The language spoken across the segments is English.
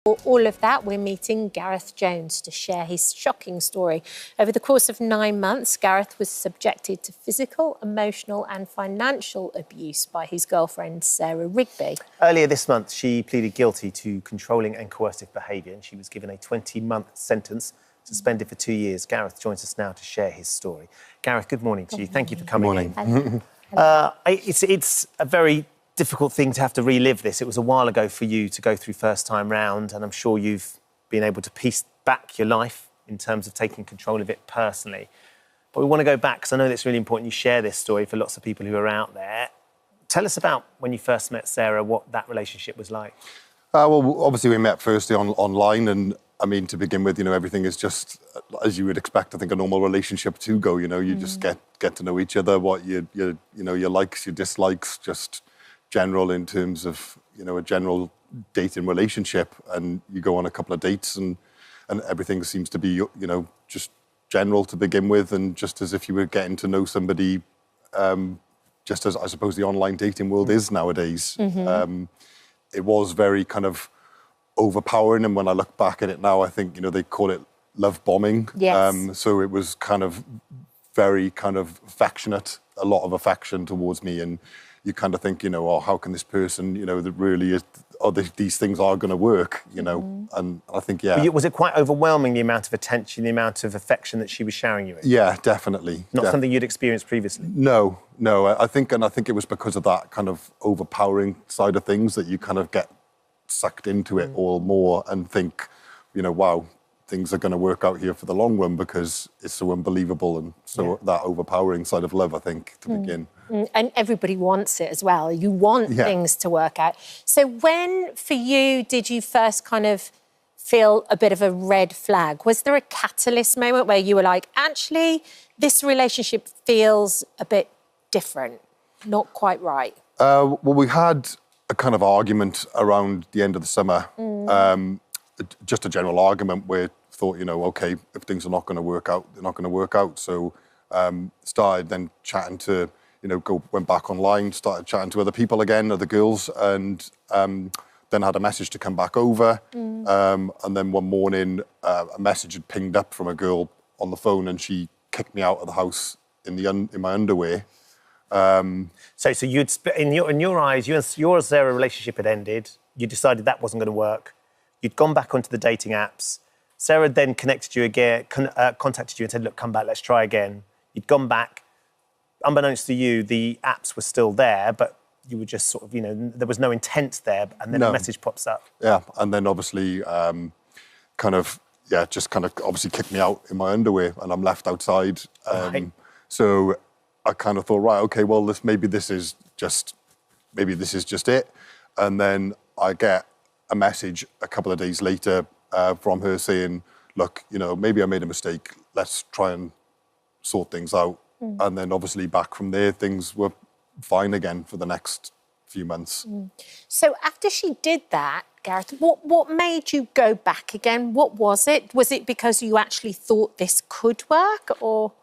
For all of that, we're meeting Gareth Jones to share his shocking story. Over the course of 9 months, Gareth was subjected to physical, emotional and financial abuse by his girlfriend, Sarah Rigby. Earlier this month, she pleaded guilty to controlling and coercive behaviour, and she was given a 20-month sentence, suspended for 2 years. Gareth joins us now to share his story. Gareth, good morning to you. Thank you for coming in. Hello. It's a very difficult thing to have to relive this. It was a while ago for you to go through first time round, and I'm sure you've been able to piece back your life in terms of taking control of it personally. But we want to go back, because I know that's really important you share this story for lots of people who are out there. Tell us about when you first met Sarah, what that relationship was like. Well, obviously we met firstly online, and I mean, to begin with, everything is just as you would expect. I think a normal relationship to go. You just get to know each other, what your likes, your dislikes, just general in terms of a general dating relationship, and you go on a couple of dates, and everything seems to be just general to begin with, and just as if you were getting to know somebody, just as I suppose the online dating world is nowadays. It was very kind of overpowering, and when I look back at it now, I think they call it love bombing. Yes. So it was kind of very kind of affectionate, a lot of affection towards me, and you kind of think, oh, how can this person, that really is, these things are going to work, and I think, yeah. Was it quite overwhelming, the amount of attention, the amount of affection that she was showering you with? Yeah, definitely. Not something you'd experienced previously? No. I think it was because of that kind of overpowering side of things that you kind of get sucked into it all more and think, wow, things are going to work out here for the long run, because it's so unbelievable, and so that overpowering side of love, I think, to begin. And everybody wants it as well. You want things to work out. So when, for you, did you first kind of feel a bit of a red flag? Was there a catalyst moment where you were like, actually, this relationship feels a bit different, not quite right? Well, we had a kind of argument around the end of the summer, just a general argument where thought, okay, if things are not going to work out, they're not going to work out. So started then chatting to, went back online, started chatting to other people again, other girls, and then had a message to come back over. And then one morning, a message had pinged up from a girl on the phone, and she kicked me out of the house in my underwear. So you'd in your eyes, your Sarah relationship had ended. You decided that wasn't going to work. You'd gone back onto the dating apps. Sarah then connected you again, contacted you and said, "Look, come back, let's try again." You'd gone back. Unbeknownst to you, the apps were still there, but you were just sort of, there was no intent there, and then a message pops up. Yeah, and then obviously, just obviously kicked me out in my underwear, and I'm left outside. Right. So I kind of thought, right, okay, well, maybe this is just it. And then I get a message a couple of days later from her saying, look, maybe I made a mistake. Let's try and sort things out. And then obviously back from there, things were fine again for the next few months. So after she did that, Gareth, what made you go back again? What was it? Was it because you actually thought this could work, or?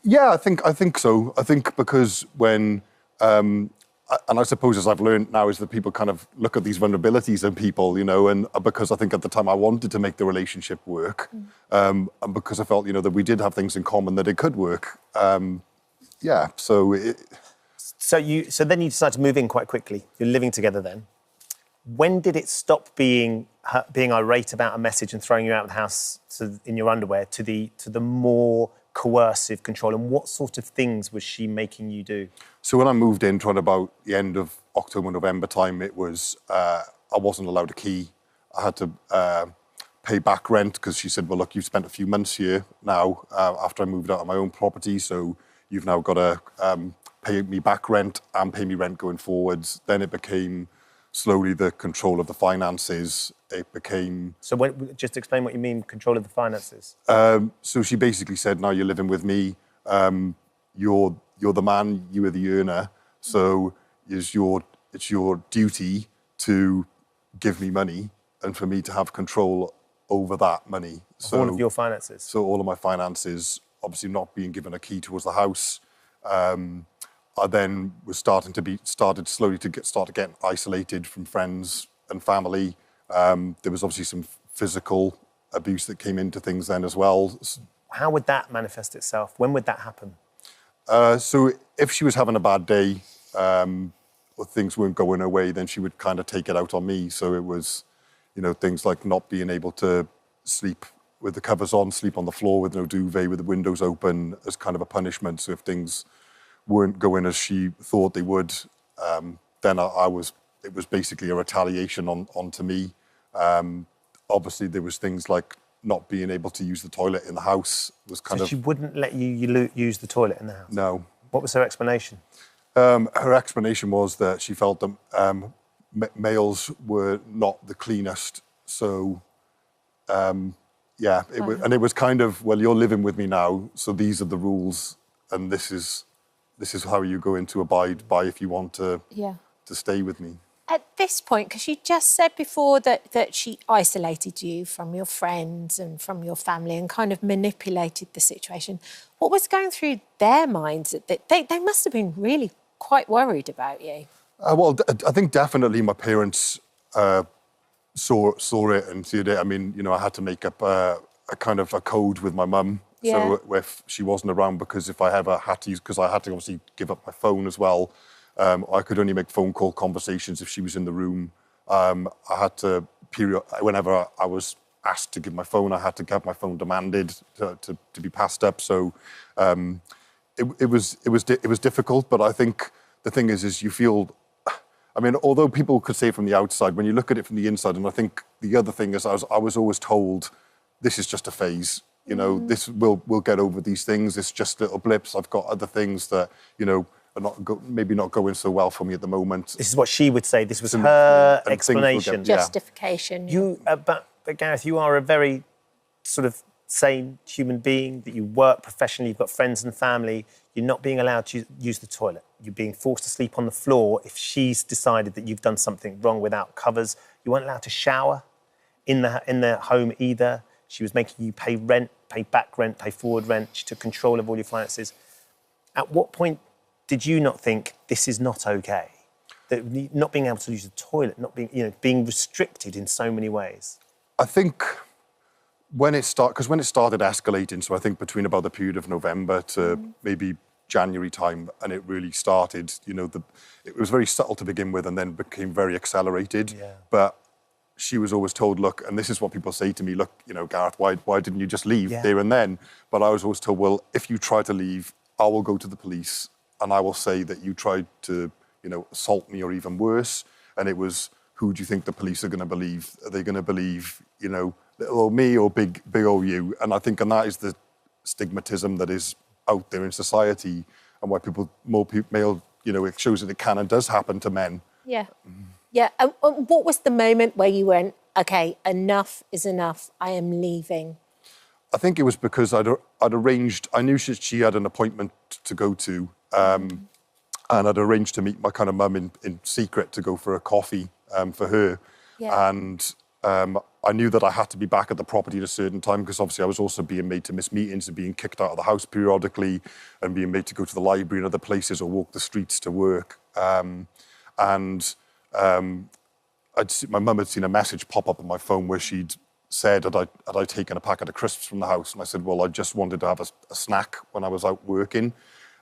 Yeah, I think so. I think because when, and I suppose as I've learned now, is that people kind of look at these vulnerabilities in people, and because I think at the time I wanted to make the relationship work, and because I felt, that we did have things in common, that it could work. So then you decided to move in quite quickly. You're living together then. When did it stop being irate about a message and throwing you out of the house in your underwear to the more coercive control, and what sort of things was she making you do? So when I moved in, trying about the end of October, November time, it was, I wasn't allowed a key. I had to pay back rent, because she said, well, look, you've spent a few months here now after I moved out of my own property, so you've now got to pay me back rent and pay me rent going forwards. Then it became slowly the control of the finances. It became... So just explain what you mean, control of the finances. So she basically said, now you're living with me, you're the man, you are the earner, so it's your duty to give me money and for me to have control over that money. So all of your finances? So all of my finances, obviously not being given a key towards the house. I then was started slowly to get isolated from friends and family. There was obviously some physical abuse that came into things then as well. How would that manifest itself? When would that happen? So if she was having a bad day, or things weren't going her way, then she would kind of take it out on me. So it was, things like not being able to sleep with the covers on, sleep on the floor with no duvet, with the windows open as kind of a punishment. So if things weren't going as she thought they would, then it was basically a retaliation onto me. Obviously, there was things like not being able to use the toilet in the house. So she wouldn't let you use the toilet in the house? No. What was her explanation? Her explanation was that she felt that males were not the cleanest. So, it was kind of, well, you're living with me now, so these are the rules, and this is how you're going to abide by if you want to stay with me. At this point, because you just said before that she isolated you from your friends and from your family and kind of manipulated the situation, what was going through their minds? That they must have been really quite worried about you. Well, I think definitely my parents saw it and said it. I mean, I had to make up a kind of a code with my mum. Yeah. So if she wasn't around, because if I ever had to use, because I had to obviously give up my phone as well. I could only make phone call conversations if she was in the room. I had to whenever I was asked to give my phone, I had to have my phone demanded to be passed up. So it was difficult. But I think the thing is you feel. I mean, although people could say from the outside, when you look at it from the inside, and I think the other thing is I was always told, this is just a phase. This we'll get over these things. It's just little blips. I've got other things that are maybe not going so well for me at the moment. This is what she would say. This was her explanation. Justification. But Gareth, you are a very sort of sane human being, that you work professionally, you've got friends and family. You're not being allowed to use the toilet. You're being forced to sleep on the floor if she's decided that you've done something wrong without covers. You weren't allowed to shower in the home either. She was making you pay rent, pay back rent, pay forward rent. She took control of all your finances. At what point did you not think this is not okay? That not being able to use the toilet, not being, being restricted in so many ways? I think when it started escalating, so I think between about the period of November to maybe January time, and it really started, it was very subtle to begin with and then became very accelerated. Yeah. But she was always told, look, and this is what people say to me, look, Gareth, why didn't you just leave there and then? But I was always told, well, if you try to leave, I will go to the police and I will say that you tried to, assault me or even worse. And it was, who do you think the police are going to believe? Are they going to believe, little old me or big old you? And I think, and that is the stigmatism that is out there in society, and why male, it shows that it can and does happen to men. Yeah. Yeah. And what was the moment where you went, okay, enough is enough, I am leaving? I think it was because I'd arranged, I knew she had an appointment to go to, and I'd arranged to meet my kind of mum in secret to go for a coffee for her. Yeah. And I knew that I had to be back at the property at a certain time, because obviously I was also being made to miss meetings and being kicked out of the house periodically and being made to go to the library and other places or walk the streets to work. My mum had seen a message pop up on my phone where she'd said, had I taken a packet of crisps from the house? And I said, well, I just wanted to have a snack when I was out working.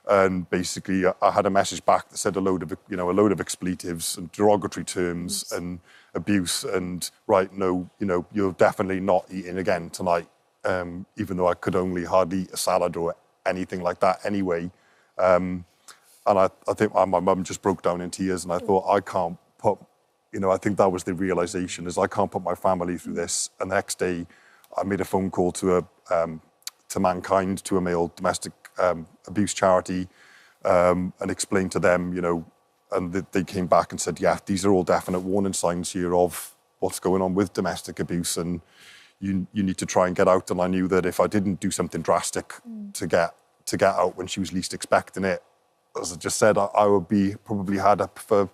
And basically, I had a message back that said a load of expletives and derogatory terms and abuse. And you're definitely not eating again tonight, even though I could only hardly eat a salad or anything like that anyway. And I think my mum just broke down in tears, and I thought, I can't put, I think that was the realization, is I can't put my family through this. And the next day, I made a phone call to Mankind, to a male domestic abuse charity, and explained to them, and they came back and said, yeah, these are all definite warning signs here of what's going on with domestic abuse, and you need to try and get out. And I knew that if I didn't do something drastic to get out when she was least expecting it, as I just said, I would be probably had up for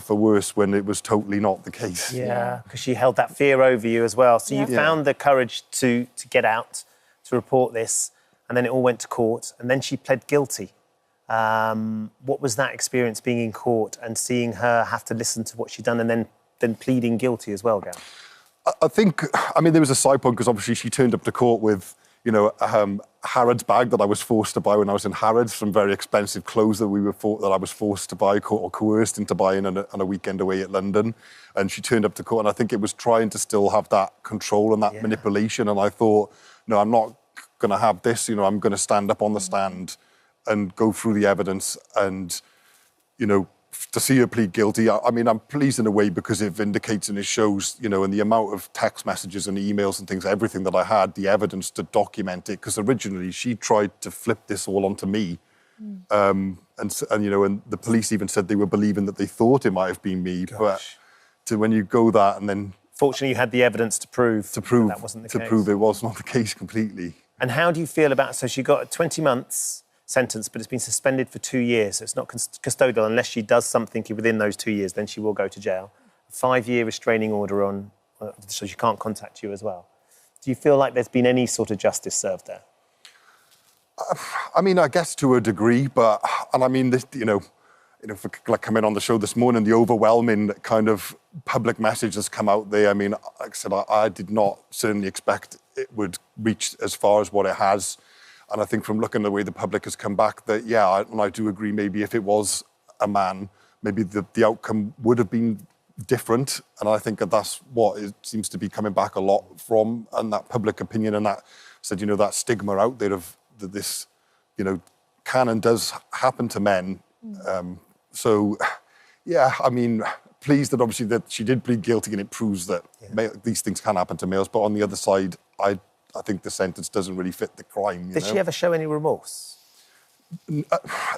worse, when it was totally not the case. Yeah, because she held that fear over you as well. So you found the courage to get out, to report this, and then it all went to court, and then she pled guilty. What was that experience, being in court and seeing her have to listen to what she'd done and then pleading guilty as well, Gail? I think, I mean, there was a side point because obviously she turned up to court with, you know, Harrods bag that I was forced to buy when I was in Harrods, some very expensive clothes that I was forced to buy or coerced into buying on a weekend away at London. And she turned up to court, and I think it was trying to still have that control and that manipulation. And I thought, no, I'm not going to have this. You know, I'm going to stand up on the stand and go through the evidence and, you know, to see her plead guilty. I mean, I'm pleased in a way because it vindicates and it shows, you know, and the amount of text messages and emails and things, everything that I had, the evidence to document it. Because originally she tried to flip this all onto me. And, you know, and the police even said they were believing that they thought it might have been me. Gosh. But to when you go that and then... Fortunately, you had the evidence to prove that wasn't the case. To prove it was not the case completely. And how do you feel about... So she got 20 months... sentence, but it's been suspended for 2 years. So it's not custodial unless she does something within those 2 years, then she will go to jail. A 5-year restraining order on, so she can't contact you as well. Do you feel like there's been any sort of justice served there? I mean, I guess to a degree, but, and I mean, this, you know, for, like coming on the show this morning, the overwhelming kind of public message that's come out there. I mean, like I said, I did not certainly expect it would reach as far as what it has. And I think from looking at the way the public has come back that, yeah, and I do agree, maybe if it was a man, maybe the outcome would have been different. And I think that's what it seems to be coming back a lot from, and that public opinion and that said, you know, that stigma out there of that this, you know, can and does happen to men. So, yeah, I mean, pleased that obviously that she did plead guilty and it proves that these things can happen to males. But on the other side, I think the sentence doesn't really fit the crime. Did she ever show any remorse?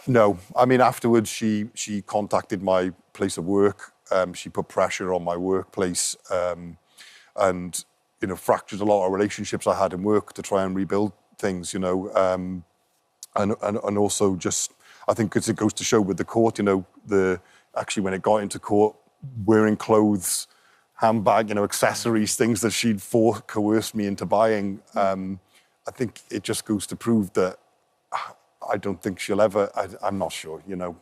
No. I mean, afterwards, she contacted my place of work. She put pressure on my workplace and, you know, fractured a lot of relationships I had in work to try and rebuild things, you know. And also just, I think because it goes to show with the court, you know, actually when it got into court, wearing clothes, handbag, you know, accessories, things that she'd coerced me into buying. I think it just goes to prove that I don't think she'll ever, I'm not sure, you know.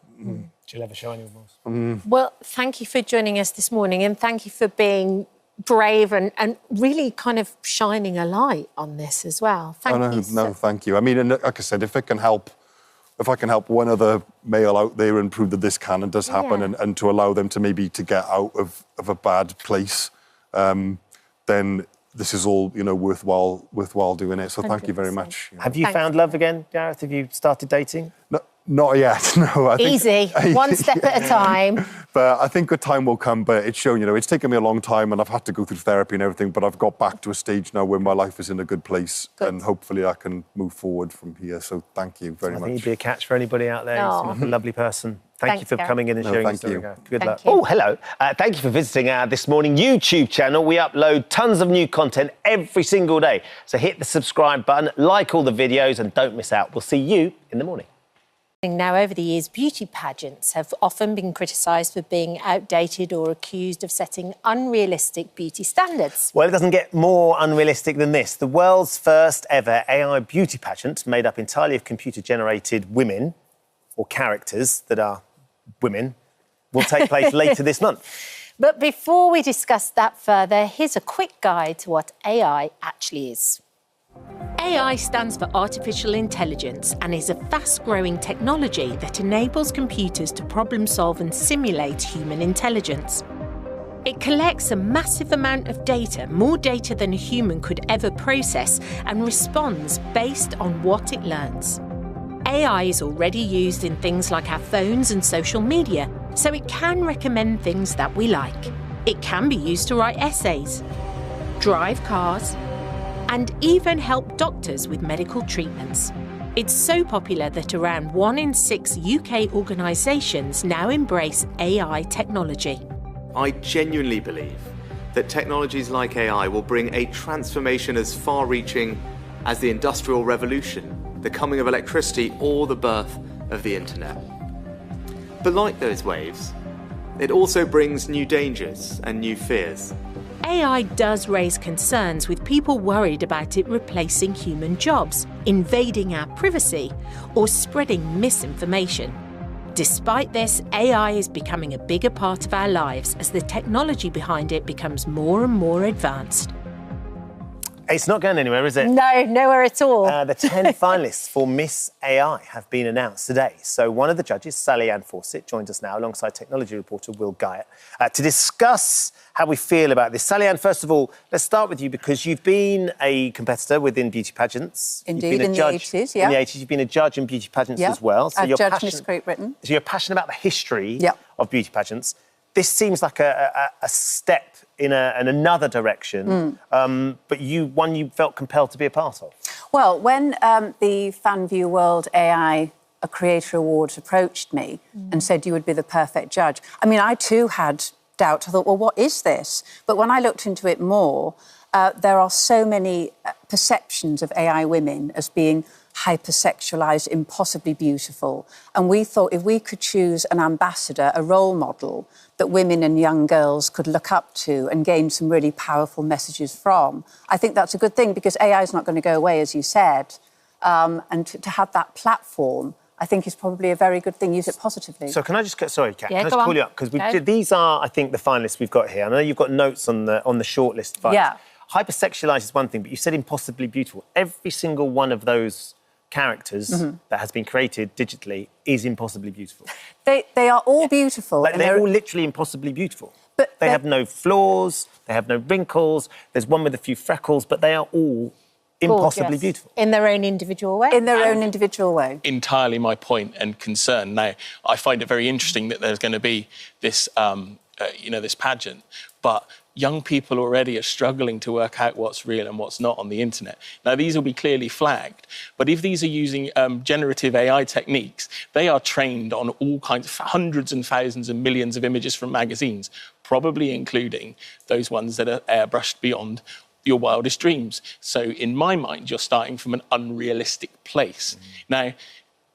She'll ever show any remorse? Well, thank you for joining us this morning and thank you for being brave and really kind of shining a light on this as well. Thank you. No, thank you. I mean, and like I said, if I can help one other male out there and prove that this can and does happen and to allow them to maybe to get out of a bad place, then this is all, you know, worthwhile doing it. So 100%. Thank you very much. Have you found love again, Gareth? Have you started dating? No, not yet, no. I think, easy, one step at a time. But I think a time will come, but it's shown, you know, it's taken me a long time and I've had to go through therapy and everything, but I've got back to a stage now where my life is in a good place and hopefully I can move forward from here. So thank you very much. I think you'd be a catch for anybody out there. You seem like a lovely person. Thank you for coming in and sharing your story. Good luck. You. Oh, hello. Thank you for visiting our This Morning YouTube channel. We upload tons of new content every single day. So hit the subscribe button, like all the videos and don't miss out. We'll see you in the morning. Now, over the years, beauty pageants have often been criticised for being outdated or accused of setting unrealistic beauty standards. Well, it doesn't get more unrealistic than this. The world's first ever AI beauty pageant, made up entirely of computer-generated women, or characters that are women, will take place later this month. But before we discuss that further, here's a quick guide to what AI actually is. AI stands for artificial intelligence and is a fast-growing technology that enables computers to problem-solve and simulate human intelligence. It collects a massive amount of data, more data than a human could ever process, and responds based on what it learns. AI is already used in things like our phones and social media, so it can recommend things that we like. It can be used to write essays, drive cars, and even help doctors with medical treatments. It's so popular that around 1 in 6 UK organisations now embrace AI technology. I genuinely believe that technologies like AI will bring a transformation as far-reaching as the Industrial Revolution, the coming of electricity, or the birth of the internet. But like those waves, it also brings new dangers and new fears. AI does raise concerns, with people worried about it replacing human jobs, invading our privacy, or spreading misinformation. Despite this, AI is becoming a bigger part of our lives as the technology behind it becomes more and more advanced. It's not going anywhere, is it? No, nowhere at all. The 10 finalists for Miss AI have been announced today. So one of the judges, Sally Ann Fawcett, joins us now alongside technology reporter Will Guyatt to discuss how we feel about this. Sally Ann, first of all, let's start with you because you've been a competitor within beauty pageants. Indeed, in the 80s, yeah. In the 80s, you've been a judge in beauty pageants as well. So I've judged Miss Great Britain. So you're passionate about the history of beauty pageants. This seems like a step in another direction, but one you felt compelled to be a part of. Well, when the FanView World AI Creator Awards approached me and said you would be the perfect judge, I mean, I too had doubt. I thought, well, what is this? But when I looked into it more, there are so many perceptions of AI women as being hypersexualised, impossibly beautiful. And we thought if we could choose an ambassador, a role model that women and young girls could look up to and gain some really powerful messages from, I think that's a good thing because AI is not going to go away, as you said. And to have that platform, I think is probably a very good thing. Use it positively. So can I just, sorry, Kat, Yeah, can I just call you up? Because these are, I think, the finalists we've got here. I know you've got notes on the shortlist. Yeah. Hypersexualised is one thing, but you said impossibly beautiful. Every single one of those characters that has been created digitally is impossibly beautiful. They are all beautiful. Like, they're all literally impossibly beautiful. But they have no flaws, they have no wrinkles, there's one with a few freckles, but they are all impossibly beautiful. In their own individual way. In their own individual way. Entirely my point and concern. Now, I find it very interesting that there's going to be this, this pageant, but young people already are struggling to work out what's real and what's not on the internet. Now, these will be clearly flagged, but if these are using generative AI techniques, they are trained on all kinds of hundreds and thousands and millions of images from magazines, probably including those ones that are airbrushed beyond your wildest dreams. So in my mind, you're starting from an unrealistic place. Now,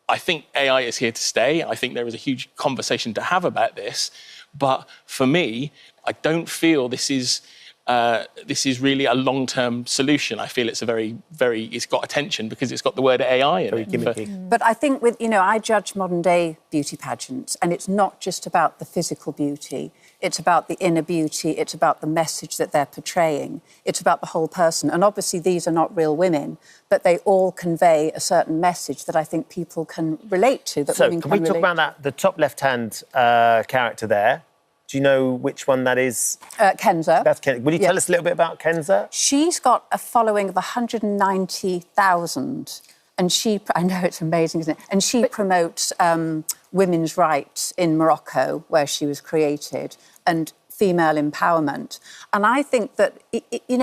I think AI is here to stay. I think there is a huge conversation to have about this. But for me, I don't feel this is really a long-term solution. I feel it's it's got attention because it's got the word AI in it. But I think I judge modern-day beauty pageants, and it's not just about the physical beauty. It's about the inner beauty. It's about the message that they're portraying. It's about the whole person. And obviously, these are not real women, but they all convey a certain message that I think people can relate to. So can we talk about that? The top left-hand character there. Do you know which one that is? Kenza. That's Kenza. Will you tell us a little bit about Kenza? She's got a following of 190,000. And I know it's amazing, isn't it? And she promotes women's rights in Morocco, where she was created, and female empowerment. And I think that,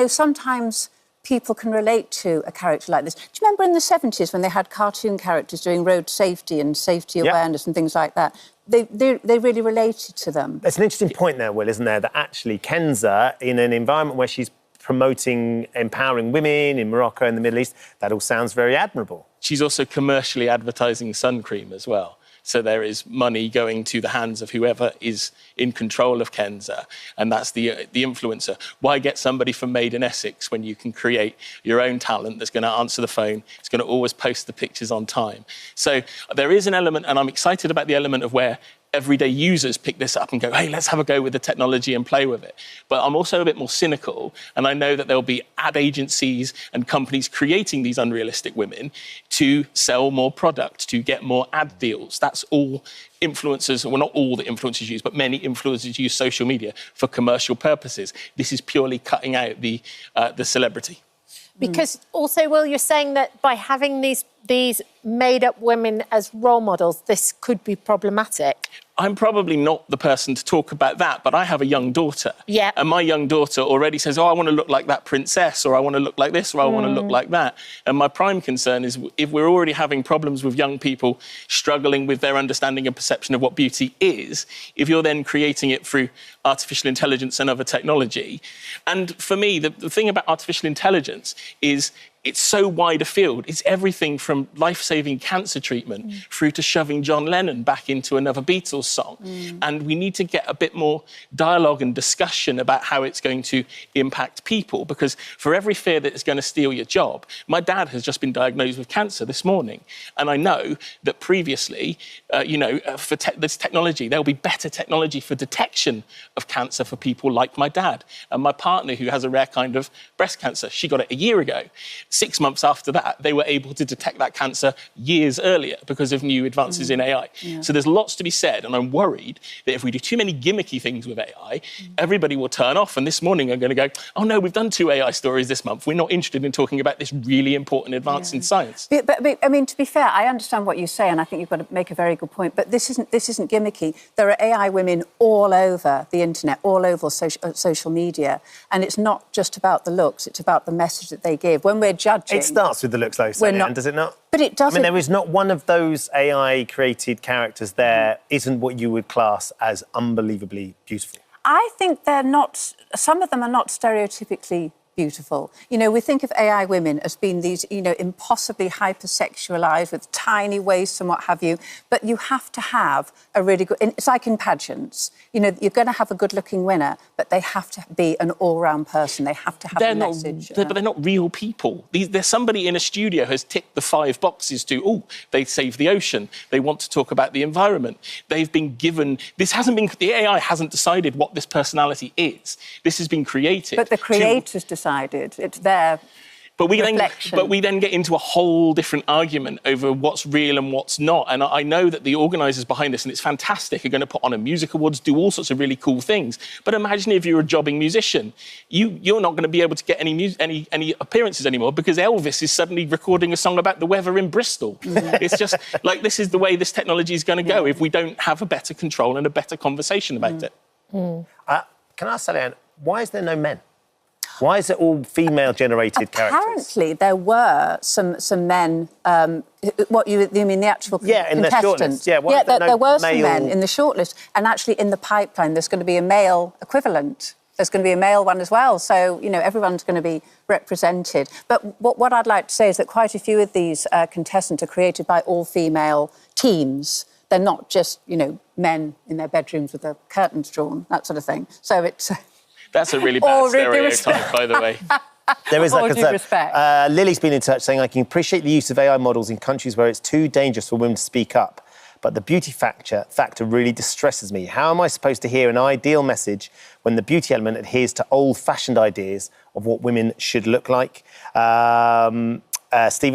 sometimes people can relate to a character like this. Do you remember in the 70s when they had cartoon characters doing road safety and safety awareness and things like that? They really related to them. There's an interesting point there, Will, isn't there? That actually Kenza, in an environment where she's promoting empowering women in Morocco and the Middle East, that all sounds very admirable. She's also commercially advertising sun cream as well. So there is money going to the hands of whoever is in control of Kenza, and that's the influencer. Why get somebody from Made in Essex when you can create your own talent that's going to answer the phone, it's going to always post the pictures on time? So there is an element, and I'm excited about the element of where everyday users pick this up and go, hey, let's have a go with the technology and play with it. But I'm also a bit more cynical, and I know that there'll be ad agencies and companies creating these unrealistic women to sell more product, to get more ad deals. That's all influencers, well, not all the influencers use, but many influencers use social media for commercial purposes. This is purely cutting out the celebrity. Because also, Will, you're saying that by having these made-up women as role models, this could be problematic. I'm probably not the person to talk about that, but I have a young daughter. Yeah. And my young daughter already says, oh, I want to look like that princess, or I want to look like this, or I want to look like that. And my prime concern is if we're already having problems with young people struggling with their understanding and perception of what beauty is, if you're then creating it through artificial intelligence and other technology. And for me, the thing about artificial intelligence is it's so wide a field. It's everything from life-saving cancer treatment through to shoving John Lennon back into another Beatles song. And we need to get a bit more dialogue and discussion about how it's going to impact people, because for every fear that it's going to steal your job, my dad has just been diagnosed with cancer this morning. And I know that previously, for this technology, there'll be better technology for detection of cancer for people like my dad. And my partner, who has a rare kind of breast cancer, she got it a year ago. 6 months after that, they were able to detect that cancer years earlier because of new advances in AI. So there's lots to be said, and I'm worried that if we do too many gimmicky things with AI, everybody will turn off. And this morning I'm going to go, oh no, we've done 2 AI stories this month. We're not interested in talking about this really important advance in science. But I mean, to be fair, I understand what you say, and I think you've got to make a very good point. But this isn't gimmicky. There are AI women all over the internet, all over social media, and it's not just about the looks; it's about the message that they give. When we're judging, it starts with the looks, though, Sonia, does it not? But it doesn't. I mean, there is not one of those AI-created characters there isn't what you would class as unbelievably beautiful. I think they're not. Some of them are not stereotypically beautiful. You know, we think of AI women as being these, impossibly hypersexualised with tiny waists and what have you. But you have to have a really good... It's like in pageants. You're going to have a good-looking winner, but they have to be an all-round person. They have to have a message. But they're not real people. There's somebody in a studio has ticked the 5 boxes to, they save the ocean. They want to talk about the environment. They've been given... The AI hasn't decided what this personality is. This has been created. But the creators decided. It's their reflection. But we then get into a whole different argument over what's real and what's not. And I know that the organisers behind this, and it's fantastic, are going to put on a music awards, do all sorts of really cool things. But imagine if you're a jobbing musician, you're not going to be able to get any appearances anymore because Elvis is suddenly recording a song about the weather in Bristol. It's just like, this is the way this technology is going to go if we don't have a better control and a better conversation about it. Can I ask Sally Ann, why is there no men? Why is it all female-generated characters? Apparently, there were some men. What you mean, the actual contestants? In the shortlist. There were some men in the shortlist, and actually in the pipeline, there's going to be a male equivalent. There's going to be a male one as well. So everyone's going to be represented. But what I'd like to say is that quite a few of these contestants are created by all-female teams. They're not just men in their bedrooms with the curtains drawn, that sort of thing. So it's. That's a really bad stereotype, by the way. There is that concern. Respect. Lily's been in touch saying, I can appreciate the use of AI models in countries where it's too dangerous for women to speak up, but the beauty factor really distresses me. How am I supposed to hear an ideal message when the beauty element adheres to old-fashioned ideas of what women should look like? Stephen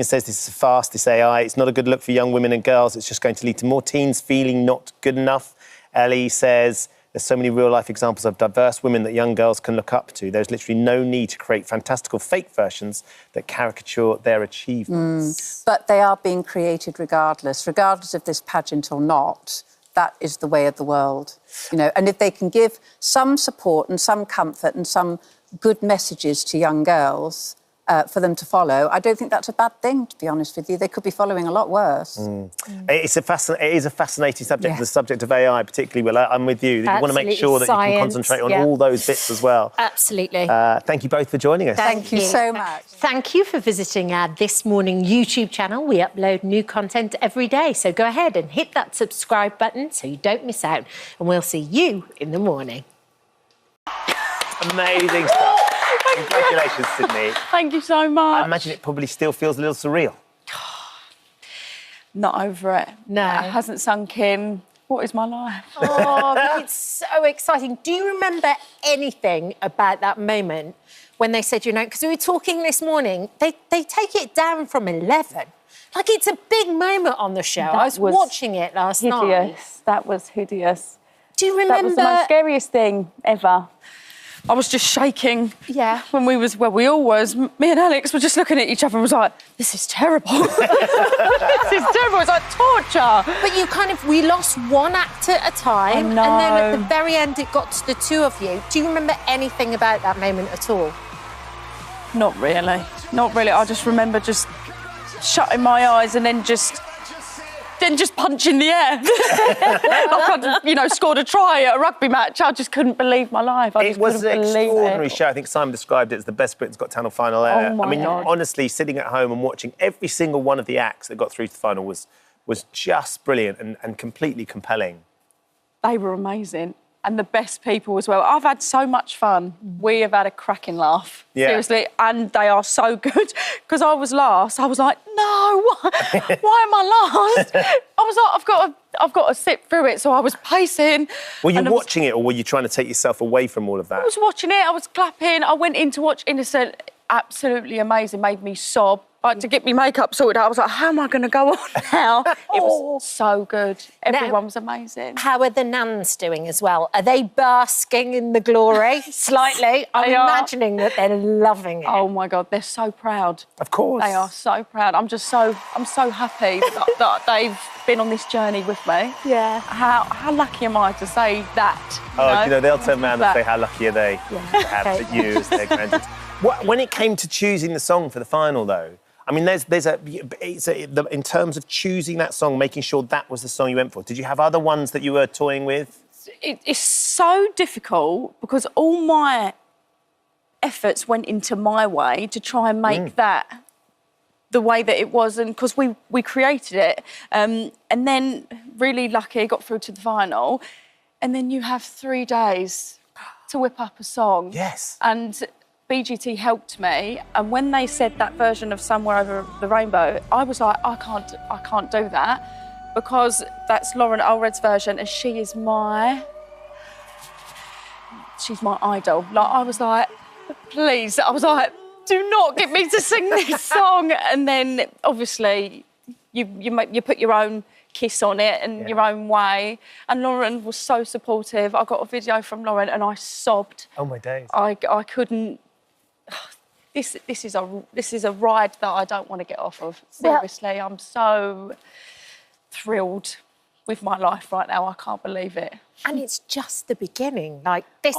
says this is fast, this AI. It's not a good look for young women and girls. It's just going to lead to more teens feeling not good enough. Ellie says... There's so many real-life examples of diverse women that young girls can look up to. There's literally no need to create fantastical fake versions that caricature their achievements. But they are being created regardless of this pageant or not. That is the way of the world, And if they can give some support and some comfort and some good messages to young girls for them to follow, I don't think that's a bad thing, to be honest with you. They could be following a lot worse. It is a fascinating subject, the subject of AI particularly, Will. I'm with you. You want to make sure that you can concentrate on all those bits as well. Absolutely. Thank you both for joining us. Thank you so much. Thank you for visiting our This Morning YouTube channel. We upload new content every day, so go ahead and hit that subscribe button so you don't miss out, and we'll see you in the morning. Amazing stuff. Congratulations, Sydney. Thank you so much. I imagine it probably still feels a little surreal. Not over it. No. It hasn't sunk in. What is my life? Oh, but it's so exciting. Do you remember anything about that moment when they said, because we were talking this morning, they take it down from 11. Like, it's a big moment on the show. I was watching it last night. That was hideous. Do you remember? That was the most scariest thing ever. I was just shaking. Yeah. When we all was. Me and Alex were just looking at each other and was like, this is terrible. This is terrible. It's like torture. But we lost one actor at a time. I know. And then at the very end, it got to the two of you. Do you remember anything about that moment at all? Not really. Not really. I just remember just shutting my eyes and then then just punch in the air. Like I'd, scored a try at a rugby match. I just couldn't believe my life. It was an extraordinary show. I think Simon described it as the best Britain's Got Talent final ever. Oh my God. Honestly, sitting at home and watching every single one of the acts that got through to the final was just brilliant and completely compelling. They were amazing. And the best people as well. I've had so much fun. We have had a cracking laugh, seriously, and they are so good. Because I was last, I was like, no, why am I last? I was like, I've got to sit through it. So I was pacing. Were you watching it, or were you trying to take yourself away from all of that? I was watching it. I was clapping. I went in to watch Innocent. Absolutely amazing. Made me sob. To get my makeup sorted out, I was like, how am I going to go on now? It was so good. Everyone was amazing. How are the nans doing as well? Are they basking in the glory slightly? I'm imagining that they're loving it. Oh, my God, they're so proud. Of course. They are so proud. I'm so happy that they've been on this journey with me. Yeah. How lucky am I to say that? They'll turn around and say, how lucky are they to have you as their grandkids. When it came to choosing the song for the final, though, I mean, in terms of choosing that song, making sure that was the song you went for, did you have other ones that you were toying with? It's so difficult because all my efforts went into My Way to try and make that the way that it was, and because we created it. And then, really lucky, got through to the final. And then you have 3 days to whip up a song. Yes. And BGT helped me, and when they said that version of Somewhere Over the Rainbow, I was like, I can't do that, because that's Lauren Ulred's version, and she's my idol. Like, I was like, please, do not get me to sing this song. And then obviously you put your own kiss on it and your own way. And Lauren was so supportive. I got a video from Lauren and I sobbed. Oh my days. I couldn't. This is a ride that I don't want to get off of. Seriously, I'm so thrilled with my life right now. I can't believe it. And it's just the beginning. Like this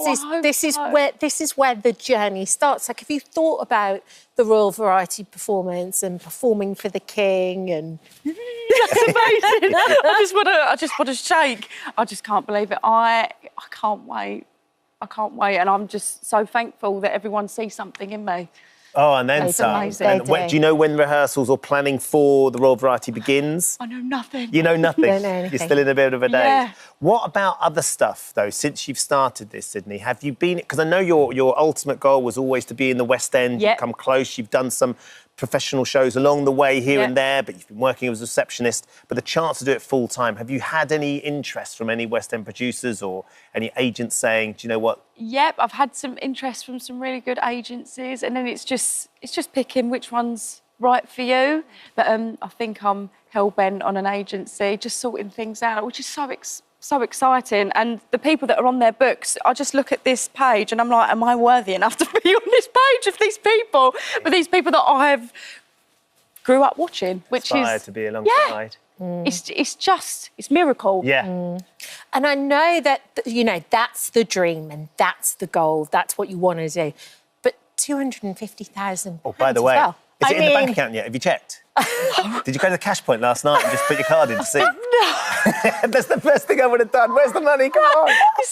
is where the journey starts. Like, have you thought about the Royal Variety performance and performing for the King and? That's amazing. I just want to shake. I just can't believe it. I can't wait. I can't wait, and I'm just so thankful that everyone sees something in me. Oh, and then some. Do you know when rehearsals or planning for the Royal Variety begins? I know nothing. You know nothing? Don't know anything. You're still in a bit of a daze. Yeah. What about other stuff, though, since you've started this, Sydney? Have you been... Because I know your ultimate goal was always to be in the West End. Yep. You've come close. You've done some professional shows along the way here and there, but you've been working as a receptionist. But the chance to do it full-time, have you had any interest from any West End producers or any agents saying, do you know what? Yep, I've had some interest from some really good agencies, and then it's just picking which one's right for you. But I think I'm hell-bent on an agency, just sorting things out, which is so exciting. And the people that are on their books, I just look at this page and I'm like, am I worthy enough to be on this page of these people? But these people that I've grew up watching, which Aspired is... to be alongside. Yeah, it's miracle. Yeah. And I know that, that's the dream and that's the goal. That's what you want to do. But £250,000. Oh, by the way, well. is it in the bank account yet? Have you checked? Did you go to the cash point last night and just put your card in to see? No. That's the first thing I would have done. Where's the money? Come on.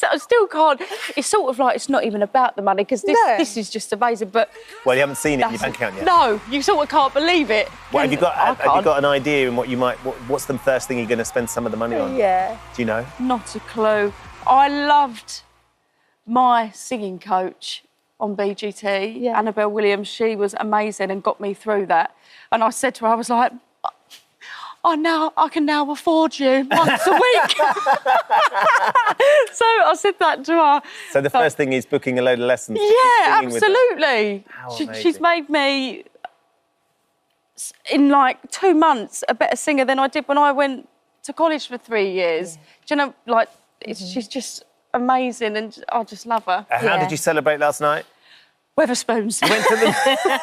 I still can't. It's sort of like it's not even about the money, because this is just amazing. But well, you haven't seen it in your bank account yet. No, you sort of can't believe it. What, have you got an idea in what you might? What's the first thing you're going to spend some of the money on? Yeah. Do you know? Not a clue. I loved my singing coach on BGT, Annabelle Williams. She was amazing and got me through that. And I said to her, I was like, I can now afford you once a week. So I said that to her. So the first thing is booking a load of lessons. Yeah, absolutely. She's made me, in like 2 months, a better singer than I did when I went to college for 3 years. Do you know, she's just amazing, and I just love her. How did you celebrate last night? Weatherspoons. You went to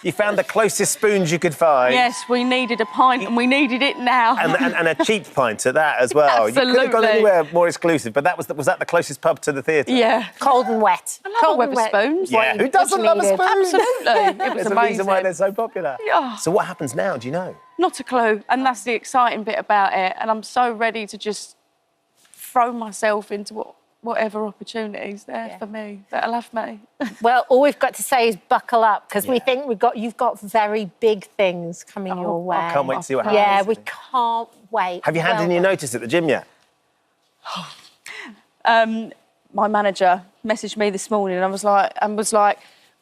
you found the closest spoons you could find. Yes, we needed a pint and we needed it now. And a cheap pint at that as well. Absolutely. You couldn't have gone anywhere more exclusive, but was that the closest pub to the theatre? Yeah. Cold and wet. I love Cold and wet. Weatherspoons. Yeah, who doesn't love a spoon? Absolutely. It was There's a amazing. reason why they're so popular. Yeah. So what happens now, do you know? Not a clue. And that's the exciting bit about it. And I'm so ready to just throw myself into whatever opportunities there for me that'll have me. Well, all we've got to say is buckle up, because we think you've got very big things coming your way. I can't wait to see what happens. Yeah, we can't wait. Have you handed in your notice at the gym yet? My manager messaged me this morning and was like,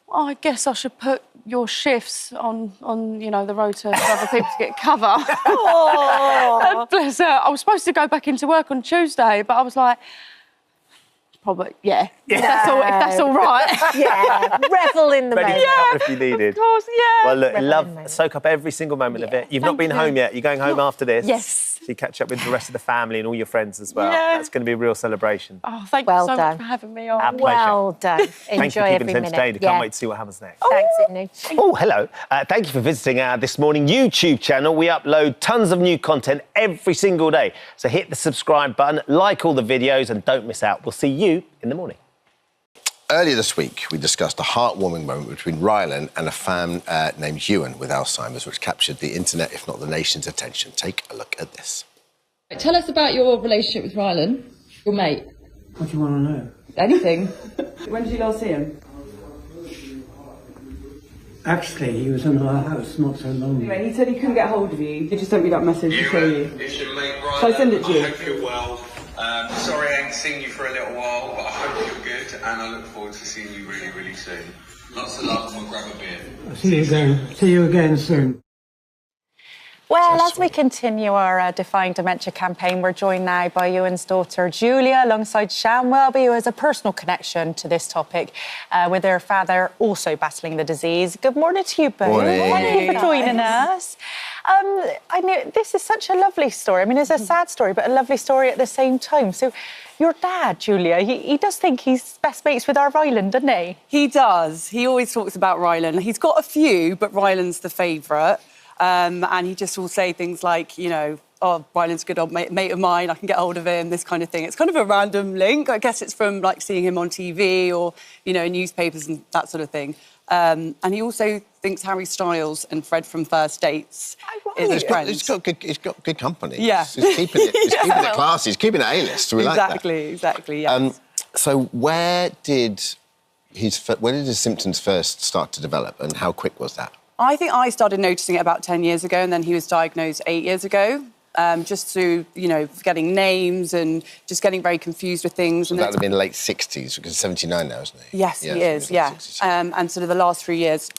oh, I guess I should put your shifts on the rota for other people to get cover. Oh. Bless her. I was supposed to go back into work on Tuesday, but I was like, probably, yeah. If that's all right. Yeah, revel in the Ready moment. to cover if you needed. Of course, yeah. Well, look, soak up every single moment of it. You've not been home yet. You're going home after this. Yes. So you catch up with the rest of the family and all your friends as well. Yeah. That's going to be a real celebration. Oh, thank you so much for having me on. Our pleasure. Well done. Enjoy Thank you for every keeping us minute. entertained. I can't wait to see what happens next. Thanks, Sydney. Oh, hello. Thank you for visiting our This Morning YouTube channel. We upload tons of new content every single day. So hit the subscribe button, like all the videos, and don't miss out. We'll see you in the morning. Earlier this week, we discussed a heartwarming moment between Rylan and a fan named Ewan with Alzheimer's, which captured the internet, if not the nation's attention. Take a look at this. Tell us about your relationship with Rylan, your mate. What do you want to know? Anything. When did you last see him? Actually, he was in our house not so long ago. Anyway, he said he couldn't get hold of you. He just sent me that message to show you. It's your mate Rylan. Shall I send it to you? I hope you're well. Sorry I ain't seen you for a little while, but I hope you're good, and I look forward to seeing you really, really soon. Lots of love, and we'll grab a beer. See you again soon. Well, as we continue our Defying Dementia campaign, we're joined now by Ewan's daughter, Julia, alongside Shan Welby, who has a personal connection to this topic, with her father also battling the disease. Good morning to you both. Morning. Thank you for joining us. I know this is such a lovely story. I mean, it's a sad story, but a lovely story at the same time. So your dad, Julia, he does think he's best mates with our Rylan, doesn't he? He does. He always talks about Rylan. He's got a few, but Rylan's the favourite. And he just will say things like, oh, Rylan's a good old mate of mine, I can get hold of him, this kind of thing. It's kind of a random link. I guess it's from, seeing him on TV or, newspapers and that sort of thing. And he also thinks Harry Styles and Fred from First Dates is his friend. He's got good company. Yeah. He's keeping it classy. He's keeping it A-list. So we like that. Exactly, yes. So where did his symptoms first start to develop, and how quick was that? I think I started noticing it about 10 years ago, and then he was diagnosed 8 years ago. Just through, forgetting names and just getting very confused with things. So that would have been late 60s, because he's 79 now, isn't he? Yes, he is, yeah. And sort of the last few years,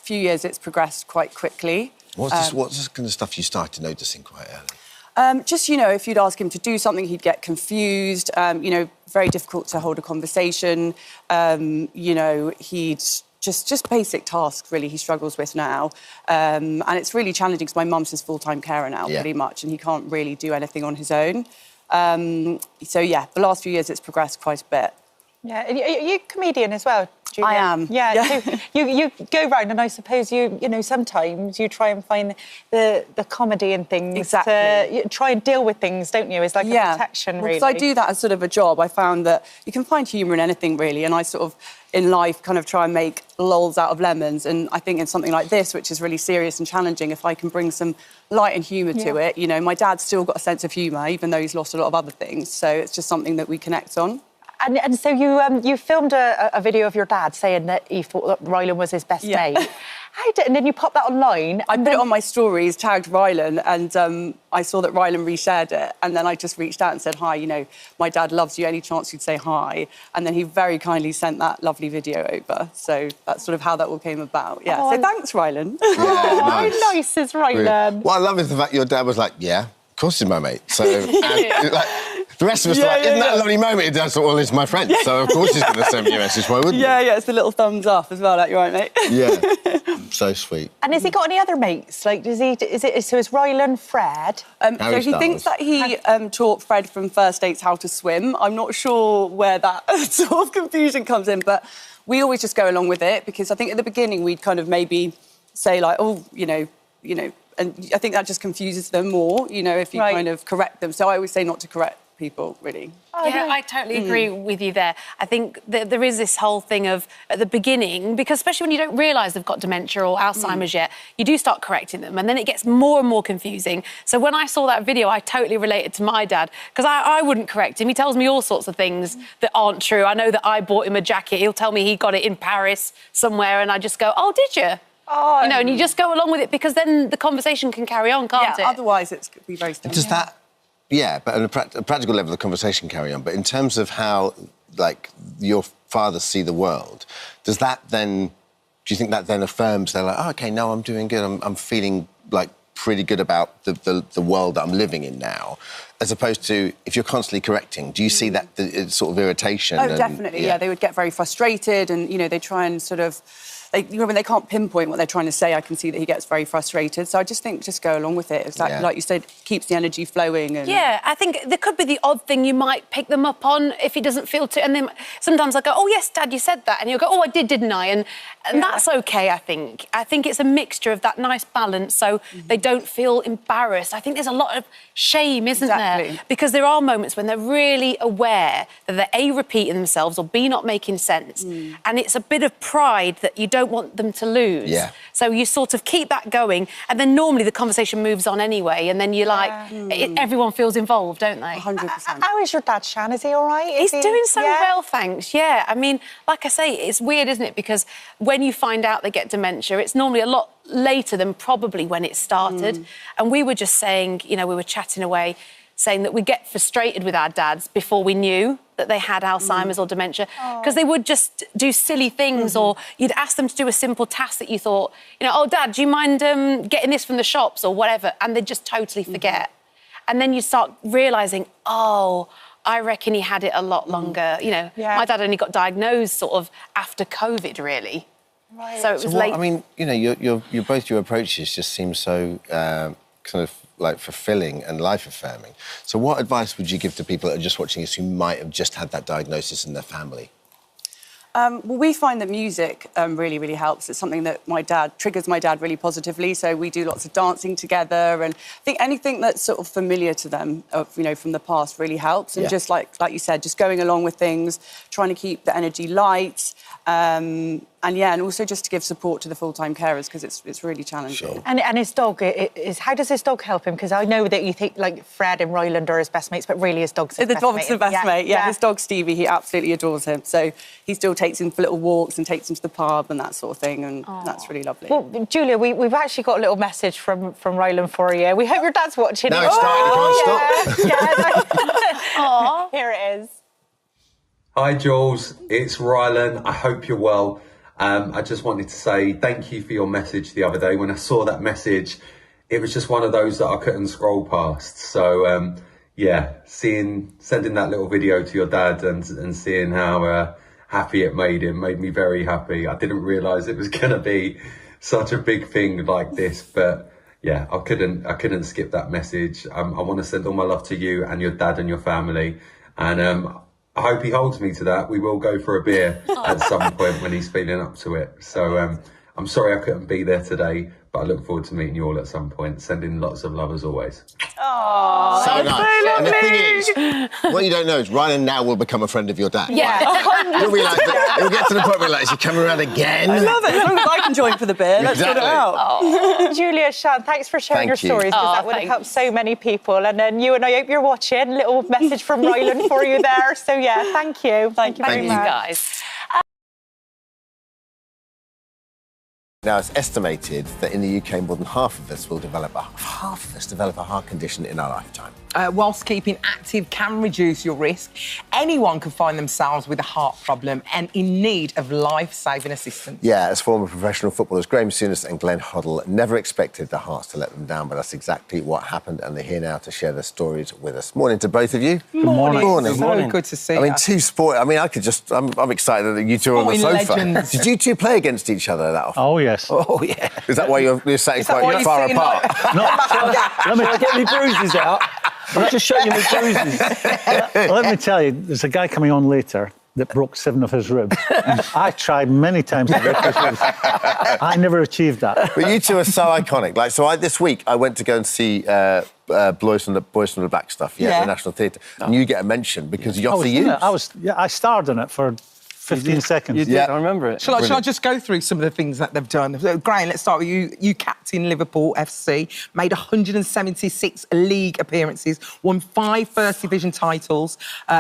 it's progressed quite quickly. What's the kind of stuff you started noticing quite early? Just, if you'd ask him to do something, he'd get confused, very difficult to hold a conversation. He'd... Just basic tasks, really, he struggles with now. And it's really challenging because my mum's his full-time carer now, pretty much, and he can't really do anything on his own. The last few years it's progressed quite a bit. Yeah, you're a comedian as well, Julia. I am. Yeah. So you go round, and I suppose sometimes you try and find the comedy in things. Exactly. You try and deal with things, don't you? It's like a protection, really. Because I do that as sort of a job. I found that you can find humour in anything, really, and I sort of, in life, kind of try and make lols out of lemons. And I think in something like this, which is really serious and challenging, if I can bring some light and humour to it, my dad's still got a sense of humour, even though he's lost a lot of other things. So it's just something that we connect on. And so you filmed a video of your dad saying that he thought that Rylan was his best mate. And then you popped that online. I put it on my stories, tagged Rylan, and I saw that Rylan reshared it. And then I just reached out and said, hi, my dad loves you, any chance you'd say hi? And then he very kindly sent that lovely video over. So that's sort of how that all came about. Yeah, so thanks, Rylan. Yeah, nice. How nice is Rylan? What I love is the fact your dad was like, yeah, of course he's my mate. So, the rest of us are like, isn't that a lovely moment? Your dad thought, well, he's my friend, so of course he's going to send me a message. Why wouldn't he? Yeah, it's the little thumbs up as well, like, you're right, mate. Yeah. So sweet. And has he got any other mates? Like, so is Rylan Fred? So he thinks that he taught Fred from first dates how to swim. I'm not sure where that sort of confusion comes in, but we always just go along with it because I think at the beginning we'd kind of maybe say like, oh, you know, and I think that just confuses them more, you know, if you kind of correct them. So I always say not to correct people, really. Yeah, I totally agree with you there. I think that there is this whole thing of, at the beginning, because especially when you don't realise they've got dementia or Alzheimer's yet, you do start correcting them, and then it gets more and more confusing. So when I saw that video, I totally related to my dad, because I wouldn't correct him. He tells me all sorts of things that aren't true. I know that I bought him a jacket. He'll tell me he got it in Paris somewhere, and I just go, oh, did you? Oh, you know, and you just go along with it, because then the conversation can carry on, can't it? Otherwise it's could be very Does that... Yeah, but on a practical level, the conversation carry on. But in terms of how, like, your fathers see the world, does that then... Do you think that then affirms they're like, oh, OK, no, I'm doing good. I'm feeling, like, pretty good about the world that I'm living in now, as opposed to if you're constantly correcting, do you see that sort of irritation? Oh, definitely, yeah. They would get very frustrated and, you know, they try and sort of... when they can't pinpoint what they're trying to say, I can see that he gets very frustrated. So I just think just go along with it. It's like you said, keeps the energy flowing. And... Yeah, I think there could be the odd thing you might pick them up on if he doesn't feel too... And then sometimes I go, oh, yes, Dad, you said that. And he'll go, oh, I did, didn't I? And that's OK, I think. I think it's a mixture of that nice balance so they don't feel embarrassed. I think there's a lot of shame, isn't there? Because there are moments when they're really aware that they're A, repeating themselves or B, not making sense. And it's a bit of pride that you don't want them to lose. Yeah. So you sort of keep that going, and then normally the conversation moves on anyway, and then you're like, everyone feels involved, don't they? 100%. How is your dad, Shan? Is he all right? He's doing so well, thanks. Yeah, I mean, like I say, it's weird, isn't it? Because when you find out they get dementia, it's normally a lot later than probably when it started. And we were just saying, you know, we were chatting away, saying that we get frustrated with our dads before we knew that they had Alzheimer's or dementia, because they would just do silly things, or you'd ask them to do a simple task that you thought, you know, oh, Dad, do you mind getting this from the shops or whatever? And they'd just totally forget. And then you start realising, oh, I reckon he had it a lot longer. You know, my dad only got diagnosed sort of after COVID, really. Right. So it was late. I mean, you know, both your approaches just seem so kind of like fulfilling and life-affirming. So what advice would you give to people that are just watching us who might have just had that diagnosis in their family? Well, we find that music really, really helps. It's something that triggers my dad really positively. So we do lots of dancing together, and I think anything that's sort of familiar to them, you know, from the past really helps. And just like you said, just going along with things, trying to keep the energy light, and also just to give support to the full-time carers, because it's really challenging. Sure. And his dog how does his dog help him? Because I know that you think like Fred and Ryland are his best mates, but really his dog's his best mate. The dog's the best mate. Yeah, his dog Stevie, he absolutely adores him. So he still takes him for little walks and takes him to the pub and that sort of thing, and that's really lovely. Well, Julia, we've actually got a little message from Ryland for you. We hope your dad's watching. No, it's starting. You can't stop. Here it is. Hi, Jules. It's Rylan. I hope you're well. I just wanted to say thank you for your message the other day. When I saw that message, it was just one of those that I couldn't scroll past. So, sending that little video to your dad and seeing how happy it made him made me very happy. I didn't realise it was going to be such a big thing like this, but yeah, I couldn't skip that message. I want to send all my love to you and your dad and your family, and I hope he holds me to that. We will go for a beer at some point when he's feeling up to it. So I'm sorry I couldn't be there today, but I look forward to meeting you all at some point. Sending lots of love as always. Oh, so nice. So and the thing is, what you don't know is Rylan now will become a friend of your dad. Yeah. You'll be like, it'll get to the point where like, is he coming around again? I love it. As long as I can join for the beer, let's get it out. Julia, Shan, thanks for sharing your stories, because that would have helped so many people. And then you and I hope you're watching. Little message from Rylan for you there. So yeah, thank you. Thank you very much, guys. Now, it's estimated that in the UK, more than half of us develop a heart condition in our lifetime. whilst keeping active can reduce your risk. Anyone can find themselves with a heart problem and in need of life-saving assistance. Yeah, as former professional footballers Graham Souness and Glenn Hoddle never expected the Hearts to let them down, but that's exactly what happened, and they're here now to share their stories with us. Morning to both of you. Morning. So good to see you. I mean, I'm excited that you two are on the sofa. Legends. Did you two play against each other that often? Oh, yes. Oh, yeah. Is that why you're sat quite far apart? Let me get my bruises out. I'll just show you my bruises. Let me tell you, there's a guy coming on later that broke 7 of his ribs. I tried many times to break his ribs. I never achieved that. But you two are so iconic. This week, I went to go and see Boys from the Black stuff, the National Theatre. And you get a mention because you're I starred in it for 15 seconds. You did, yeah. I remember it. Shall I just go through some of the things that they've done? Graham, let's start with you. You captain Liverpool FC, made 176 league appearances, won 5 First Division titles,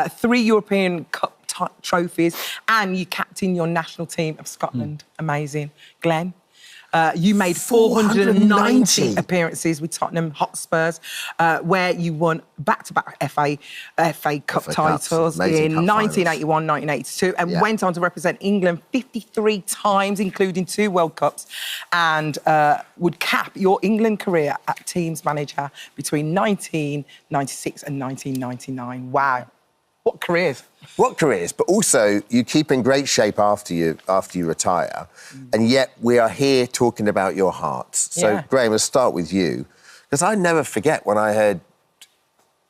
3 European Cup trophies, and you captain your national team of Scotland. Amazing. Glenn? You made 490 appearances with Tottenham Hotspurs, where you won back-to-back FA Cup titles in 1981, 1982, and went on to represent England 53 times, including 2 World Cups, and would cap your England career at teams manager between 1996 and 1999. Wow. What careers? What careers? But also, you keep in great shape after you retire, and yet we are here talking about your hearts. So, Graham, let's start with you, because I never forget when I heard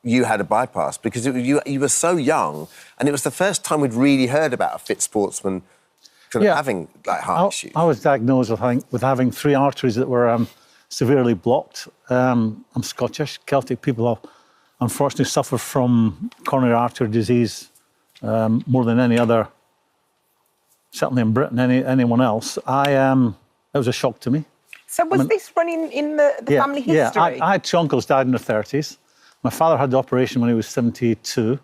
you had a bypass, because you were so young, and it was the first time we'd really heard about a fit sportsman having heart issues. I was diagnosed with having 3 arteries that were severely blocked. I'm Scottish. Celtic people unfortunately suffer from coronary artery disease more than any other, certainly in Britain, anyone else. It was a shock to me. So was this running in the family history? Yeah, I had 2 uncles died in their 30s. My father had the operation when he was 72.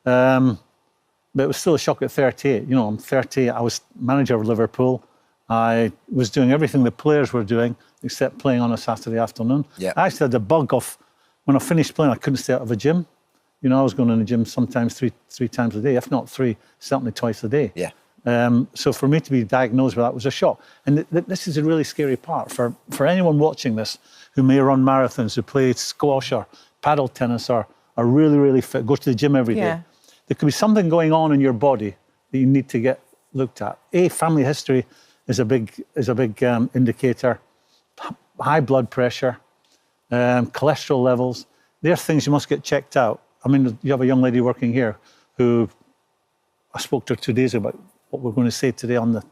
But it was still a shock at 38. You know, I'm 30, I was manager of Liverpool. I was doing everything the players were doing, except playing on a Saturday afternoon. Yeah. I actually had the bug of, when I finished playing, I couldn't stay out of a gym. You know, I was going in the gym sometimes three times a day, if not 3, certainly twice a day. Yeah. So for me to be diagnosed with that was a shock. And this is a really scary part for anyone watching this who may run marathons, who play squash or paddle tennis or are really, really fit, go to the gym every day. There could be something going on in your body that you need to get looked at. Family history is a big indicator. High blood pressure, cholesterol levels. They're things you must get checked out. I mean, you have a young lady working here who I spoke to her 2 days about what we're going to say today on what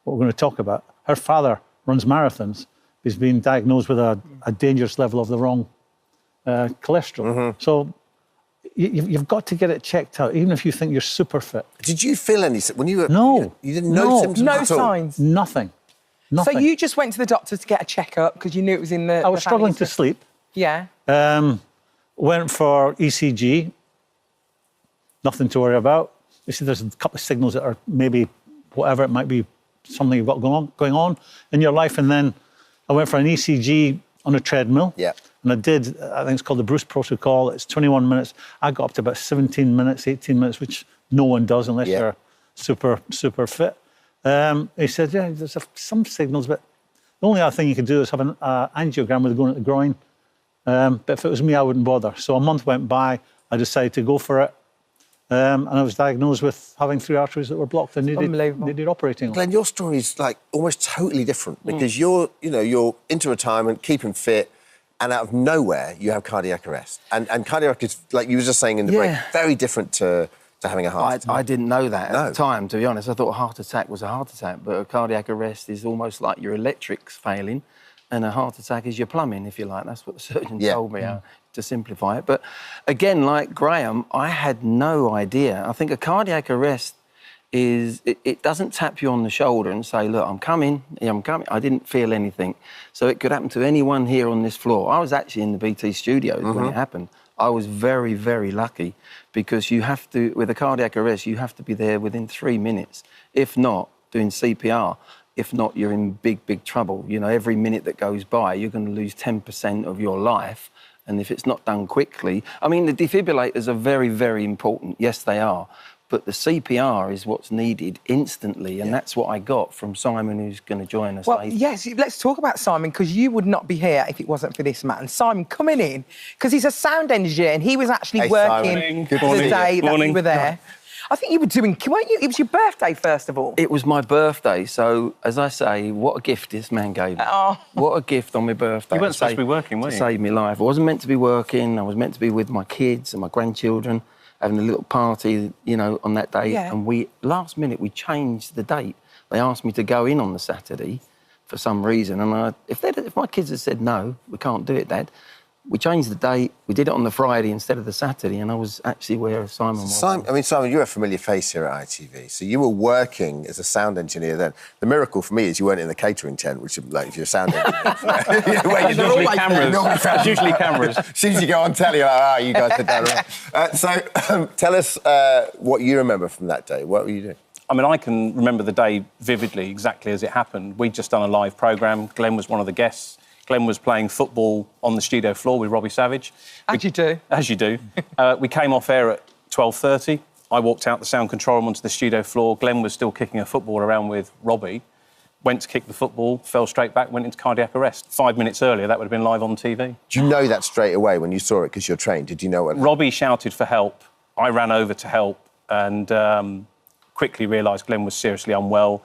we're going to talk about. Her father runs marathons. He's been diagnosed with a dangerous level of the wrong cholesterol. So you've got to get it checked out, even if you think you're super fit. Did you feel any when you were? No, you didn't know symptoms no at all? signs. Nothing. So you just went to the doctor to get a checkup because you knew it was in the. I was struggling to sleep. Yeah. Went for ECG. Nothing to worry about. They said there's a couple of signals that are maybe whatever it might be, something you've got going on in your life. And then I went for an ECG on a treadmill. Yeah. And I think it's called the Bruce Protocol. It's 21 minutes. I got up to about 17 minutes, 18 minutes, which no one does unless you're super, super fit. He said, yeah, there's some signals, but the only other thing you could do is have an angiogram with going at the groin. But if it was me, I wouldn't bother. So a month went by, I decided to go for it. And I was diagnosed with having 3 arteries that were blocked and needed operating on. Glenn, your story is almost totally different because you're into retirement, keeping fit, and out of nowhere you have cardiac arrest. And cardiac is, like you were just saying in the break, very different to having a heart attack. I didn't know that at the time, to be honest. I thought a heart attack was a heart attack, but a cardiac arrest is almost like your electrics failing, and a heart attack is your plumbing, if you like. That's what the surgeon told me, to simplify it. But again, like Graham, I had no idea. I think a cardiac arrest is, it doesn't tap you on the shoulder and say, look, I'm coming. I didn't feel anything. So it could happen to anyone here on this floor. I was actually in the BT studios when it happened. I was very, very lucky because you have to, with a cardiac arrest, you have to be there within 3 minutes. If not, doing CPR. If not, you're in big, big trouble. You know, every minute that goes by, you're going to lose 10% of your life. And if it's not done quickly, I mean, the defibrillators are very, very important. Yes, they are. But the CPR is what's needed instantly, and that's what I got from Simon, who's going to join us Well, later. yes, let's talk about Simon, because you would not be here if it wasn't for this man. Simon coming in, because he's a sound engineer, and he was actually working the day that you were there. I think you were doing, weren't you? It was your birthday, first of all. It was my birthday, so, as I say, what a gift this man gave me. Oh. What a gift on my birthday. You weren't supposed to be working, were you? To save me life. I wasn't meant to be working. I was meant to be with my kids and my grandchildren, having a little party, you know, on that day. Yeah. And last minute, we changed the date. They asked me to go in on the Saturday for some reason. And if my kids had said, no, we can't do it, Dad, we changed the date. We did it on the Friday instead of the Saturday, and I was actually where Simon was. Simon, you're a familiar face here at ITV. So you were working as a sound engineer then. The miracle for me is you weren't in the catering tent, which is like if you're a sound engineer. There's usually cameras. There's usually cameras. As soon as you go on telly, you're like, you guys did that right. Tell us what you remember from that day. What were you doing? I mean, I can remember the day vividly, exactly as it happened. We'd just done a live programme. Glenn was one of the guests. Glenn was playing football on the studio floor with Robbie Savage. As you do. As you do. We came off air at 12:30. I walked out the sound control room onto the studio floor. Glenn was still kicking a football around with Robbie. Went to kick the football, fell straight back, went into cardiac arrest. 5 minutes earlier, that would have been live on TV. Do you know that straight away when you saw it because you're trained? Did you know what? Robbie shouted for help. I ran over to help and quickly realised Glenn was seriously unwell.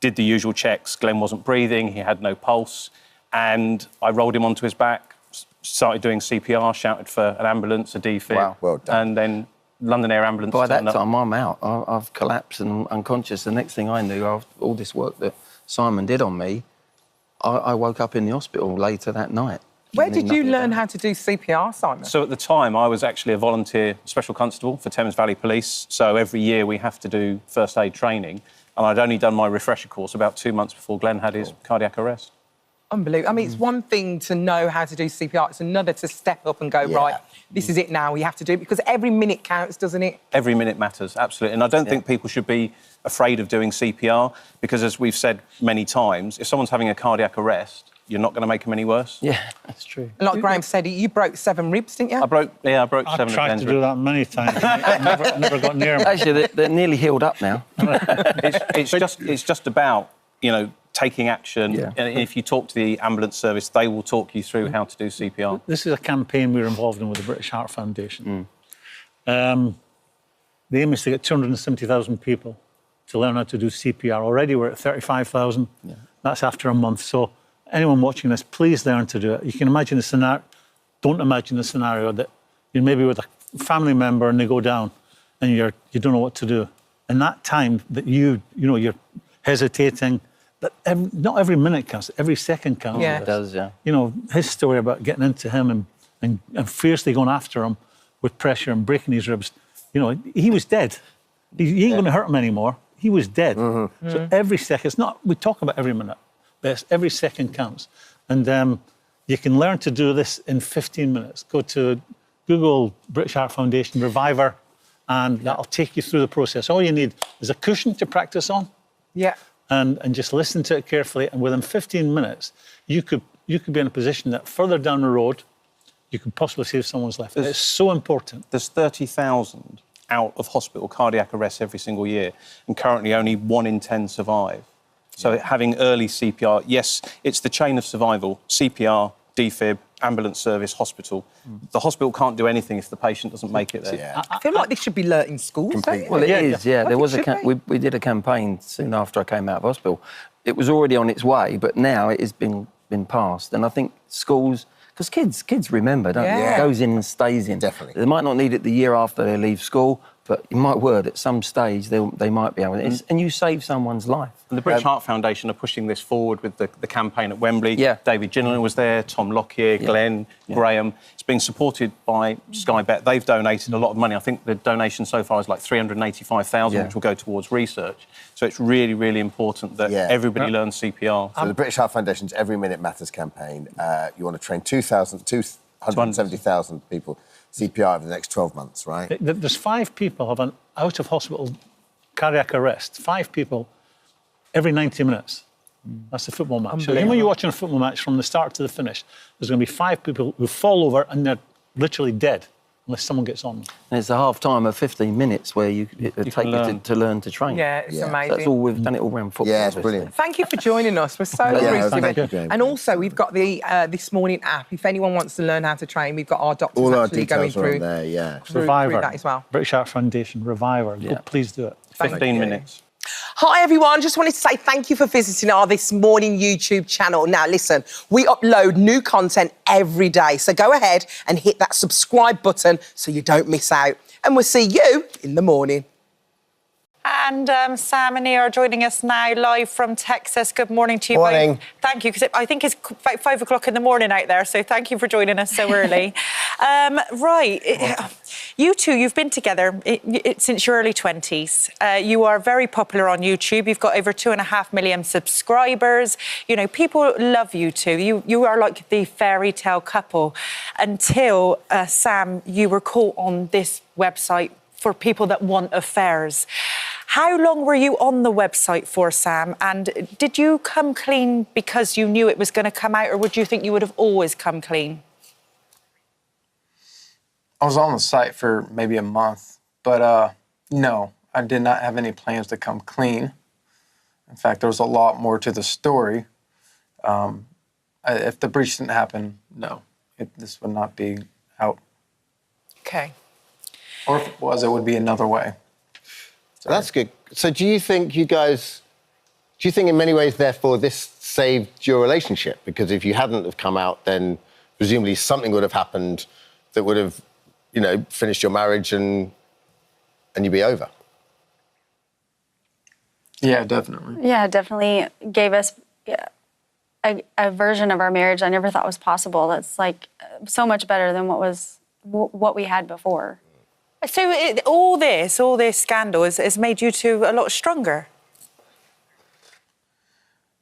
Did the usual checks. Glenn wasn't breathing. He had no pulse. And I rolled him onto his back, started doing CPR, shouted for an ambulance, a defib. Wow, well done. And then London Air Ambulance. By that time, I'm out. I've collapsed and unconscious. The next thing I knew, all this work that Simon did on me, I woke up in the hospital later that night. Where did you learn how to do CPR, Simon? So at the time, I was actually a volunteer special constable for Thames Valley Police. So every year we have to do first aid training. And I'd only done my refresher course about 2 months before Glenn had his cardiac arrest. Unbelievable. I mean, it's one thing to know how to do CPR. It's another to step up and go, right, this is it now. We have to do it because every minute counts, doesn't it? Every minute matters, absolutely. And I don't think people should be afraid of doing CPR because, as we've said many times, if someone's having a cardiac arrest, you're not going to make them any worse. Yeah, that's true. And like Graham said, you broke 7 ribs, didn't you? I broke 7 of Glenn's I've tried to do that many times. I never got near them. Actually, they're nearly healed up now. It's just about, you know, taking action. Yeah. And if you talk to the ambulance service, they will talk you through how to do CPR. This is a campaign we're involved in with the British Heart Foundation. The aim is to get 270,000 people to learn how to do CPR. Already we're at 35,000. Yeah. That's after a month. So anyone watching this, please learn to do it. You can imagine a scenario. Don't imagine a scenario that you're maybe with a family member and they go down and you don't know what to do. And that time that you're hesitating, but not every minute counts, every second counts. Yeah, it does, yeah. You know, his story about getting into him and fiercely going after him with pressure and breaking his ribs, you know, he was dead. He ain't going to hurt him anymore. He was dead. So every second, it's not, we talk about every minute, but every second counts. And you can learn to do this in 15 minutes. Go to Google British Heart Foundation Reviver, and that'll take you through the process. All you need is a cushion to practice on. Yeah. And just listen to it carefully. And within 15 minutes, you could be in a position that further down the road, you could possibly save someone's life. It's so important. There's 30,000 out of hospital cardiac arrests every single year, and currently only 1 in 10 survive. So having early CPR, yes, it's the chain of survival: CPR, defib, ambulance service, hospital. The hospital can't do anything if the patient doesn't make it there. Yeah. I feel like this should be learnt in schools. Well, it is, yeah. There was we did a campaign soon after I came out of hospital. It was already on its way, but now it has been passed. And I think schools, because kids remember, don't they? It goes in and stays in. Definitely. They might not need it the year after they leave school, but in my word, at some stage they might be able to. And you save someone's life. And the British Heart Foundation are pushing this forward with the campaign at Wembley. Yeah. David Gillen was there, Tom Lockyer, Glenn, Graham. It's been supported by Sky Bet. They've donated a lot of money. I think the donation so far is like 385,000, which will go towards research. So it's really, really important that everybody learns CPR. So the British Heart Foundation's Every Minute Matters campaign, you want to train 270,000 people CPR over the next 12 months, right? There's 5 people have an out-of-hospital cardiac arrest. 5 people every 90 minutes. That's the football match. So when you're watching a football match from the start to the finish, there's going to be 5 people who fall over and they're literally dead unless someone gets on them. And it's a half-time of 15 minutes where it take you to learn to train. Yeah, it's amazing. So that's all we've done it all around football. Yeah, it's brilliant. Thank you for joining us. We're so appreciative. And also, we've got the This Morning app. If anyone wants to learn how to train, we've got our doctors all actually going through, there, yeah. through that as well. British Heart Foundation, Reviver. Yeah. Please do it. 15 minutes. Hi everyone, just wanted to say thank you for visiting our This Morning YouTube channel. Now listen, we upload new content every day, so go ahead and hit that subscribe button so you don't miss out. And we'll see you in the morning. And Sam and Nia are joining us now live from Texas. Good morning to you Morning. both. Thank you, because I think it's about 5 o'clock in the morning out there, so thank you for joining us so early. You two, you've been together since your early 20s. You are very popular on YouTube. You've got over 2.5 million subscribers. You know, people love you two. You are like the fairy tale couple until, Sam, you were caught on this website for people that want affairs. How long were you on the website for, Sam? And did you come clean because you knew it was going to come out, or would you think you would have always come clean? I was on the site for maybe a month, but no, I did not have any plans to come clean. In fact, there was a lot more to the story. If the breach didn't happen, no, this would not be out. Okay. Or if it was, it would be another way. So that's good. So do you think in many ways, therefore, this saved your relationship? Because if you hadn't have come out, then presumably something would have happened that would have, finished your marriage and you'd be over. Yeah, definitely. Yeah, definitely gave us a version of our marriage I never thought was possible. That's like so much better than what we had before. So all this scandal has made you two a lot stronger.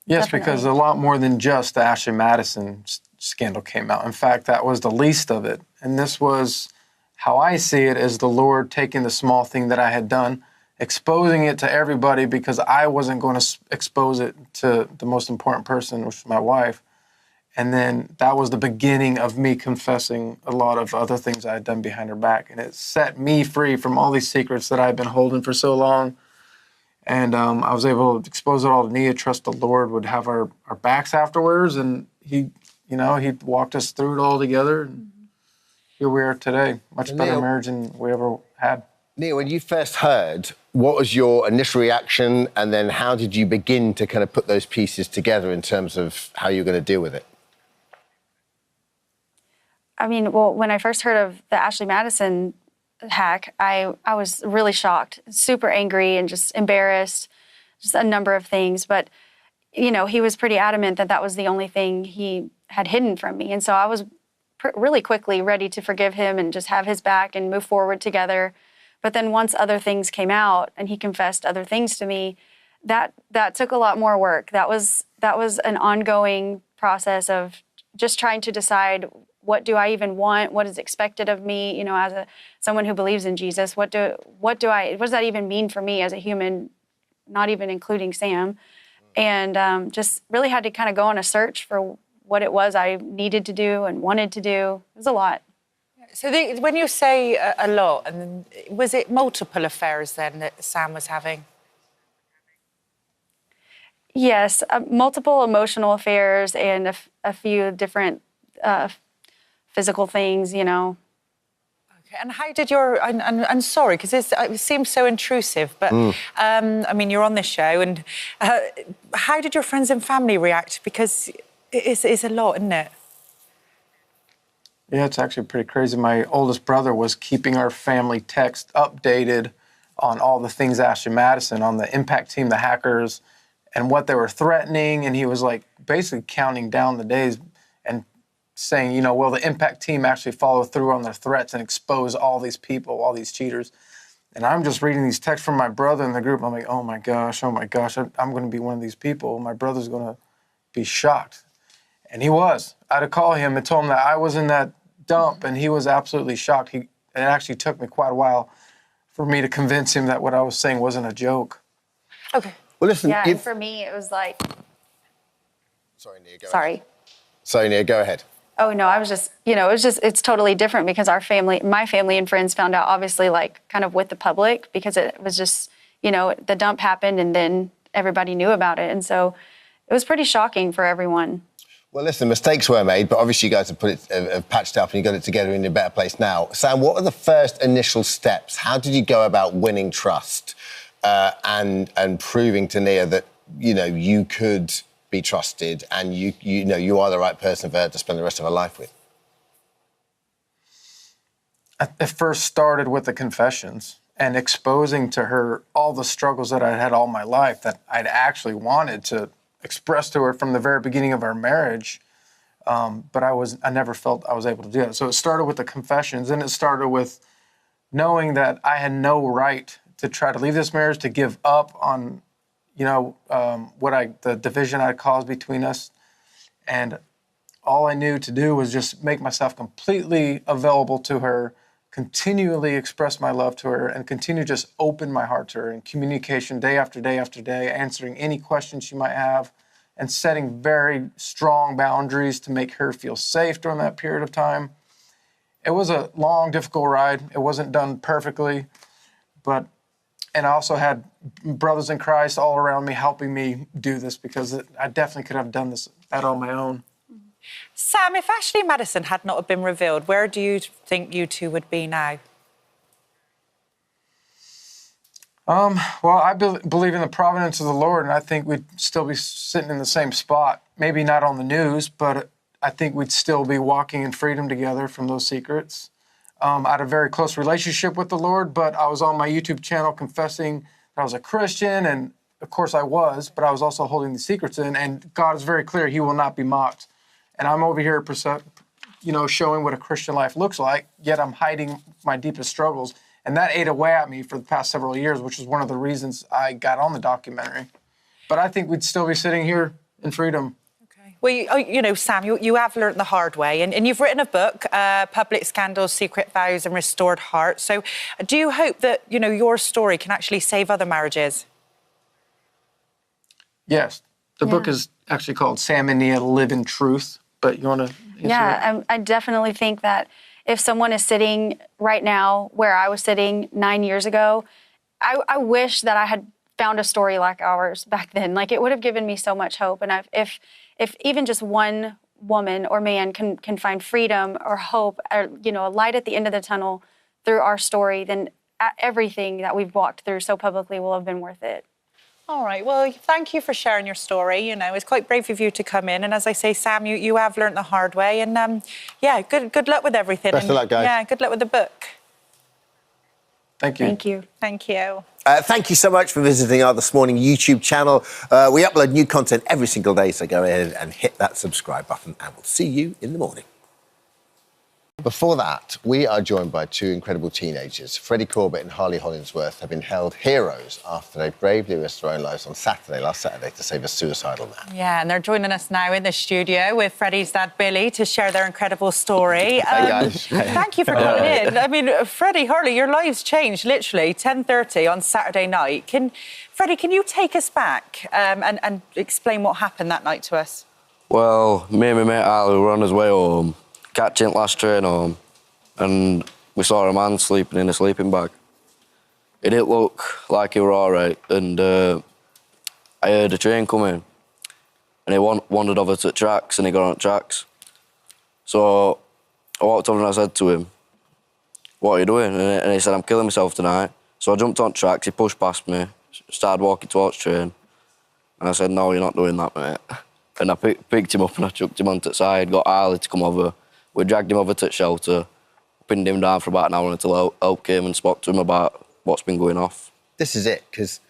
Yes, Definitely. Because a lot more than just the Ashley Madison scandal came out. In fact, that was the least of it. And this was, how I see it, as the Lord taking the small thing that I had done, exposing it to everybody because I wasn't going to expose it to the most important person, which was my wife. And then that was the beginning of me confessing a lot of other things I had done behind her back. And it set me free from all these secrets that I had been holding for so long. And I was able to expose it all to Nia, trust the Lord would have our backs afterwards. And he walked us through it all together. And here we are today. Much better marriage than we ever had. Nia, when you first heard, what was your initial reaction? And then how did you begin to kind of put those pieces together in terms of how you're going to deal with it? I mean, well, when I first heard of the Ashley Madison hack, I was really shocked, super angry and just embarrassed, just a number of things. But, he was pretty adamant that that was the only thing he had hidden from me. And so I was really quickly ready to forgive him and just have his back and move forward together. But then once other things came out and he confessed other things to me, that took a lot more work. That was an ongoing process of just trying to decide, what do I even want? What is expected of me? As someone who believes in Jesus, what does that even mean for me as a human, not even including Sam? And just really had to kind of go on a search for what it was I needed to do and wanted to do. It was a lot. So when you say a lot, and was it multiple affairs then that Sam was having? Yes, multiple emotional affairs and a few different physical things, Okay, and how did I'm sorry, because it seems so intrusive, but you're on this show, and how did your friends and family react? Because it's a lot, isn't it? Yeah, it's actually pretty crazy. My oldest brother was keeping our family text updated on all the things Ashley Madison, on the impact team, the hackers, and what they were threatening. And he was like basically counting down the days and saying, will the impact team actually follow through on their threats and expose all these people, all these cheaters? And I'm just reading these texts from my brother in the group. I'm like, oh my gosh, I'm going to be one of these people. My brother's going to be shocked. And he was. I had to call him and told him that I was in that dump, and he was absolutely shocked. It actually took me quite a while for me to convince him that what I was saying wasn't a joke. Okay. Well, listen. Yeah, and for me, it was like, Sorry, Nia, go Sorry. ahead. Sorry, Nia, go ahead. Oh no, I was just, it's totally different because my family and friends found out obviously like kind of with the public because it was just, the dump happened and then everybody knew about it. And so it was pretty shocking for everyone. Well, listen, mistakes were made, but obviously you guys have patched up and you got it together in a better place now. Sam, what were the first initial steps? How did you go about winning trust and proving to Nia that, you could be trusted and you are the right person for her to spend the rest of her life with? It first started with the confessions and exposing to her all the struggles that I'd had all my life that I'd actually wanted to express to her from the very beginning of our marriage. But I never felt I was able to do it. So it started with the confessions, and it started with knowing that I had no right to try to leave this marriage, to give up on the division I'd caused between us. And all I knew to do was just make myself completely available to her, continually express my love to her, and continue to just open my heart to her in communication day after day after day, answering any questions she might have, and setting very strong boundaries to make her feel safe during that period of time. It was a long, difficult ride. It wasn't done perfectly, and I also had brothers in Christ all around me helping me do this because I definitely could have done this on my own. Sam, if Ashley Madison had not been revealed, where do you think you two would be now? Well, I believe in the providence of the Lord, and I think we'd still be sitting in the same spot. Maybe not on the news, but I think we'd still be walking in freedom together from those secrets. I had a very close relationship with the Lord, but I was on my YouTube channel confessing that I was a Christian, and of course I was, but I was also holding the secrets in, and God is very clear, He will not be mocked. And I'm over here, showing what a Christian life looks like, yet I'm hiding my deepest struggles. And that ate away at me for the past several years, which is one of the reasons I got on the documentary. But I think we'd still be sitting here in freedom. Well, Sam, you have learnt the hard way, and you've written a book, Public Scandals, Secret Vows and Restored Heart. So do you hope that, your story can actually save other marriages? Yes. The book is actually called Sam and Nia Live in Truth, but you want to answer that? I definitely think that if someone is sitting right now where I was sitting 9 years ago, I wish that I had found a story like ours back then. Like, it would have given me so much hope. And if even just one woman or man can find freedom or hope, or, a light at the end of the tunnel through our story, then everything that we've walked through so publicly will have been worth it. All right, well, thank you for sharing your story. It's quite brave of you to come in. And as I say, Sam, you have learnt the hard way. And, good luck with everything. Best of luck, guys. Yeah, good luck with the book. Thank you. Thank you. Thank you. Thank you so much for visiting our This Morning YouTube channel. We upload new content every single day, so go ahead and hit that subscribe button, and we'll see you in the morning. Before that, we are joined by two incredible teenagers. Freddie Corbett and Harley Hollingsworth have been held heroes after they bravely risked their own lives on last Saturday, to save a suicidal man. Yeah, and they're joining us now in the studio with Freddie's dad, Billy, to share their incredible story. Hey, guys. Thank you for coming in. I mean, Freddie, Harley, your lives changed literally 10:30 on Saturday night. Freddie, can you take us back and explain what happened that night to us? Well, me and my mate Harley were on his way home, catching last train home, and we saw a man sleeping in a sleeping bag. It didn't look like he were all right, and I heard a train coming, and he wandered over to the tracks, and he got on the tracks. So I walked over and I said to him, "What are you doing?" And he said, "I'm killing myself tonight." So I jumped on tracks, he pushed past me, started walking towards the train, and I said, "No, you're not doing that, mate." And I picked him up and I chucked him onto the side, got Harley to come over. We dragged him over to the shelter, pinned him down for about an hour until help came and spoke to him about what's been going off. This is it, because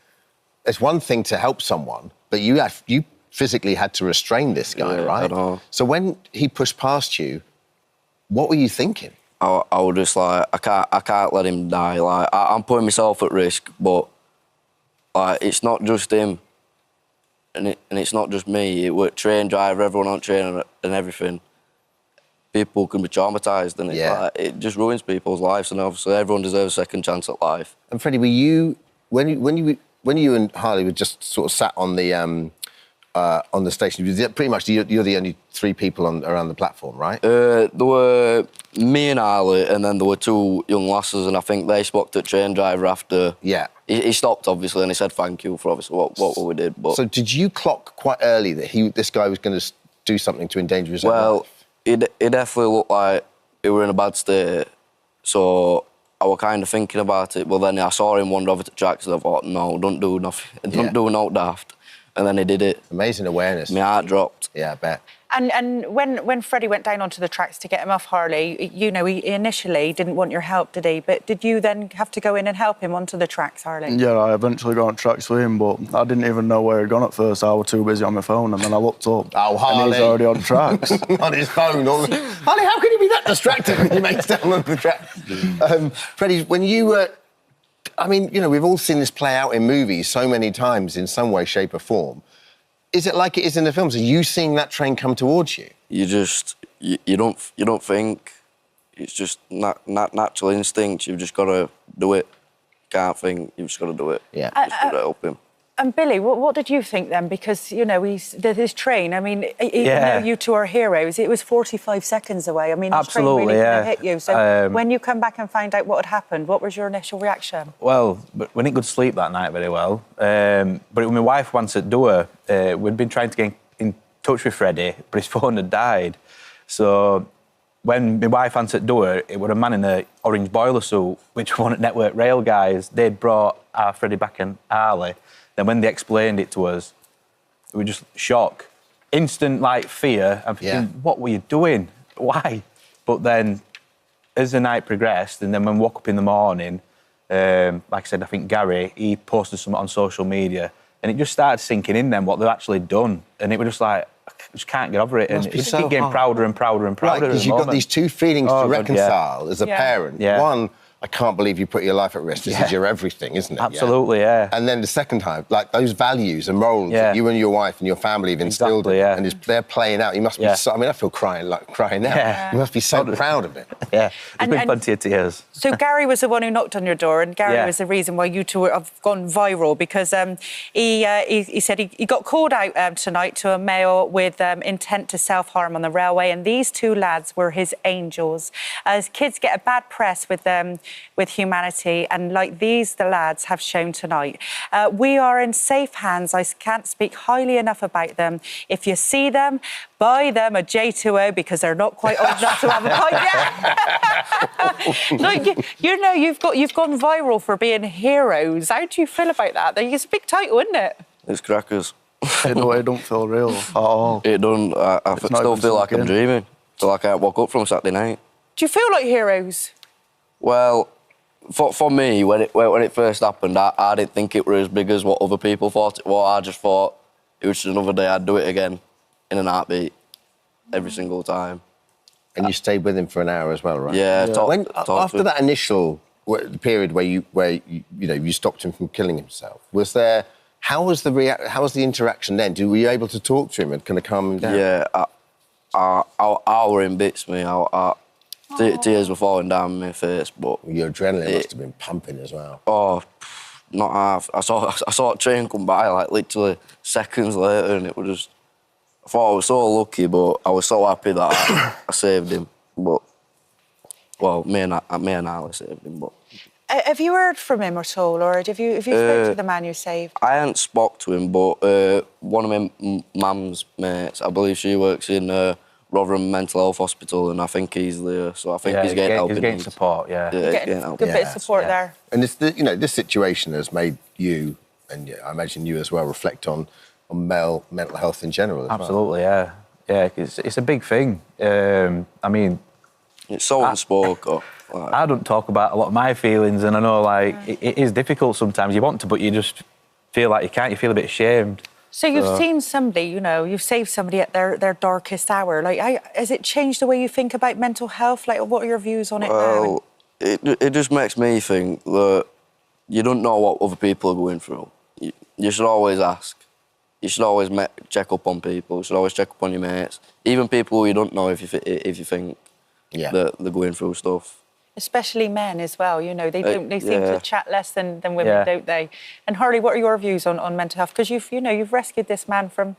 it's one thing to help someone, but you physically had to restrain this guy, right? I know. So when he pushed past you, what were you thinking? I was just like, I can't let him die. Like, I'm putting myself at risk, but like, it's not just him, and it's not just me. It was train driver, everyone on train and everything. People can be traumatised, and it just ruins people's lives. And obviously, everyone deserves a second chance at life. And Freddie, were you when you and Harley were just sort of sat on on the station? Pretty much, you're the only 3 people around the platform, right? There were me and Ali, and then there were 2 young lasses, and I think they spoke to the train driver after. Yeah. He stopped, obviously, and he said thank you for obviously what we did. But so did you clock quite early that this guy was going to do something to endanger his own life? Well, it definitely looked like he were in a bad state, so I was kind of thinking about it, but then I saw him wander over to the tracks and I thought, no, don't do nothing, don't do no daft. And then he did it. Amazing awareness. My heart dropped. Yeah, I bet. And when Freddie went down onto the tracks to get him off Harley, you know, he initially didn't want your help, did he? But did you then have to go in and help him onto the tracks, Harley? Yeah, I eventually got on tracks with him, but I didn't even know where he'd gone at first. I was too busy on my phone, and then I looked up, and he was already on tracks. On his phone. Harley, how can you be that distracted when your mate's down on the tracks? Freddie, when you were... I mean, you know, we've all seen this play out in movies so many times in some way, shape or form. Is it like it is in the films? Are you seeing that train come towards you? You just... You don't think. It's just natural instinct. You've just got to do it. Can't think. You've just got to do it. Yeah. Just got to help him. And Billy, what did you think then? Because, you know, his train, I mean, even though you 2 are heroes, it was 45 seconds away. I mean, his train really could have hit you. So when you come back and find out what had happened, what was your initial reaction? Well, we didn't go to sleep that night very well. But when my wife once at door, we'd been trying to get in touch with Freddie, but his phone had died. So when my wife answered door, it was a man in an orange boiler suit, which was one at Network Rail guys. They'd brought our Freddie back in Harley. Then when they explained it to us, we were just shocked. Instant, like, fear. I'm thinking, what were you doing? Why? But then, as the night progressed, and then when we woke up in the morning, like I said, I think Gary, he posted something on social media, and it just started sinking in then what they've actually done. And it was just like, I just can't get over it. And it just keep getting prouder and prouder and prouder. Right, because you've got these 2 feelings to reconcile as a parent. Yeah. One, I can't believe you put your life at risk. This is your everything, isn't it? Absolutely, yeah. And then the second time, like those values and morals that you and your wife and your family have instilled in, and they're playing out. You must be so, I mean, I feel crying now. You must be so proud of it. Yeah, there's been plenty of tears. So Gary was the one who knocked on your door, and Gary was the reason why you 2 have gone viral, because he said he got called out tonight to a male with intent to self-harm on the railway, and these 2 lads were his angels. As kids get a bad press with humanity, and like these, the lads have shown tonight. We are in safe hands. I can't speak highly enough about them. If you see them, buy them a J2O, because they're not quite old enough to have a pint yet. Like, you know, you've gone viral for being heroes. How do you feel about that? It's a big title, isn't it? It's crackers. It don't feel real at all. It don't. I still feel like I'm dreaming. Feel like I woke up from Saturday night. Do you feel like heroes? Well, for me, when it first happened, I didn't think it was as big as what other people thought it was. I just thought it was just another day. I'd do it again in an heartbeat, every single time. And you stayed with him for an hour as well, right? Yeah. After that initial period where you stopped him from killing himself, was there? How was the interaction then? Were you able to talk to him and kind of calm him down? Yeah, I were in bits, me. Tears were falling down my face, but your adrenaline must have been pumping as well. Oh, not half. I saw a train come by like literally seconds later, and it was just. I thought I was so lucky, but I was so happy that I saved him. But me and Ali saved him. But have you heard from him at all, or have you spoken to the man you saved? I hadn't spoke to him, but one of my mum's mates, I believe she works in. Rotherham Mental Health Hospital, and I think he's there, so I think he's getting help. He's getting support, yeah. He's getting a good bit of support there. And this situation has made you, and I imagine you as well, reflect on male mental health in general. Absolutely, yeah. Yeah, it's a big thing. I mean, it's so unspoken. I don't talk about a lot of my feelings, and I know it is difficult sometimes. You want to, but you just feel like you can't. You feel a bit ashamed. So you've seen somebody, you've saved somebody at their darkest hour. Like, has it changed the way you think about mental health? Like, what are your views on it now? Well, it just makes me think that you don't know what other people are going through. You should always ask. You should always check up on people. You should always check up on your mates. Even people who you don't know if you think that they're going through stuff. Especially men as well, you know, they seem yeah. to chat less than women, Yeah. don't they? And Harley, what are your views on mental health? Because you've rescued this man from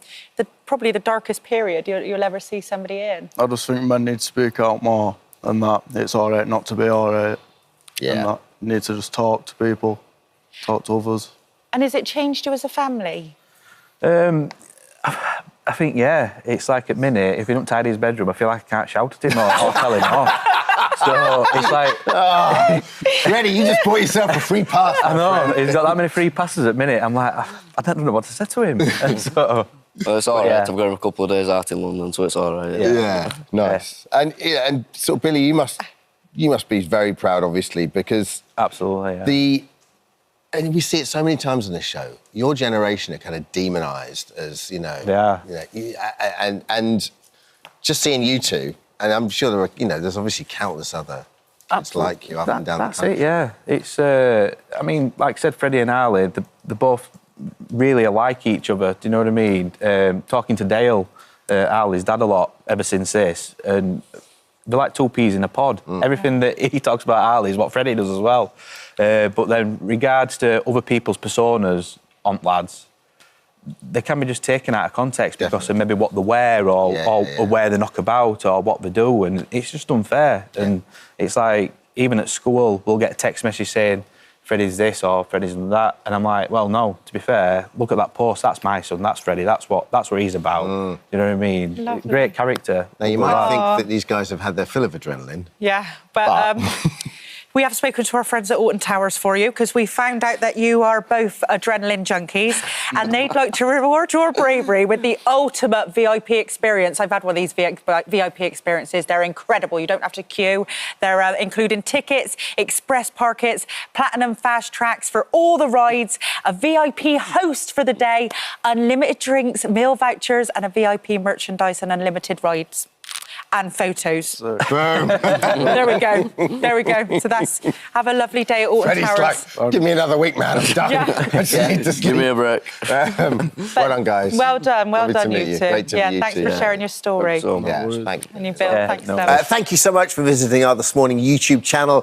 probably the darkest period you'll ever see somebody in. I just think men need to speak out more, and that it's all right not to be all right. Yeah. And that you need to just talk to people, talk to others. And has it changed you as a family? I think, yeah, it's like at minute, if he don't tidy his bedroom, I feel like I can't shout at him or tell him off. So it's like... Freddie, you just bought yourself a free pass. I know, he's got that many free passes at minute. I'm like, I don't know what to say to him. And so... Well, it's all right. Yeah. I've got him a couple of days out in London, so it's all right. Yeah, nice. And so, Billy, you must be very proud, obviously, because... Absolutely, yeah. And we see it so many times on this show. Your generation are kind of demonised as, you know... Yeah. And just seeing you two, and I'm sure there are, you know, there's obviously countless other kids like you up and down the country. That's it, yeah. It's, I mean, like I said, Freddie and Ali, they're both really alike each other, do you know what I mean? Talking to Dale, Ali's dad, a lot ever since this, and they're like two peas in a pod. Everything that he talks about Ali is what Freddie does as well. But then, regards to other people's personas on lads, they can be just taken out of context because of maybe what they wear or where they knock about or what they do, and it's just unfair. And it's like, even at school, we'll get a text message saying, Freddie's this or Freddie's that, and I'm like, well, no, to be fair, look at that post, that's my son, that's Freddie, that's what he's about. You know what I mean? Lovely. Great character. Now, you might think that these guys have had their fill of adrenaline. Yeah, but we have spoken to our friends at Alton Towers for you because we found out that you are both adrenaline junkies and they'd like to reward your bravery with the ultimate VIP experience. I've had one of these VIP experiences. They're incredible. You don't have to queue. They're including tickets, express parkets, platinum fast tracks for all the rides, a VIP host for the day, unlimited drinks, meal vouchers and a VIP merchandise and unlimited rides. And photos. Boom. There we go. There we go. So have a lovely day at Alton Towers. Freddie's like, give me another week, man. I'm done. I just need to sleep. Give me a break. Well done, guys. Well done, Lovely to you meet you. two. Great to meet you thanks two. for sharing your story. Thank you. And you, Bill, thanks, Thank you so much for visiting our This Morning YouTube channel.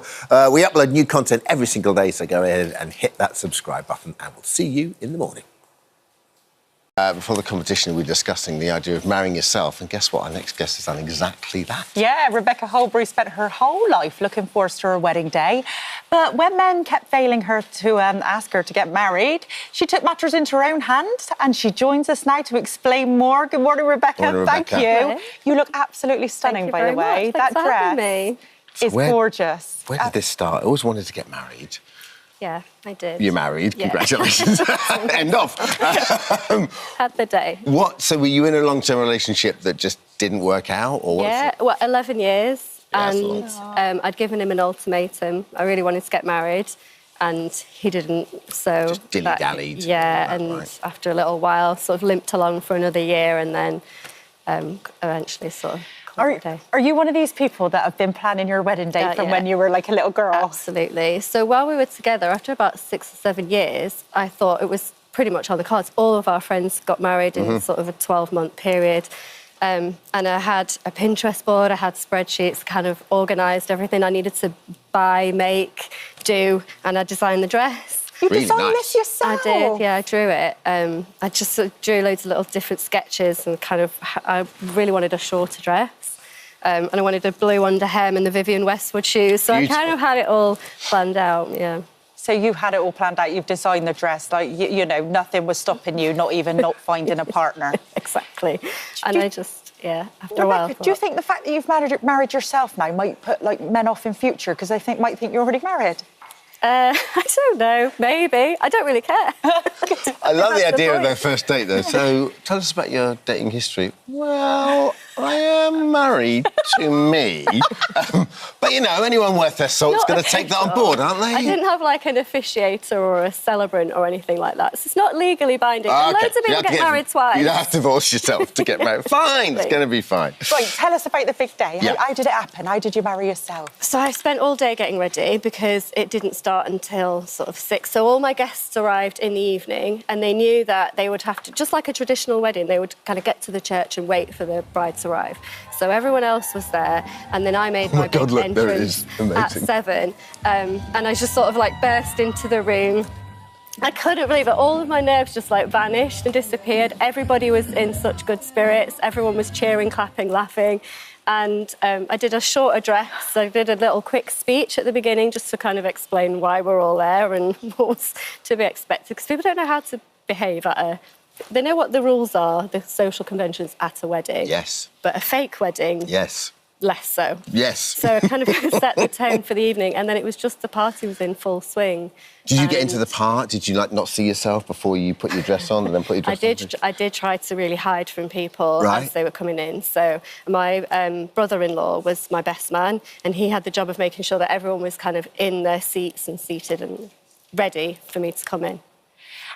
We upload new content every single day, so go ahead and hit that subscribe button, and we'll see you in the morning. Before the competition, we were discussing the idea of marrying yourself, and guess what? Our next guest has done exactly that. Yeah, Rebecca Holbury spent her whole life looking forward to her wedding day. But when men kept failing her to ask her to get married, she took matters into her own hands, and she joins us now to explain more. Good morning, Rebecca. Morning, Rebecca. Thank you. You look absolutely stunning, by the way. Thanks for That having dress me. is gorgeous. Where did this start? I always wanted to get married. Yeah, I did. You're married. Yeah. Congratulations. End of. Had the day. So were you in a long-term relationship that just didn't work out, or what? Yeah, well, 11 years. Yeah, And I'd given him an ultimatum. I really wanted to get married, and he didn't. So just dilly-dallied. Yeah, and after a little while, sort of limped along for another year, and then eventually sort of. Are you one of these people that have been planning your wedding day from when you were like a little girl? Absolutely. So while we were together, after about 6 or 7 years, I thought it was pretty much on the cards. All of our friends got married in sort of a 12-month period. And I had a Pinterest board, I had spreadsheets, kind of organised everything I needed to buy, make, do, and I designed the dress. You designed this yourself? I did, yeah, I drew it. I just sort of drew loads of little different sketches and I really wanted a shorter dress. And I wanted a blue under hem and the Vivienne Westwood shoes. So I kind of had it all planned out, yeah. So you had it all planned out, you've designed the dress, like, you know, nothing was stopping you, not even not finding a partner. Exactly. And I just, after a while... Do you think the fact that you've married yourself now might put, like, men off in future because they might think you're already married? I don't know, maybe. I don't really care. I love the idea of their first date, though. So tell us about your dating history. Well, I am married to me. But, you know, anyone worth their salt's going to take that on board, aren't they? I didn't have, like, an officiator or a celebrant or anything like that. So it's not legally binding. And loads of people get married twice. You don't have to divorce yourself to get married. Fine, it's going to be fine. Right, tell us about the big day. Yeah. How did it happen? How did you marry yourself? So I spent all day getting ready because it didn't start until sort of 6. So all my guests arrived in the evening and they knew that they would have to, just like a traditional wedding, they would kind of get to the church and wait for the bride to arrive. So everyone else was there, and then I made my big entrance at 7, and I just sort of like burst into the room. I couldn't believe it. All of my nerves just like vanished and disappeared. Everybody was in such good spirits. Everyone was cheering, clapping, laughing. And I did a short address. I did a little quick speech at the beginning just to kind of explain why we're all there and what was to be expected. Because people don't know how to behave at a... They know what the rules are, the social conventions at a wedding. Yes. But a fake wedding... Yes. Less so. Yes. So it kind of set the tone for the evening, and then it was just the party was in full swing. Did you get into the part? Did you like not see yourself before you put your dress on and then put your dress on? I did try to really hide from people as they were coming in. So my brother-in-law was my best man, and he had the job of making sure that everyone was kind of in their seats and seated and ready for me to come in.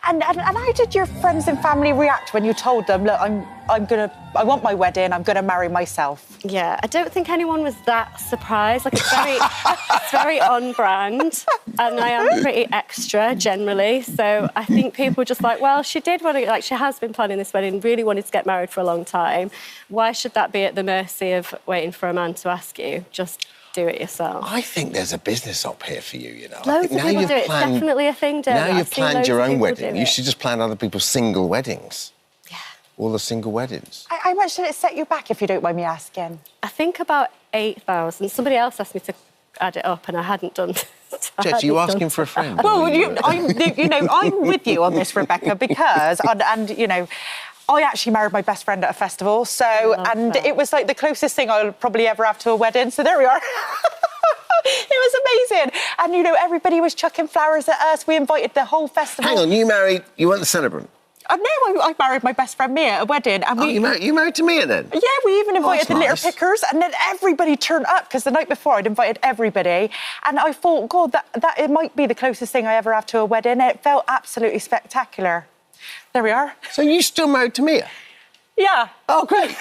And how did your friends and family react when you told them, look, I want my wedding, I'm gonna marry myself? Yeah, I don't think anyone was that surprised. Like it's very on brand, and I am pretty extra generally. So I think people were just like, well, she did want to, like, she has been planning this wedding, really wanted to get married for a long time. Why should that be at the mercy of waiting for a man to ask you? Just do it yourself. I think there's a business up here for you, you know. Loads of people do it. It's definitely a thing, Dermot. Now you've planned your own wedding. You should just plan other people's single weddings. Yeah. All the single weddings. How much did it set you back, if you don't mind me asking? I think about 8,000. Somebody else asked me to add it up, and I hadn't done. Jess, are you asking for a friend? Well, I'm with you on this, Rebecca, because, and you know, I actually married my best friend at a festival, so, and it was like the closest thing I'll probably ever have to a wedding, so there we are. It was amazing. And, you know, everybody was chucking flowers at us. We invited the whole festival. Hang on, you weren't the celebrant? No, I married my best friend Mia at a wedding. And you married to Mia then? Yeah, we even invited the litter pickers, and then everybody turned up, because the night before I'd invited everybody. And I thought, God, that it might be the closest thing I ever have to a wedding. It felt absolutely spectacular. There we are. So you still married to Mia? Yeah. Oh, great.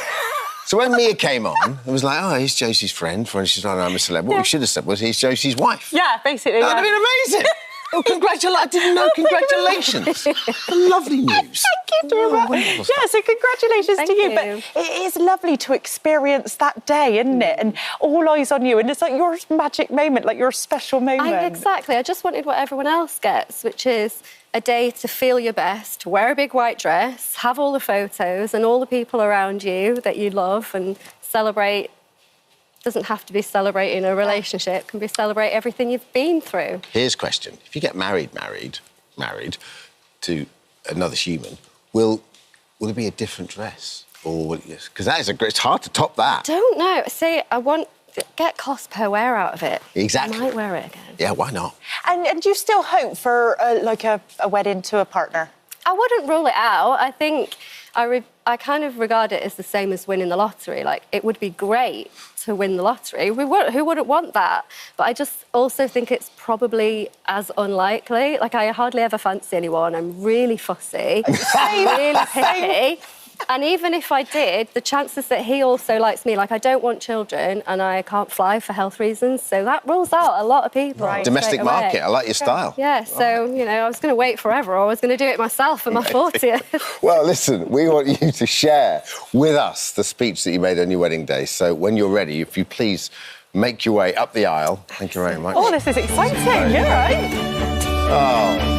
So when Mia came on, it was like, oh, he's Josie's friend. When she's like, I'm a celeb. What we should have said was, he's Josie's wife. Yeah, basically. That would have been amazing. Oh, congratulations. I didn't know. Congratulations. Lovely news. Thank you, Dermot. Yeah, so congratulations to you. But it is lovely to experience that day, isn't it? And all eyes on you. And it's like your magic moment, like your special moment. Exactly. I just wanted what everyone else gets, which is a day to feel your best, wear a big white dress, have all the photos and all the people around you that you love, and celebrate. Doesn't have to be celebrating a relationship, can be celebrate everything you've been through. Here's a question. If you get married to another human, will it be a different dress? Or because it's hard to top that. Don't know. See, get cost per wear out of it. Exactly. I might wear it again. Yeah, why not? And do you still hope for a wedding to a partner? I wouldn't rule it out. I think I kind of regard it as the same as winning the lottery. Like, it would be great to win the lottery. Who wouldn't want that? But I just also think it's probably as unlikely. Like, I hardly ever fancy anyone. I'm really fussy. I'm really picky. And even if I did, the chances that he also likes me, like, I don't want children and I can't fly for health reasons, so that rules out a lot of people. Right. Domestic market, I like your style. Yeah, so, you know, I was going to wait forever, or I was going to do it myself for my 40th. Well, listen, we want you to share with us the speech that you made on your wedding day, so when you're ready, if you please make your way up the aisle. Thank you very much. Oh, this is exciting, yeah, right? Oh.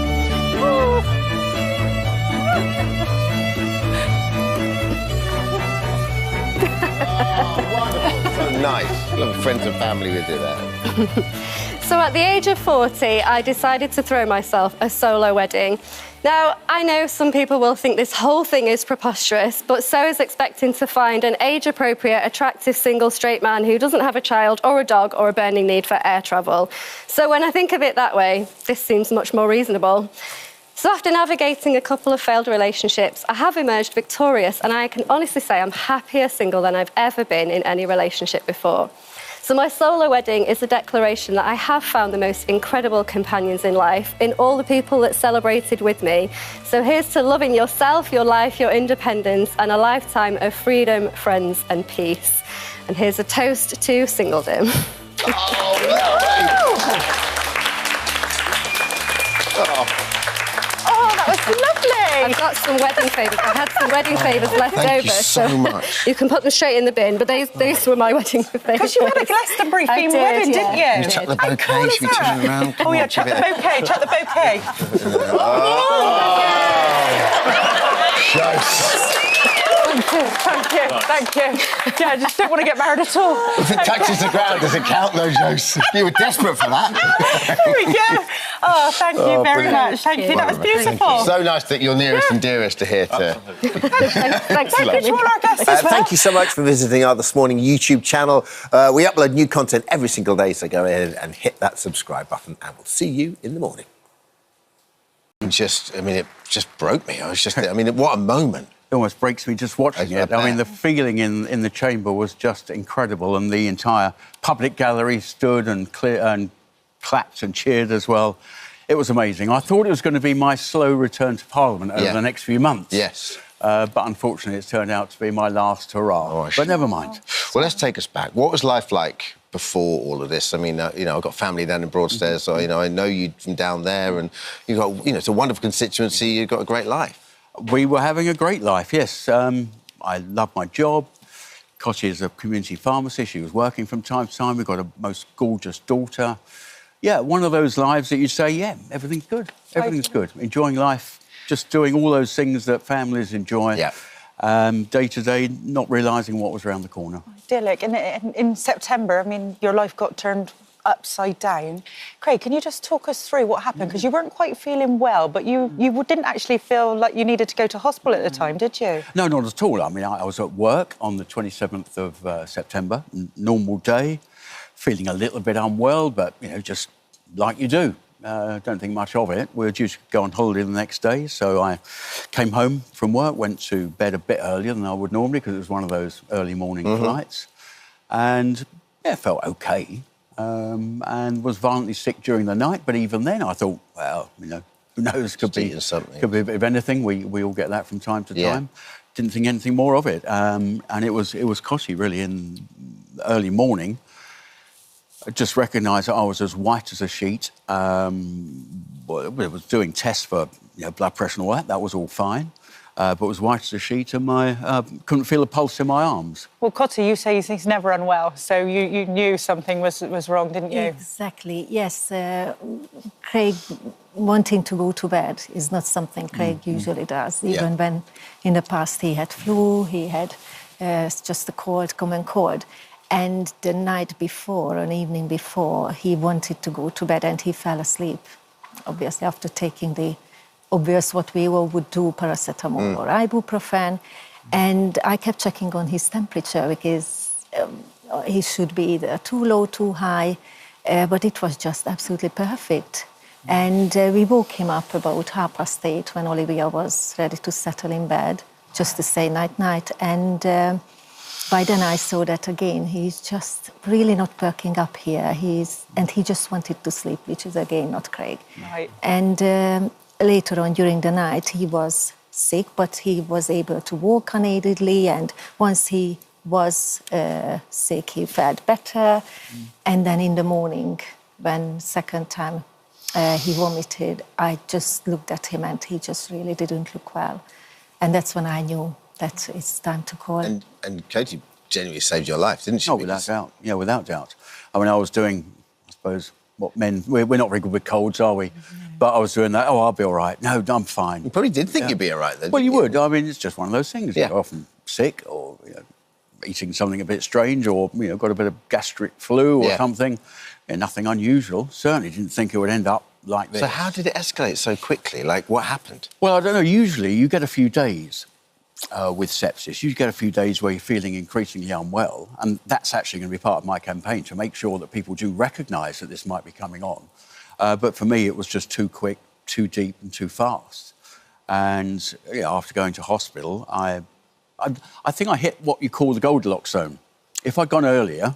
So nice. Look, friends and family with you there. So at the age of 40, I decided to throw myself a solo wedding. Now, I know some people will think this whole thing is preposterous, but so is expecting to find an age-appropriate, attractive, single, straight man who doesn't have a child or a dog or a burning need for air travel. So when I think of it that way, this seems much more reasonable. So after navigating a couple of failed relationships, I have emerged victorious, and I can honestly say I'm happier single than I've ever been in any relationship before. So my solo wedding is a declaration that I have found the most incredible companions in life, in all the people that celebrated with me. So here's to loving yourself, your life, your independence, and a lifetime of freedom, friends, and peace. And here's a toast to singledom. Oh, that was lovely. I've got some wedding favours. I had some wedding favours left over. Thank you so much. You can put them straight in the bin, but these were my wedding favours. Because you had a Glastonbury themed wedding, didn't you? You chuck the bouquet, should we turn around? Oh, yeah, chuck the bouquet, chuck the bouquet. Thank you. Yeah, I just don't want to get married at all. If it touches the ground, does it count, though, Jose? You were desperate for that. There we go. Oh, thank you very much. Thank you. That was beautiful. So nice that your nearest and dearest are here to... Thank you to all our guests as well. Thank you so much for visiting our This Morning YouTube channel. We upload new content every single day, so go ahead and hit that subscribe button, and we'll see you in the morning. It just broke me. What a moment. It almost breaks me just watching it. I mean, the feeling in the chamber was just incredible, and the entire public gallery stood and clapped and cheered as well. It was amazing. I thought it was going to be my slow return to Parliament over the next few months. Yes. But unfortunately, it's turned out to be my last hurrah. But never mind. Well, let's take us back. What was life like before all of this? I mean, I've got family down in Broadstairs, so, I know you from down there, and you've got, it's a wonderful constituency. You've got a great life. We were having a great life, yes. I love my job. Cossie is a community pharmacist. She was working from time to time. We've got a most gorgeous daughter. Yeah, one of those lives that you say, yeah, everything's good. Everything's good. Enjoying life, just doing all those things that families enjoy. Yeah. Day to day, not realising what was around the corner. Idyllic. And in September, I mean, your life got turned upside down. Craig, can you just talk us through what happened? Because you weren't quite feeling well, but you didn't actually feel like you needed to go to hospital at the time, did you? No, not at all. I mean, I was at work on the 27th of September, normal day, feeling a little bit unwell, but, just like you do. Don't think much of it. We were due to go on holiday the next day, so I came home from work, went to bed a bit earlier than I would normally because it was one of those early morning flights, and, felt OK. And was violently sick during the night. But even then, I thought, well, who knows? Could be a bit of anything. We all get that from time to time. Didn't think anything more of it. And it was Cossie really in the early morning. I just recognised that I was as white as a sheet. I was doing tests for blood pressure and all that. That was all fine. But was white as a sheet, and couldn't feel a pulse in my arms. Well, Cotty, you say he's never unwell, so you knew something was wrong, didn't you? Exactly, yes. Craig wanting to go to bed is not something Craig usually does, even when in the past he had flu, he had just a common cold. And the night before, an evening before, he wanted to go to bed and he fell asleep, obviously after taking the obvious what we all would do, paracetamol or ibuprofen. And I kept checking on his temperature because he should be either too low, too high, but it was just absolutely perfect. And we woke him up about 8:30 when Olivia was ready to settle in bed, just to say night-night. And by then I saw that again, he's just really not perking up here. And he just wanted to sleep, which is again not Craig. Right. And later on during the night, he was sick, but he was able to walk unaidedly. And once he was sick, he felt better. And then in the morning, when second time he vomited, I just looked at him and he just really didn't look well. And that's when I knew that it's time to call. And Katie genuinely saved your life, didn't she? Oh, without doubt. Yeah, without doubt. I mean, I was doing, I suppose, what men... We're not very good with colds, are we? But I was doing that. Oh, I'll be all right. No, I'm fine. You probably did think you'd be all right then. Well, you would. I mean, it's just one of those things. You're often sick or eating something a bit strange or, got a bit of gastric flu or something. Nothing unusual. Certainly didn't think it would end up like this. So how did it escalate so quickly? Like, what happened? Well, I don't know. Usually you get a few days with sepsis. You get a few days where you're feeling increasingly unwell, and that's actually going to be part of my campaign to make sure that people do recognise that this might be coming on. But for me, it was just too quick, too deep and too fast. And after going to hospital, I think I hit what you call the Goldilocks zone. If I'd gone earlier,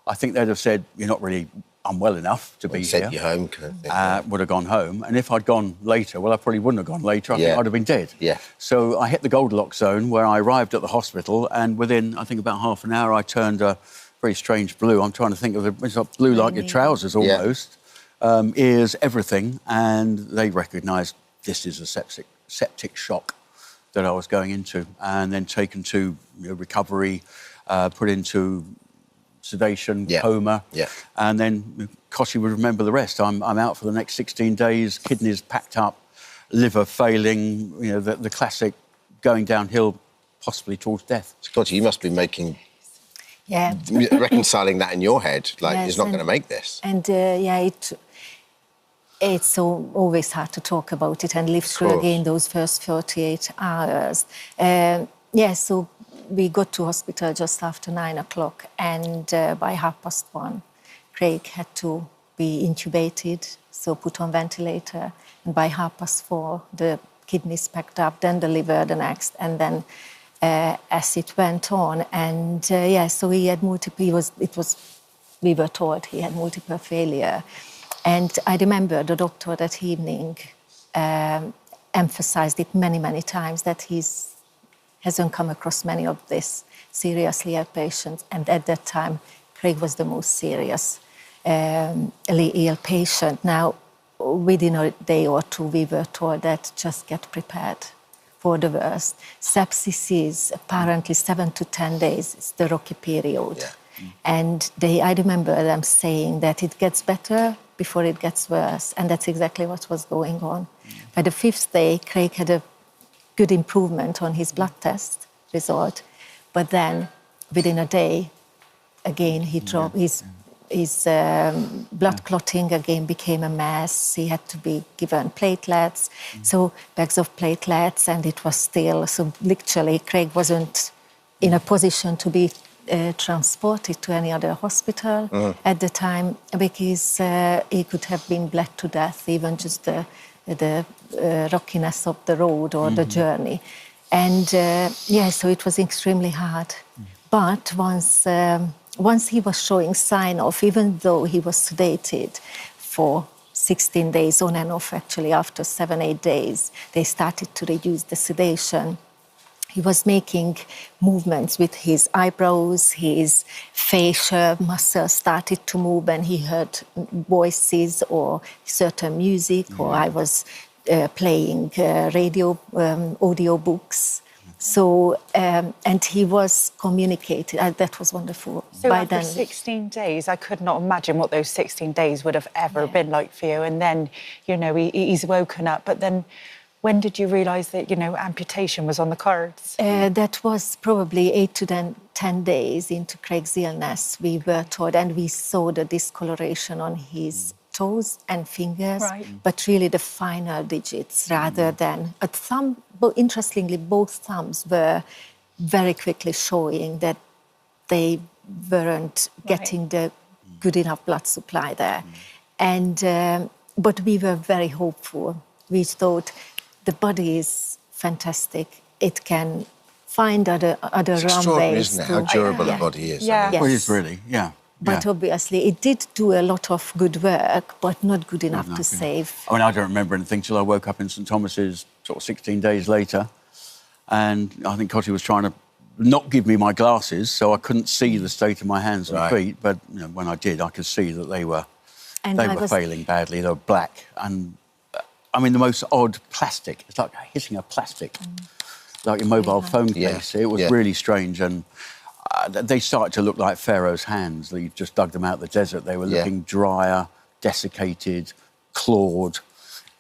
I think they'd have said, you're not really unwell enough to be here. Sent you home, kind of thing. Would have gone home. And if I'd gone later, well, I probably wouldn't have gone later. I think I'd have been dead. Yeah. So I hit the Goldilocks zone where I arrived at the hospital, and within, I think, about half an hour, I turned a very strange blue. I'm trying to think of it. It's like blue like your trousers almost. Ears, everything. And they recognised this is a septic septic shock that I was going into, and then taken to recovery, put into sedation, coma, and then Koshi would remember the rest. I'm out for the next 16 days, kidneys packed up, liver failing, the classic going downhill, possibly towards death. Koshi, you must be making... Yeah. reconciling that in your head, like, Yes, he's not going to make this. And it's always hard to talk about it and live through again those first 48 hours. So we got to hospital just after 9 o'clock, and by 1:30, Craig had to be intubated, so put on ventilator. And by 4:30, the kidneys packed up, then the liver the next, and then as it went on, and so he had multiple. We were told he had multiple failure, and I remember the doctor that evening emphasized it many times that he hasn't come across many of this seriously ill patients, and at that time Craig was the most seriously ill patient. Now, within a day or two, we were told that just get prepared for the worst. Sepsis is apparently 7 to 10 days. It's the rocky period. Yeah. And I remember them saying that it gets better before it gets worse. And that's exactly what was going on. By the 5th day, Craig had a good improvement on his blood test result. But then within a day, again, he dropped his blood clotting again became a mess. He had to be given platelets, so bags of platelets, and it was still, so literally Craig wasn't in a position to be transported to any other hospital at the time, because he could have been bled to death, even just the rockiness of the road or the journey. And so it was extremely hard. But once he was showing sign of, even though he was sedated for 16 days on and off, actually after 7-8 days, they started to reduce the sedation. He was making movements with his eyebrows, his facial muscles started to move, and he heard voices or certain music, or I was playing radio, audio books. So, and he was communicating. That was wonderful. So by after 16 days, I could not imagine what those 16 days would have ever been like for you. And then, he's woken up. But then when did you realise that, amputation was on the cards? That was probably 8 to 10 days into Craig's illness, we were told. And we saw the discoloration on his toes and fingers, but really the finer digits rather than a thumb. But interestingly, both thumbs were very quickly showing that they weren't getting the good enough blood supply there. And but we were very hopeful. We thought the body is fantastic. It can find other it's extraordinary, isn't it? How durable the body is. Yeah. Well, it is really, But obviously, it did do a lot of good work, but not good enough to save. I mean, I don't remember anything till I woke up in St Thomas's sort of 16 days later, and I think Koshi was trying to not give me my glasses, so I couldn't see the state of my hands and feet. But when I did, I could see that they were failing badly. They were black, and I mean the most odd plastic. It's like hitting a plastic, like a mobile phone case. It was really strange, and they started to look like Pharaoh's hands. You just dug them out of the desert. They were looking drier, desiccated, clawed,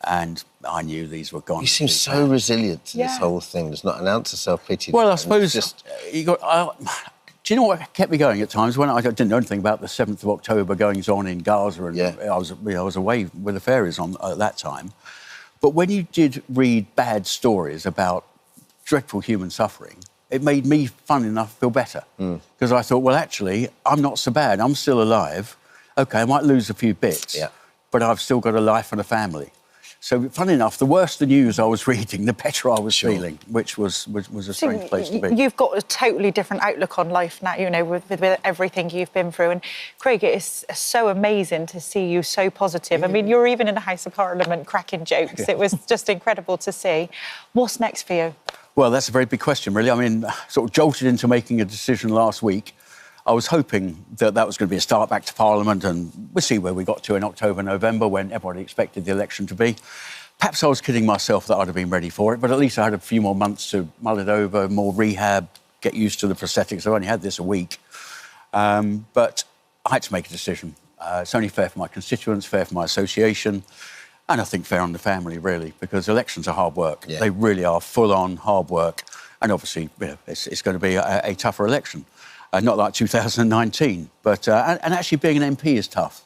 and I knew these were gone. You seem so resilient to this whole thing. There's not an ounce of self-pity. Well, I suppose you got... do you know what kept me going at times? When I didn't know anything about the 7th of October goings-on in Gaza, and I was away with the fairies at that time. But when you did read bad stories about dreadful human suffering, it made me, fun enough, feel better. Because I thought, well, actually, I'm not so bad. I'm still alive. OK, I might lose a few bits, but I've still got a life and a family. So, funny enough, the worse the news I was reading, the better I was feeling, which was a strange place to be. You've got a totally different outlook on life now, with everything you've been through. And, Craig, it is so amazing to see you so positive. I mean, you're even in the House of Parliament cracking jokes. It was just incredible to see. What's next for you? Well, that's a very big question, really. I mean, sort of jolted into making a decision last week. I was hoping that was going to be a start back to Parliament, and we'll see where we got to in October, November, when everybody expected the election to be. perhaps I was kidding myself that I'd have been ready for it, but at least I had a few more months to mull it over, more rehab, get used to the prosthetics. I've only had this a week. But I had to make a decision. It's only fair for my constituents, fair for my association, and I think fair on the family, really, because elections are hard work. Yeah. They really are full-on hard work. And obviously, it's going to be a tougher election. Not like 2019, but and actually being an MP is tough.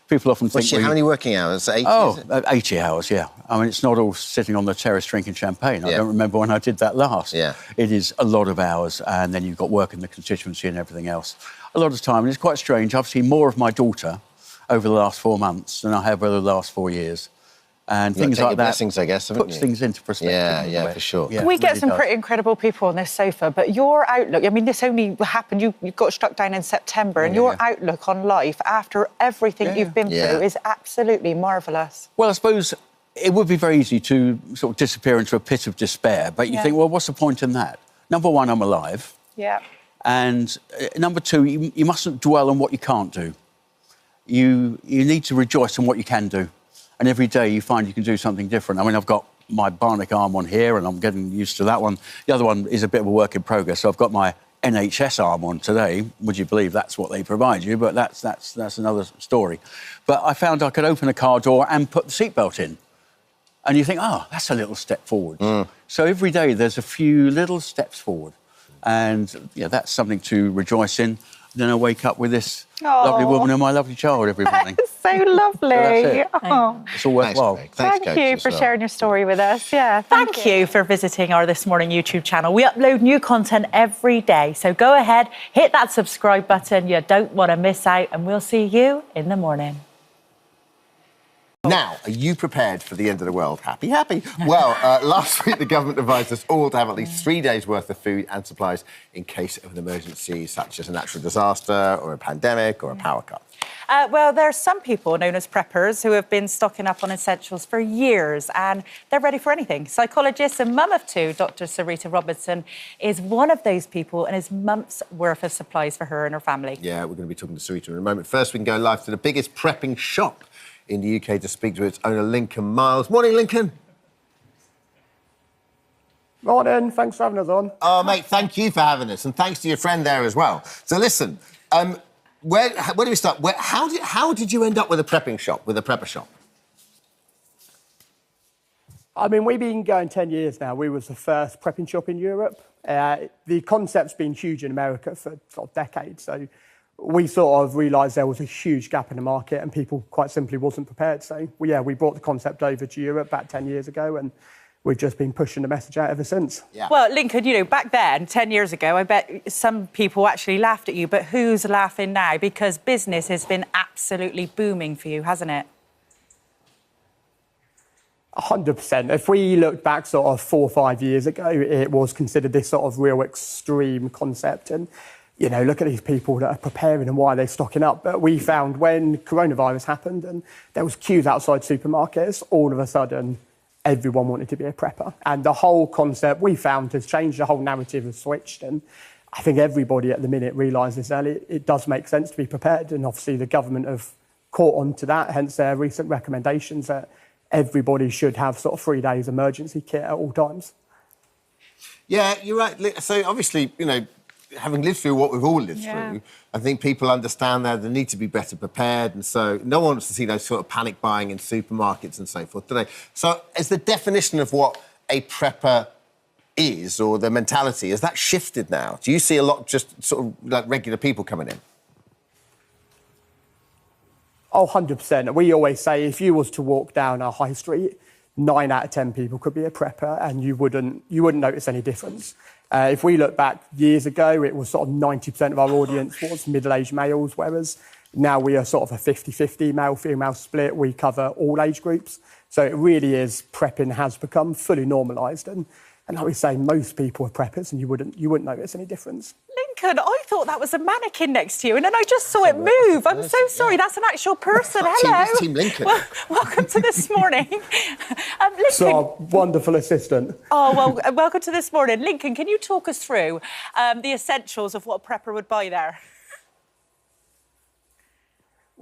People often think... How many working hours? 80? Oh, 80 hours, yeah. I mean, it's not all sitting on the terrace drinking champagne. I don't remember when I did that last. Yeah. It is a lot of hours, and then you've got work in the constituency and everything else. A lot of time, and it's quite strange. I've seen more of my daughter over the last 4 months than I have over the last 4 years. And things like that blessings, I guess, puts things into perspective. Yeah, for sure. Yeah, we get some pretty incredible people on this sofa, but your outlook, I mean, this only happened, you got struck down in September, and your outlook on life after everything you've been through is absolutely marvellous. Well, I suppose it would be very easy to sort of disappear into a pit of despair, but you think, well, what's the point in that? Number one, I'm alive. Yeah. And number two, you mustn't dwell on what you can't do. You need to rejoice in what you can do. And every day you find you can do something different. I mean, I've got my bionic arm on here and I'm getting used to that one. The other one is a bit of a work in progress. So I've got my NHS arm on today. Would you believe that's what they provide you? But that's another story. But I found I could open a car door and put the seatbelt in. And you think, oh, that's a little step forward. So every day there's a few little steps forward. And yeah, that's something to rejoice in. Then I wake up with this lovely woman and my lovely child every morning. That's so lovely. So that's it. Oh. It's all worthwhile. Thank you for sharing your story with us. Yeah, thank you for visiting our This Morning YouTube channel. We upload new content every day, so go ahead, hit that subscribe button. You don't want to miss out, and we'll see you in the morning. Now, are you prepared for the end of the world? Happy? Well, last week the government advised us all to have at least 3 days' worth of food and supplies in case of an emergency, such as a natural disaster or a pandemic or a power cut. Well, there are some people known as preppers who have been stocking up on essentials for years, and they're ready for anything. Psychologist and mum of two, Dr. Sarita Robertson, is one of those people and is months' worth of supplies for her and her family. Yeah, we're going to be talking to Sarita in a moment. First, we can go live to the biggest prepping shop in the UK to speak to its owner, Lincoln Miles. Morning, Lincoln. Morning, thanks for having us on. Oh, mate, thank you for having us, and thanks to your friend there as well. So listen, where do we start? How did you end up with a prepping shop, with a prepper shop? I mean, we've been going 10 years now. We was the first prepping shop in Europe. The concept's been huge in America for sort of decades, so we sort of realised there was a huge gap in the market and people quite simply wasn't prepared. So, we brought the concept over to Europe about 10 years ago and we've just been pushing the message out ever since. Yeah. Well, Lincoln, you know, back then, 10 years ago, I bet some people actually laughed at you, but who's laughing now? Because business has been absolutely booming for you, hasn't it? 100%. If we look back sort of 4 or 5 years ago, it was considered this sort of real extreme concept. And, you know, look at these people that are preparing and why they're stocking up. But we found when coronavirus happened and there was queues outside supermarkets, all of a sudden, everyone wanted to be a prepper. And the whole concept we found has changed, the whole narrative has switched. And I think everybody at the minute realises that it does make sense to be prepared. And obviously the government have caught on to that, hence their recent recommendations that everybody should have sort of 3 days emergency kit at all times. Yeah, you're right. So obviously, you know, having lived through what we've all lived through, I think people understand that they need to be better prepared, and so no one wants to see those sort of panic buying in supermarkets and so forth today. So is the definition of what a prepper is, or the mentality, has that shifted now? Do you see a lot just sort of like regular people coming in? Oh, 100%. We always say if you was to walk down our high street, 9 out of 10 people could be a prepper and you wouldn't notice any difference. If we look back years ago, it was sort of 90% of our audience was middle-aged males, whereas now we are sort of a 50-50 male-female split. We cover all age groups. So it really is, prepping has become fully normalised. And like we say, most people are preppers and you wouldn't notice any difference. Lincoln, I thought that was a mannequin next to you, and then I just saw it move. I'm so sorry, that's an actual person. Hello. Team Lincoln. Welcome to This Morning. Lincoln. So our wonderful assistant. Oh, well, welcome to This Morning. Lincoln, can you talk us through the essentials of what a prepper would buy there?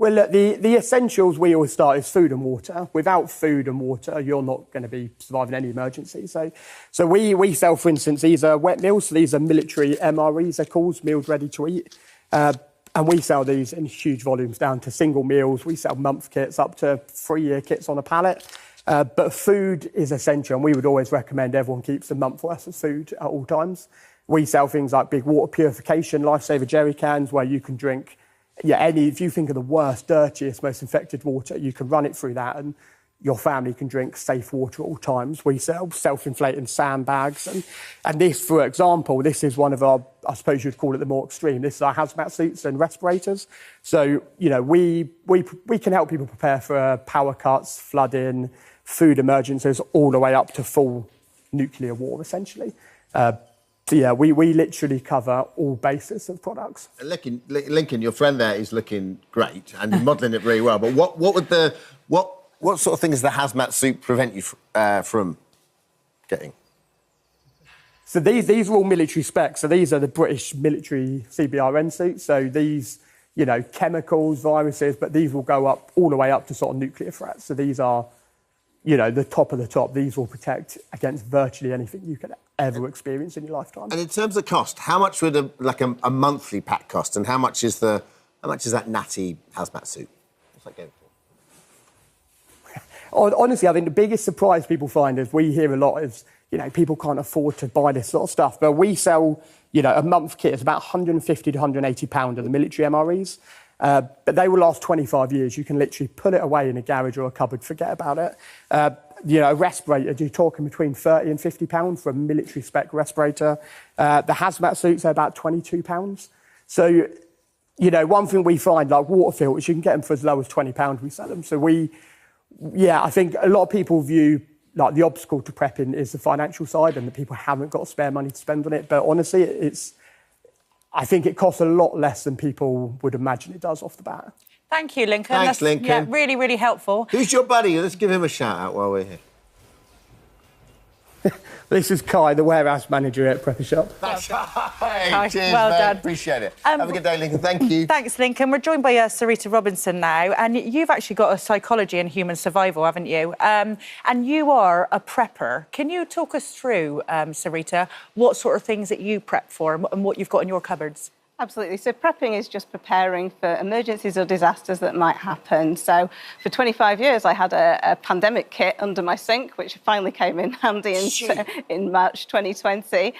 Well, look, the essentials we always start is food and water. Without food and water, you're not going to be surviving any emergency. So we sell, for instance, these are wet meals. So these are military MREs, they're called, meals ready to eat. And we sell these in huge volumes down to single meals. We sell month kits up to 3-year kits on a pallet. But food is essential, and we would always recommend everyone keeps a month worth of food at all times. We sell things like big water purification, lifesaver jerry cans, where you can drink, if you think of the worst, dirtiest, most infected water, you can run it through that and your family can drink safe water at all times. We sell self-inflating sandbags. And this, for example, this is one of our, I suppose you'd call it the more extreme. This is our hazmat suits and respirators. So, we can help people prepare for power cuts, flooding, food emergencies, all the way up to full nuclear war, essentially. We literally cover all bases of products. Lincoln, your friend there is looking great and modelling it very well. But what sort of things does the hazmat suit prevent you from getting? So these are all military specs. So these are the British military CBRN suits. So these, chemicals, viruses, but these will go up all the way up to sort of nuclear threats. So these are, the top of the top. These will protect against virtually anything you could ever experience in your lifetime. And in terms of cost, how much would a monthly pack cost, and how much is that natty hazmat suit? What's that going for? Honestly, I think the biggest surprise people find is we hear a lot is, people can't afford to buy this sort of stuff. But we sell, a month kit is about £150 to £180 of the military MREs. But they will last 25 years. You can literally put it away in a garage or a cupboard, forget about it. A respirator, you're talking between £30 and £50 for a military spec respirator. The hazmat suits are about £22. So, one thing we find, like water filters, you can get them for as low as £20 we sell them. So I think a lot of people view like the obstacle to prepping is the financial side and that people haven't got spare money to spend on it. But honestly, I think it costs a lot less than people would imagine it does off the bat. Thank you, Lincoln. Thanks, Lincoln. Yeah, really, really helpful. Who's your buddy? Let's give him a shout out while we're here. This is Kai, the warehouse manager at Prepper Shop. Thanks. Kai, Cheers, well mate. done. Appreciate it. Have a good day, Lincoln. Thank you. Thanks, Lincoln. We're joined by Sarita Robinson now, and you've actually got a psychology and human survival, haven't you? And you are a prepper. Can you talk us through, Sarita, what sort of things that you prep for and what you've got in your cupboards? Absolutely. So prepping is just preparing for emergencies or disasters that might happen. So for 25 years, I had a pandemic kit under my sink, which finally came in handy in March 2020.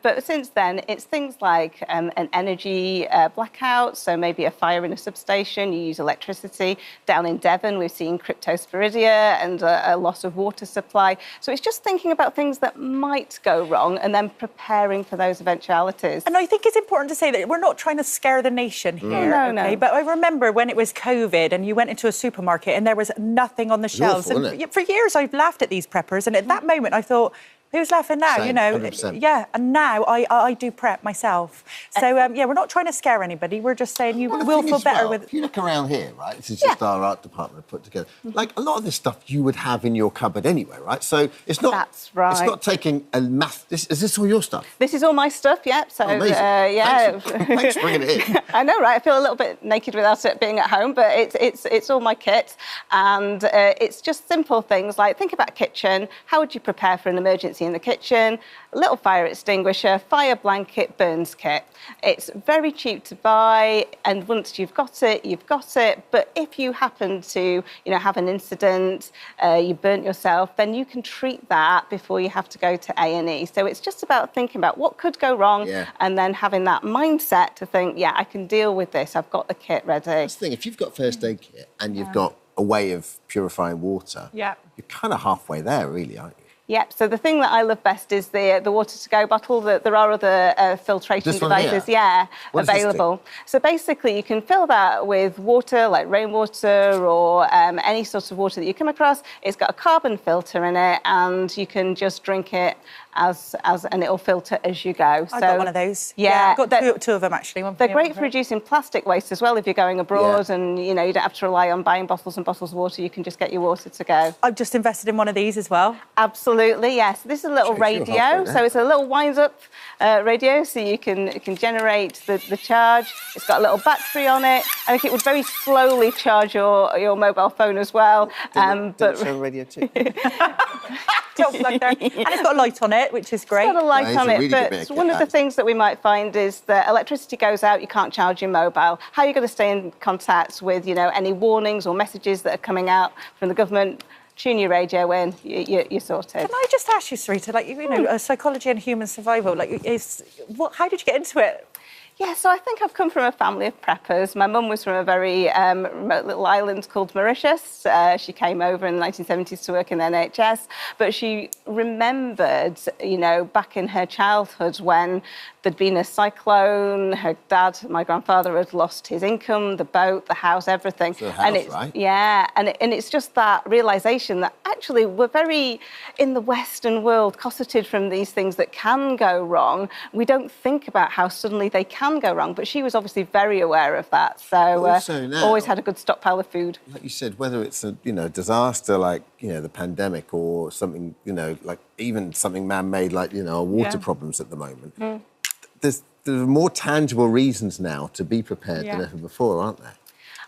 But since then, it's things like an energy blackout. So maybe a fire in a substation, you use electricity. Down in Devon, we've seen cryptosporidia and a loss of water supply. So it's just thinking about things that might go wrong and then preparing for those eventualities. And I think it's important to say that we're not trying to scare the nation here. No. But I remember when it was COVID and you went into a supermarket and there was nothing on the shelves. Awful, and for years I've laughed at these preppers, and at that moment I thought, who's laughing now? Same, 100%. Yeah, and now I do prep myself. So we're not trying to scare anybody. We're just saying you will feel better with. If you look around here, right, this is just our art department put together. Like a lot of this stuff you would have in your cupboard anyway, right? So it's not. That's right. It's not taking a mass. Is this all your stuff? This is all my stuff, yeah. So, amazing. yeah. Thanks for bringing it in. I know, right? I feel a little bit naked without it being at home, but it's all my kit, and it's just simple things like think about kitchen. How would you prepare for an emergency in the kitchen? A little fire extinguisher, fire blanket, burns kit. It's very cheap to buy, and once you've got it, you've got it. But if you happen to, have an incident, you burnt yourself, then you can treat that before you have to go to A&E. So it's just about thinking about what could go wrong, and then having that mindset to think, I can deal with this. I've got the kit ready. That's the thing. If you've got first aid kit and you've got a way of purifying water, you're kind of halfway there, really, aren't you? Yep, so the thing that I love best is the water-to-go bottle. There are other filtration devices, available. So basically, you can fill that with water, like rainwater or any sort of water that you come across. It's got a carbon filter in it, and you can just drink it and it'll filter as you go. I got one of those. Yeah, I've got two of them actually. They're great for reducing plastic waste as well if you're going abroad, and you don't have to rely on buying bottles and bottles of water. You can just get your water to go. I've just invested in one of these as well. Absolutely, yes. This is a little radio, so it's a little wind-up radio, so you can generate the charge. It's got a little battery on it. I think it would very slowly charge your mobile phone as well. But radio too. And it's got a light on it, which is great. It's got a light on it, but one of the things that we might find is that electricity goes out, you can't charge your mobile. How are you going to stay in contact with, any warnings or messages that are coming out from the government? Tune your radio in, you're sorted. Can I just ask you, Sarita, psychology and human survival, how did you get into it? Yeah, so I think I've come from a family of preppers. My mum was from a very remote little island called Mauritius. She came over in the 1970s to work in the NHS, but she remembered, back in her childhood when there'd been a cyclone, her dad, my grandfather, had lost his income, the boat, the house, everything. The house, right? Yeah, and it's just that realisation that actually we're very, in the Western world, cosseted from these things that can go wrong. We don't think about how suddenly they can go wrong, but she was obviously very aware of that. So Also now, always had a good stockpile of food. Like you said, whether it's a disaster like the pandemic or something like even something man-made like water problems at the moment. Mm. There's more tangible reasons now to be prepared than ever before, aren't there?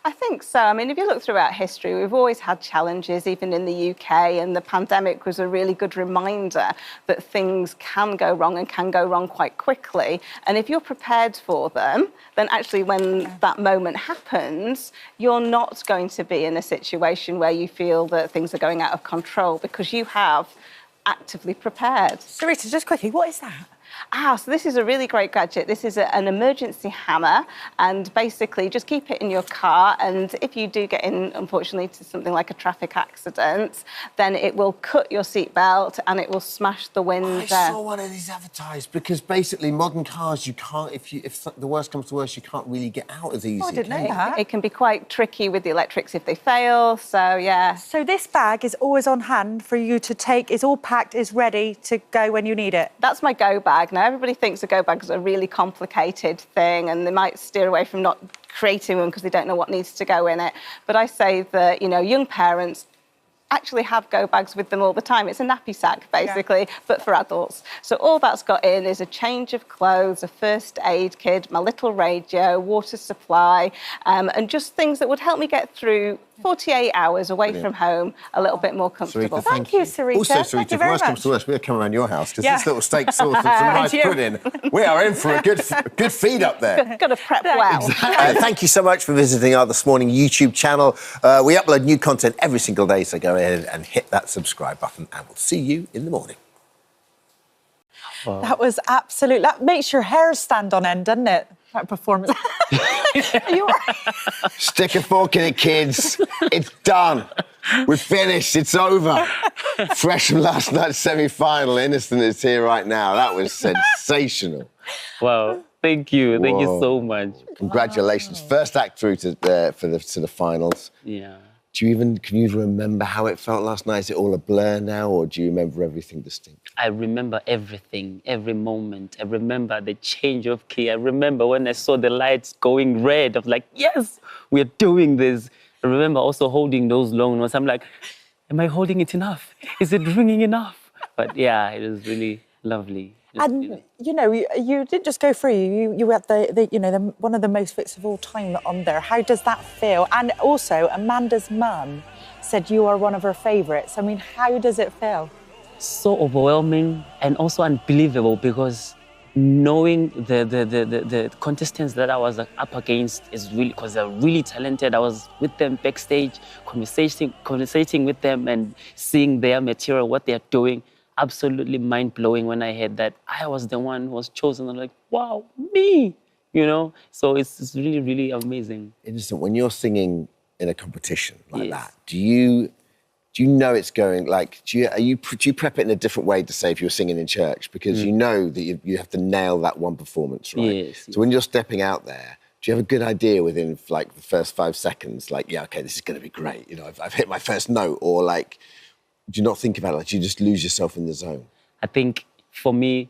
I think so. I mean, if you look throughout history, we've always had challenges, even in the UK, and the pandemic was a really good reminder that things can go wrong and can go wrong quite quickly. And if you're prepared for them, then actually when that moment happens, you're not going to be in a situation where you feel that things are going out of control because you have actively prepared. Sarita, just quickly, what is that? So this is a really great gadget. This is an emergency hammer, and basically just keep it in your car, and if you do get in, unfortunately, to something like a traffic accident, then it will cut your seatbelt and it will smash the window. I saw one of these advertised because basically modern cars, you can't, if the worst comes to worst, you can't really get out as easy. I didn't know that. It can be quite tricky with the electrics if they fail, so yeah. So this bag is always on hand for you to take, it's all packed, is ready to go when you need it? That's my go bag. Now, everybody thinks a go bag is a really complicated thing and they might steer away from not creating one because they don't know what needs to go in it. But I say that, young parents actually have go bags with them all the time. It's a nappy sack, basically, but for adults. So all that's got in is a change of clothes, a first aid kit, my little radio, water supply, and just things that would help me get through 48 hours away from home a little bit more comfortable. Sarita, thank you, Sarita. Also, Thank Sarita, you if very worst comes much. to worst, we'll come around your house because this little steak sauce and some rice pudding, we are in for a good feed up there. Got to prep well. Thank you so much for visiting our This Morning YouTube channel. We upload new content every single day, so go ahead and hit that subscribe button and we'll see you in the morning. That was absolute. That makes your hair stand on end, doesn't it? That performance. Are you all right? Stick a fork in it, kids. It's done. We're finished. It's over. Fresh from last night's semi-final. Innocent is here right now. That was sensational. Wow. Thank you. Thank you so much. Congratulations. First act through to the finals. Yeah. Can you even remember how it felt last night? Is it all a blur now, or do you remember everything distinct? I remember everything, every moment. I remember the change of key. I remember when I saw the lights going red. I was like, yes, we're doing this. I remember also holding those long notes. I'm like, am I holding it enough? Is it ringing enough? But yeah, it was really lovely. And you didn't just go through. You had the one of the most fits of all time on there. How does that feel? And also, Amanda's mum said you are one of her favourites. I mean, how does it feel? So overwhelming and also unbelievable because knowing the contestants that I was up against is really because they're really talented. I was with them backstage, conversating with them and seeing their material, what they're doing. Absolutely mind-blowing when I heard that I was the one who was chosen. I'm like, wow, me, So it's really, really amazing. Innocent, when you're singing in a competition like that, do you know it's going, do you prep it in a different way to say if you're singing in church? Because you know that you have to nail that one performance, right? Yes. So when you're stepping out there, do you have a good idea within, the first 5 seconds, okay, this is going to be great, I've hit my first note, or, do you not think about it? Do you just lose yourself in the zone? I think for me,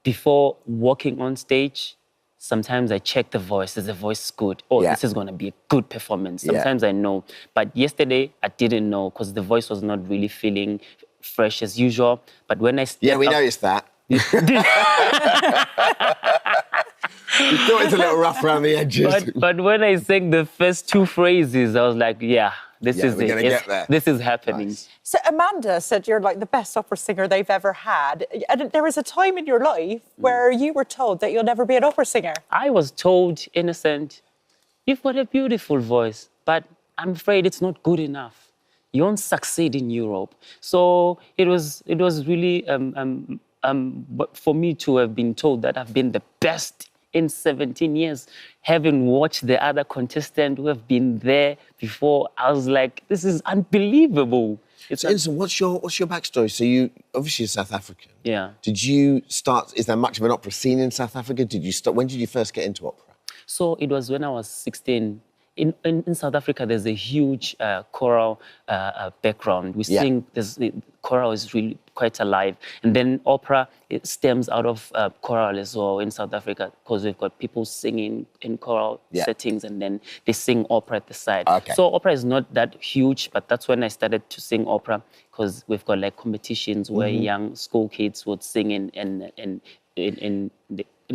before walking on stage, sometimes I check the voice. Is the voice good? Oh, this is going to be a good performance. Sometimes I know. But yesterday, I didn't know because the voice was not really feeling fresh as usual. But when I stepped we up, noticed that. You thought it was a little rough around the edges. But when I sang the first 2 phrases, I was like, this is we're it. gonna get there. This is happening. Nice. So Amanda said you're like the best opera singer they've ever had. And there was a time in your life where you were told that you'll never be an opera singer. I was told, innocent, you've got a beautiful voice, but I'm afraid it's not good enough. You won't succeed in Europe. So it was really for me to have been told that I've been the best in 17 years, having watched the other contestants who have been there before, I was like, this is unbelievable. So, Innocent, what's your backstory? So you obviously you're South African. Yeah. Did you start? Is there much of an opera scene in South Africa? Did you start? When did you first get into opera? So it was when I was 16. In South Africa, there's a huge choral background. We sing. The choral is really quite alive, and then opera it stems out of choral as well in South Africa because we've got people singing in choral settings, and then they sing opera at the side. Okay. So opera is not that huge, but that's when I started to sing opera because we've got like competitions where young school kids would sing in the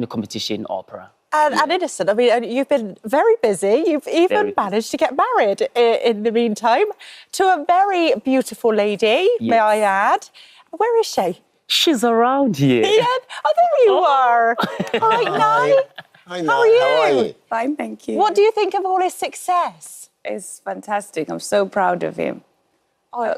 competition opera. And Innocent, I mean, you've been very busy. You've even managed to get married in the meantime to a very beautiful lady, may I add. Where is she? She's around here. Yeah. Oh, there you are. Hi, Nye. Hi, How are you? How are you? Fine, thank you. What do you think of all his success? It's fantastic. I'm so proud of him. Oh,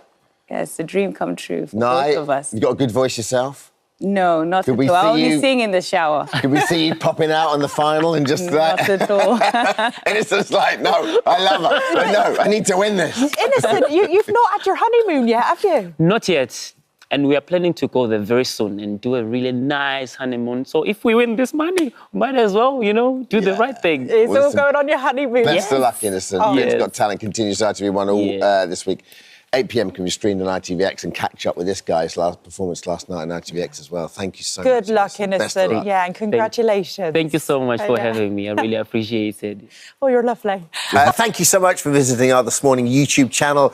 yeah, it's a dream come true for Nye, both of us. you got a good voice yourself? No, not Could at we all. I see only you- sing in the shower. Could we see you popping out on the final and just Not at all. And it's just like, no, I love her. But no, I need to win this. Innocent, you've not had your honeymoon yet, have you? Not yet. And we are planning to go there very soon and do a really nice honeymoon. So if we win this money, might as well, do the right thing. It's all going on your honeymoon. Best of luck, Innocent. Oh. It's Got Talent continues to be one all this week. 8 p.m. can be streamed on ITVX and catch up with this guy's last performance last night on ITVX as well. Thank you so much. Good luck, Best of Innocent. luck. Yeah, and congratulations. Thank you so much for Yeah. having me. I really appreciate it. Oh, you're lovely. Thank you so much for visiting our This Morning YouTube channel.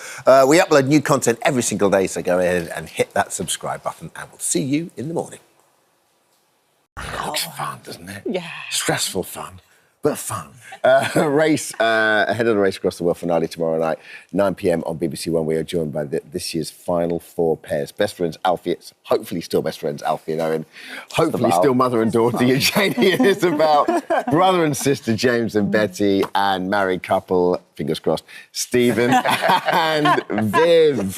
We upload new content every single day, so go ahead and hit that subscribe button, and we'll see you in the morning. It looks fun, doesn't it? Yeah. Stressful fun, but fun. Race ahead of the race across the world finale tomorrow night, 9 p.m. on BBC One. We are joined by this year's final 4 pairs. Best friends Alfie, it's hopefully still best friends Alfie and Owen. Hopefully still mother and daughter Eugenie and Isabel. Brother and sister James and Betty, and married couple, fingers crossed, Stephen and Viv.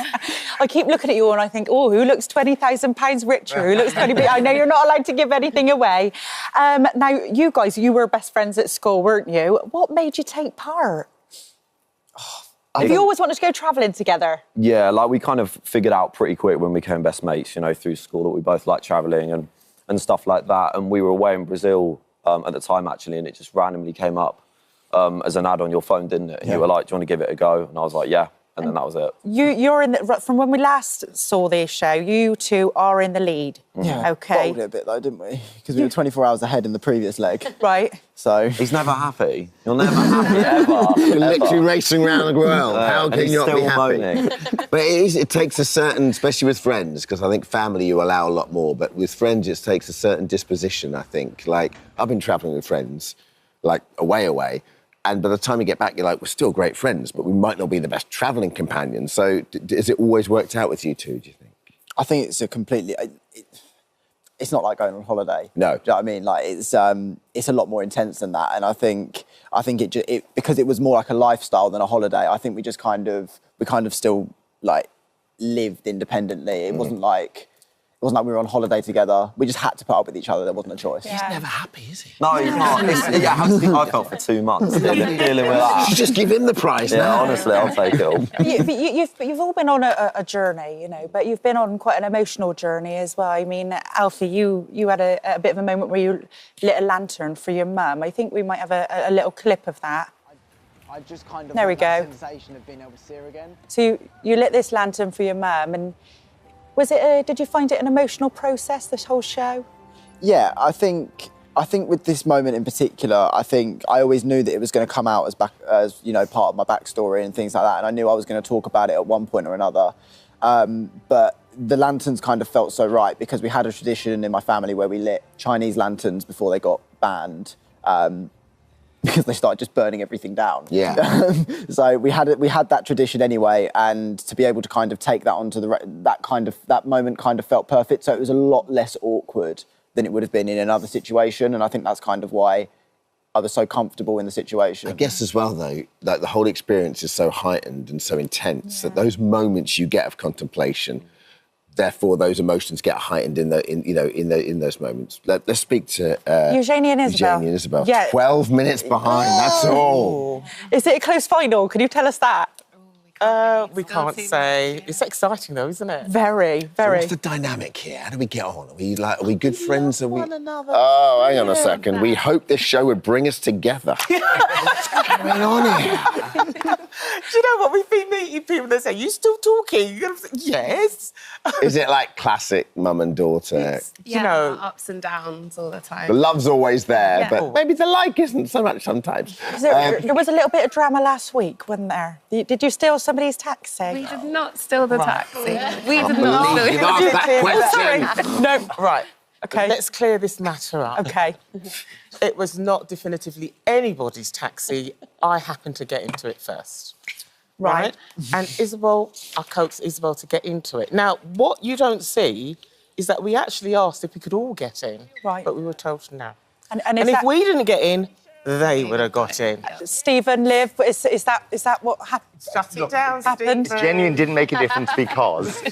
I keep looking at you and I think, oh, who looks £20,000 richer? Who looks 20? I know you're not allowed to give anything away. Now, you guys, you were best friends at school, weren't you? What made you take part? Have you always wanted to go travelling together? Yeah, like we kind of figured out pretty quick when we became best mates, through school that we both liked travelling and stuff like that. And we were away in Brazil at the time, actually, and it just randomly came up as an ad on your phone, didn't it? And you were like, do you want to give it a go? And I was like, yeah. And then that was it. You're in from when we last saw this show, you two are in the lead. Yeah, Okay. bottled it a bit though, didn't we? Because we were 24 hours ahead in the previous leg. Right. So he's never happy. You're never happy ever. You're literally racing around the world. How and can he's you not be still happy? moaning. But it takes a certain, especially with friends, because I think family you allow a lot more, but with friends it takes a certain disposition, I think. Like, I've been travelling with friends, like away, and by the time you get back, you're like, we're still great friends, but we might not be the best travelling companions. So has it always worked out with you two, do you think? I think it's a completely... It's not like going on holiday. No. Do you know what I mean? Like, it's a lot more intense than that. And I think it because it was more like a lifestyle than a holiday, I think we kind of still, like, lived independently. It wasn't like... It wasn't like we were on holiday together. We just had to put up with each other. There wasn't a choice. He's never happy, is he? No, he's not. I felt for 2 months dealing with that. You just give him the prize Yeah, now. honestly, I'll take it all. You've all been on a journey, but you've been on quite an emotional journey as well. I mean, Alfie, you had a bit of a moment where you lit a lantern for your mum. I think we might have a little clip of that. I just kind of There we want that go. sensation of being able to see her again. So you lit this lantern for your mum, and Did you find it an emotional process, this whole show? Yeah, I think with this moment in particular, I think I always knew that it was going to come out as you know, part of my backstory and things like that, and I knew I was going to talk about it at one point or another. But the lanterns kind of felt so right because we had a tradition in my family where we lit Chinese lanterns before they got banned. Because they started just burning everything down. Yeah. So we had that tradition anyway, and to be able to kind of take that onto that moment kind of felt perfect. So it was a lot less awkward than it would have been in another situation, and I think that's kind of why I was so comfortable in the situation. I guess as well though, like the whole experience is so heightened and so intense that those moments you get of contemplation, therefore those emotions get heightened in those moments. Let's speak to Eugenie and Isabel. Yeah. 12 minutes behind, that's all. Is it a close final? Can you tell us that? We can't say. It's exciting though, isn't it? Very, So very. what's the dynamic here? How do we get on? Are we good friends? Are we? One another. Oh, hang on a second. We hope this show would bring us together. What's going on here? Do you know what? We've been meeting people that say, "You still talking?" You're gonna say, yes. Is it like classic mum and daughter? You know, ups and downs all the time. The love's always there, Yeah. but maybe the like isn't so much sometimes. There was a little bit of drama last week, wasn't there? Did you steal somebody's taxi? We did not steal the taxi. We Can't did not steal believe it. you've asked that question. Sorry. No, right. Okay. Let's clear this matter up. Okay. It was not definitively anybody's taxi. I happened to get into it first. Right? And Isabel, I coaxed Isabel to get into it. Now, what you don't see is that we actually asked if we could all get in. Right. But we were told no. And if we didn't get in, they would have got in. Stephen, Liv, is that what happened? Shut it down, happened? Stephen. Genuine didn't make a difference because,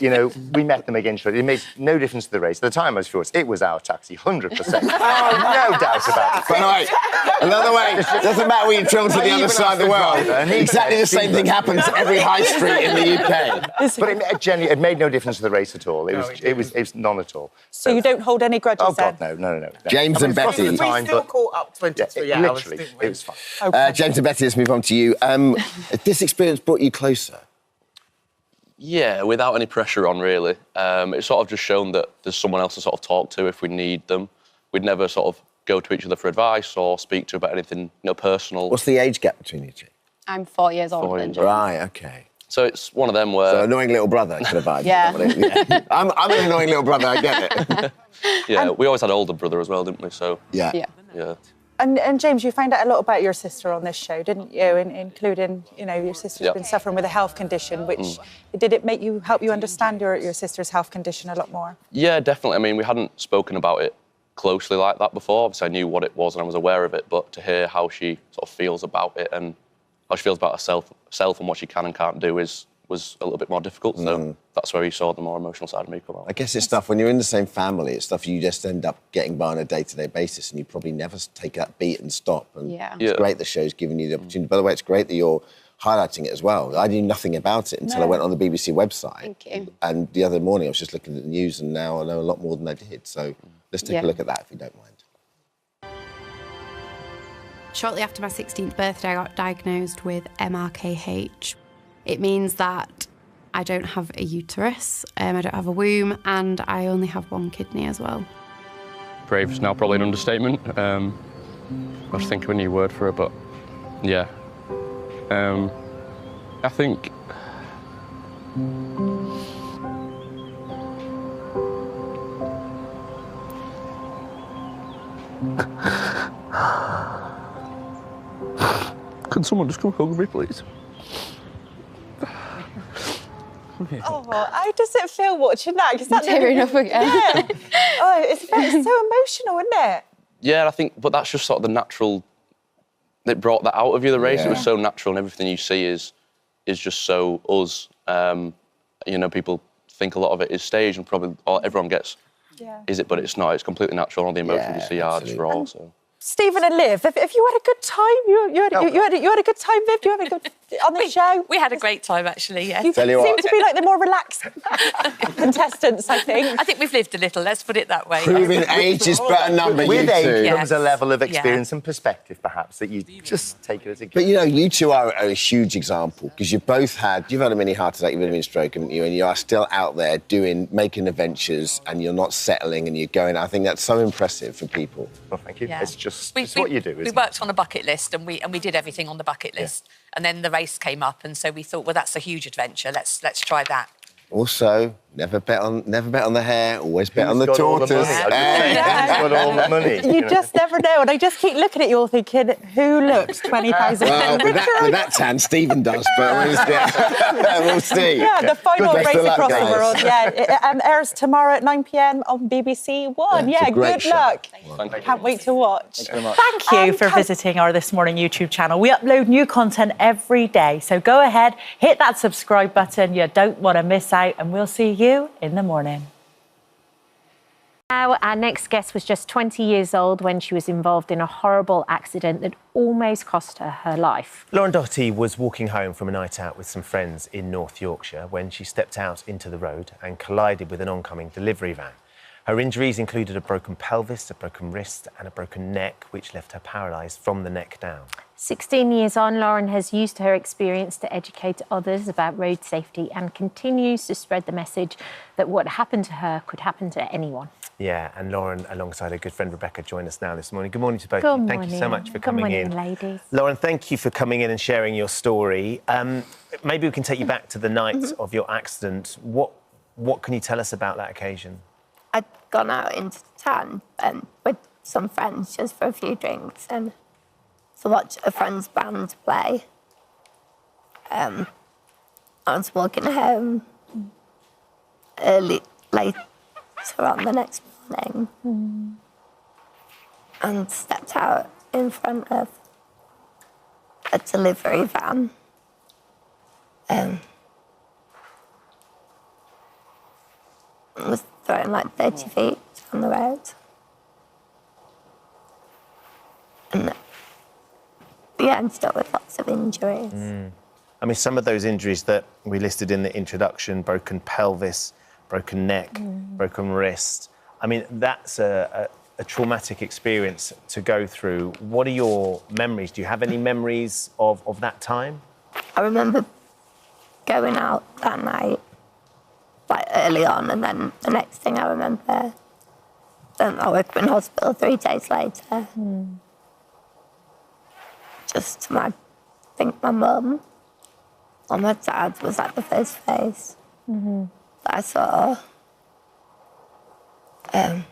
we met them again shortly. It made no difference to the race. At the time, I was sure it was our taxi, 100%. No doubt about it. By the way, another way, doesn't matter when you travel to the other side of the world. Exactly the same thing happens at every high street in the UK. But it made no difference to the race at all. It was none at all. So you don't hold any grudges Oh, God, no. James and Betty. We still caught up 23 hours, literally, didn't we? it was fine. James and Betty, let's move on to you. This experience brought you closer. Yeah, without any pressure on, really. It's sort of just shown that there's someone else to sort of talk to if we need them. We'd never sort of go to each other for advice or speak to about anything, personal. What's the age gap between you two? I'm 4 years older than James. Right, okay. So it's one of them where... So annoying little brother could advise. Yeah. I'm an annoying little brother, I get it. Yeah, we always had an older brother as well, didn't we? So... Yeah. Yeah. And James, you found out a lot about your sister on this show, didn't you? Including, your sister's been suffering with a health condition, which did it help you understand your sister's health condition a lot more? Yeah, definitely. I mean, we hadn't spoken about it closely like that before. Obviously, I knew what it was and I was aware of it, but to hear how she sort of feels about it and how she feels about herself and what she can and can't do was a little bit more difficult. So that's where you saw the more emotional side of me come out. I guess it's stuff, when you're in the same family, it's stuff you just end up getting by on a day-to-day basis and you probably never take that beat and stop. And it's great the show's giving you the opportunity. By the way, it's great that you're highlighting it as well. I knew nothing about it until I went on the BBC website. Thank you. And the other morning I was just looking at the news and now I know a lot more than I did. So let's take a look at that if you don't mind. Shortly after my 16th birthday, I got diagnosed with MRKH. It means that I don't have a uterus, I don't have a womb, and I only have one kidney as well. Brave is now probably an understatement. I was thinking of a new word for it, but yeah. I think... Can someone just come hug me, please? Oh, how does it feel watching that? Is that tearing up again. Yeah. Oh, it's so emotional, isn't it? Yeah, I think, but that's just sort of the natural. It brought that out of you. The race, Yeah. it was so natural, and everything you see is just so us. People think a lot of it is staged, and probably everyone gets. Yeah. Is it? But it's not. It's completely natural. All the emotions you see are just raw. So. Stephen and Liv, if you had a good time, you had a good time, Viv. You had a good on the show? We had a great time, actually, yes. You seem to be like the more relaxed contestants, I think. I think we've lived a little, let's put it that way. Proving age is but a number, With you age two. comes a level of experience and perspective, perhaps, that you just take it as a given. But you know, you two are a huge example because you've had a mini heart attack, you've had a mini stroke, haven't you? And you are still out there making adventures, and you're not settling, and you're going. I think that's so impressive for people. Well, thank you. Yeah. It's what you do, isn't We worked on a bucket list, and we did everything on the bucket list. And then the race came up, and so we thought, well, that's a huge adventure. Let's try that. Also, never bet on the hare, always bet on the tortoise. Who's got all the money? You just never know, and I just keep looking at you all thinking, who looks 20,000? Well, with that tan, Stephen does, but we'll see. Yeah, the final race across the world. Yeah, it airs tomorrow at 9 p.m. on BBC One. Yeah, it's a great good show. luck. Can't wait to watch. Thank you for visiting our This Morning YouTube channel. We upload new content every day, so go ahead, hit that subscribe button. You don't want to miss out, and we'll see you in the morning. Now, our next guest was just 20 years old when she was involved in a horrible accident that almost cost her life. Lauren Doherty was walking home from a night out with some friends in North Yorkshire when she stepped out into the road and collided with an oncoming delivery van. Her injuries included a broken pelvis, a broken wrist and a broken neck, which left her paralysed from the neck down. 16 years on, Lauren has used her experience to educate others about road safety and continues to spread the message that what happened to her could happen to anyone. Yeah, and Lauren, alongside her good friend Rebecca, join us now this morning. Good morning to both Good of you. Thank morning. you so much for coming in. Good morning, ladies. Lauren, thank you for coming in and sharing your story. Maybe we can take you back to the night of your accident. What can you tell us about that occasion? I'd gone out into town with some friends just for a few drinks and to watch a friend's band play. I was walking home later on the next morning and stepped out in front of a delivery van. Was thrown like 30 feet on the road. And ended up with lots of injuries. I mean, some of those injuries that we listed in the introduction, broken pelvis, broken neck, broken wrist. I mean, that's a traumatic experience to go through. What are your memories? Do you have any memories of that time? I remember going out that night, like early on, and then the next thing I remember, I woke up in hospital 3 days later. Just to I think my mum or my dad was like the first face that I saw. A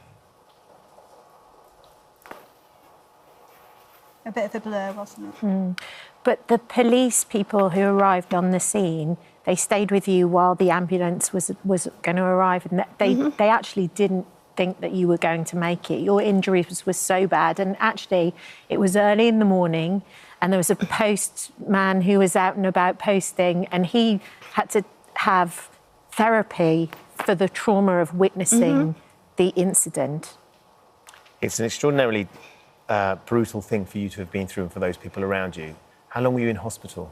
bit of a blur, wasn't it? But the police people who arrived on the scene, they stayed with you while the ambulance was going to arrive, and they actually didn't think that you were going to make it. Your injuries were so bad, and actually it was early in the morning and there was a postman who was out and about posting, and he had to have therapy for the trauma of witnessing the incident. It's an extraordinarily brutal thing for you to have been through and for those people around you. How long were you in hospital?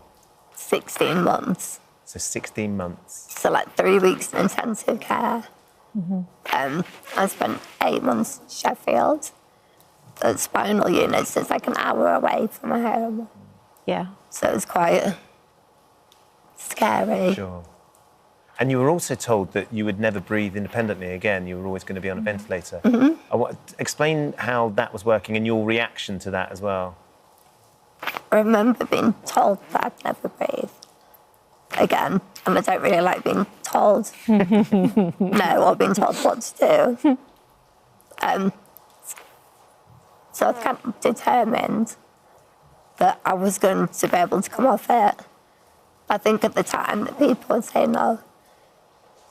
16 months. So 16 months. So like 3 weeks in intensive care. I spent 8 months in Sheffield. The spinal unit is like an hour away from my home. Yeah. So it was quite scary. Sure. And you were also told that you would never breathe independently again. You were always going to be on a ventilator. Explain how that was working and your reaction to that as well. I remember being told that I'd never breathe again. And I don't really like being told no or being told what to do. So I was kind of determined that I was going to be able to come off it. I think at the time that people would say, no,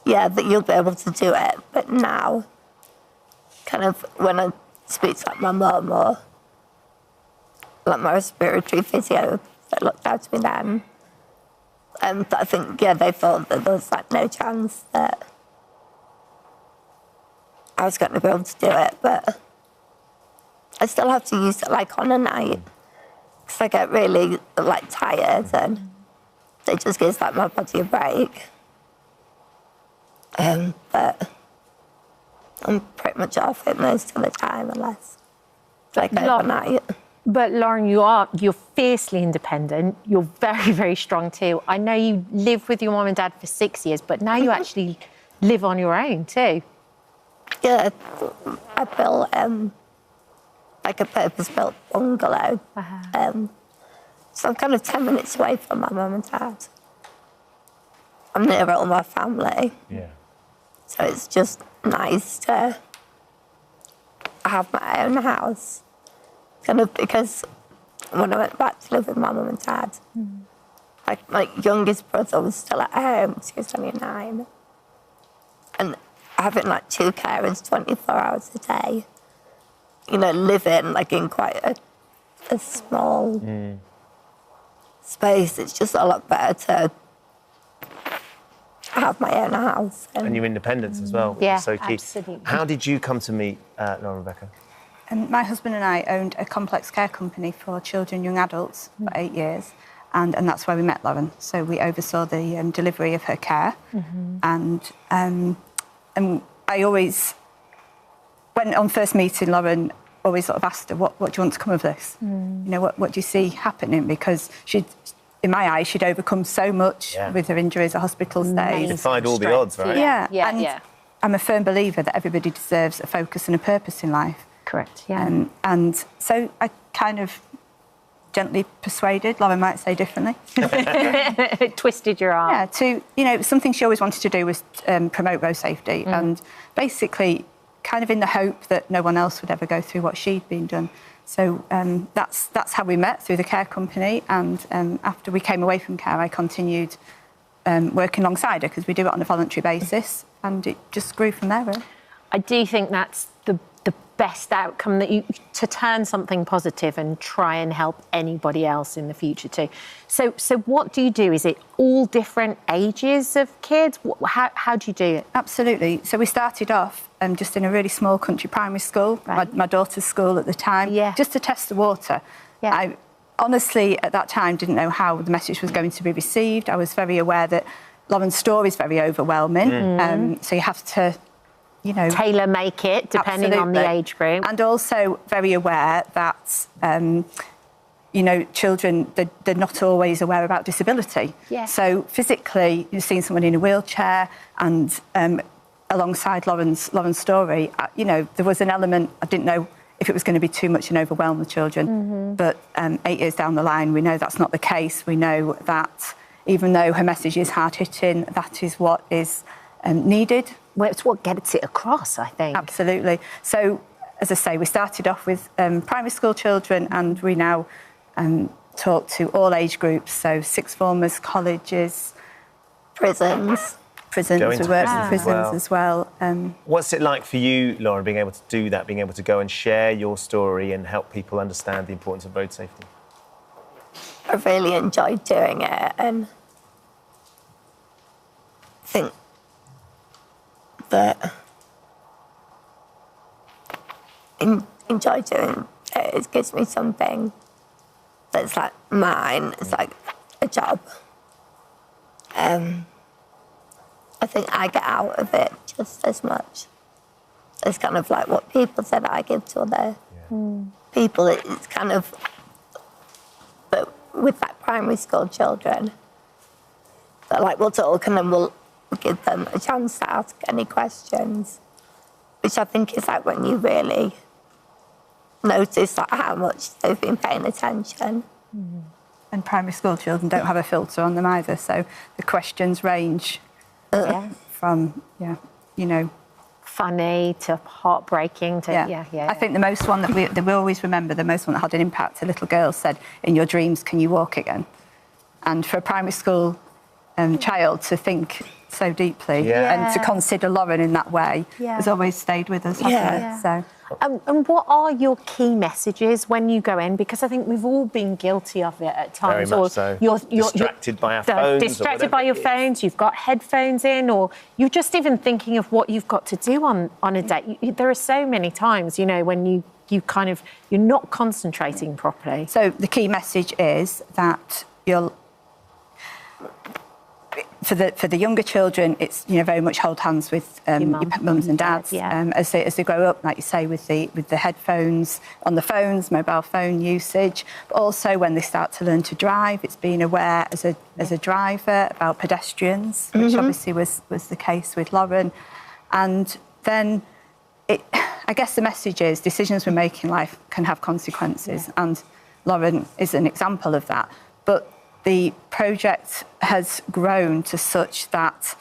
yeah, that you'll be able to do it. But now, kind of when I speak to like my mum or like my respiratory physio that looked after me then, I think, yeah, they thought that there was like no chance that I was going to be able to do it. But I still have to use it like on a night because I get really like tired and it just gives like my body a break. But I'm pretty much off it most of the time, unless like overnight. But Lauren, you're fiercely independent. You're very, very strong too. I know you lived with your mum and dad for 6 years, but now you actually live on your own too. Yeah, I built like a purpose-built bungalow. So I'm kind of 10 minutes away from my mum and dad. I'm near all my family. Yeah. So it's just nice to have my own house. Kind of because when I went back to live with my mum and dad, like my youngest brother was still at home, so he was only 9. And having like 2 carers 24 hours a day, you know, living like in quite a small space, it's just a lot better to have my own house. And your independence as well, which is so key. Absolutely. How did you come to meet Lauren Rebecca? My husband and I owned a complex care company for children, young adults for 8 years, and that's where we met Lauren. So we oversaw the delivery of her care, and I always, when on first meeting Lauren, always sort of asked her, what do you want to come of this? You know, what do you see happening? Because in my eyes, she'd overcome so much with her injuries, her hospital stays. Defied all the odds, right? Yeah. I'm a firm believer that everybody deserves a focus and a purpose in life. Correct, yeah. And so I kind of gently persuaded, Lauren might say differently. Twisted your arm. Yeah, something she always wanted to do was promote road safety, and basically kind of in the hope that no one else would ever go through what she'd been done. So that's how we met, through the care company, and after we came away from care, I continued working alongside her, because we do it on a voluntary basis, and it just grew from there, really. I do think that's the best outcome, to turn something positive and try and help anybody else in the future too. So what do you do? Is it all different ages of kids? How do you do it? Absolutely. So we started off just in a really small country primary school, my daughter's school at the time, just to test the water. I honestly, at that time, didn't know how the message was going to be received. I was very aware that Lauren's story is very overwhelming, so you have to tailor make it depending on the age group. And also very aware that, children, they're not always aware about disability. Yeah. So physically, you've seen someone in a wheelchair, and alongside Lauren's story, there was an element, I didn't know if it was going to be too much and overwhelm the children. But 8 years down the line, we know that's not the case. We know that even though her message is hard-hitting, that is what is needed. Well, it's what gets it across, I think. Absolutely. So, as I say, we started off with primary school children, and we now talk to all age groups, so sixth formers, colleges, prisons. We work with prisons as well. What's it like for you, Lauren, being able to do that, being able to go and share your story and help people understand the importance of road safety? I really enjoyed doing it, and I think that enjoy doing it. It gives me something that's like mine. It's like a job. I think I get out of it just as much as kind of like what people said I give to other people. It's kind of, but with that primary school children, that like we'll talk and then we'll give them a chance to ask any questions, which I think is like when you really notice like how much they've been paying attention. And primary school children don't have a filter on them either, so the questions range from, funny to heartbreaking to, I think the most one that we always remember, the most one that had an impact, a little girl said, "In your dreams, can you walk again?" And for a primary school child to think so deeply and to consider Lauren in that way has always stayed with us, hasn't it? So. And what are your key messages when you go in? Because I think we've all been guilty of it at times. Very much so. You're distracted by our phones. Distracted by your phones, you've got headphones in, or you're just even thinking of what you've got to do on a day. There are so many times, when you're not concentrating properly. So the key message is that for the younger children, it's very much hold hands with your mums and dads as they grow up, like you say, with the headphones on the phones, mobile phone usage. But also when they start to learn to drive, it's being aware as a driver about pedestrians, which obviously was the case with Lauren. And then I guess the message is decisions we make in life can have consequences, and Lauren is an example of that. But the project has grown to such that,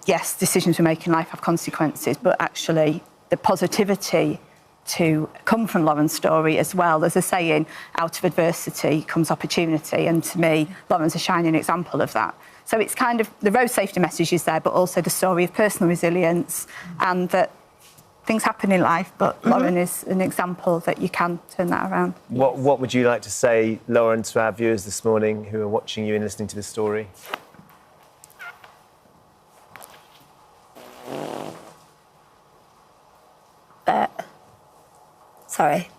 yes, decisions we make in life have consequences, but actually the positivity to come from Lauren's story as well. There's a saying, out of adversity comes opportunity, and to me, Lauren's a shining example of that. So it's kind of, the road safety message is there, but also the story of personal resilience, and that things happen in life, but Lauren is an example that you can turn that around. What would you like to say, Lauren, to our viewers this morning who are watching you and listening to this story? Sorry.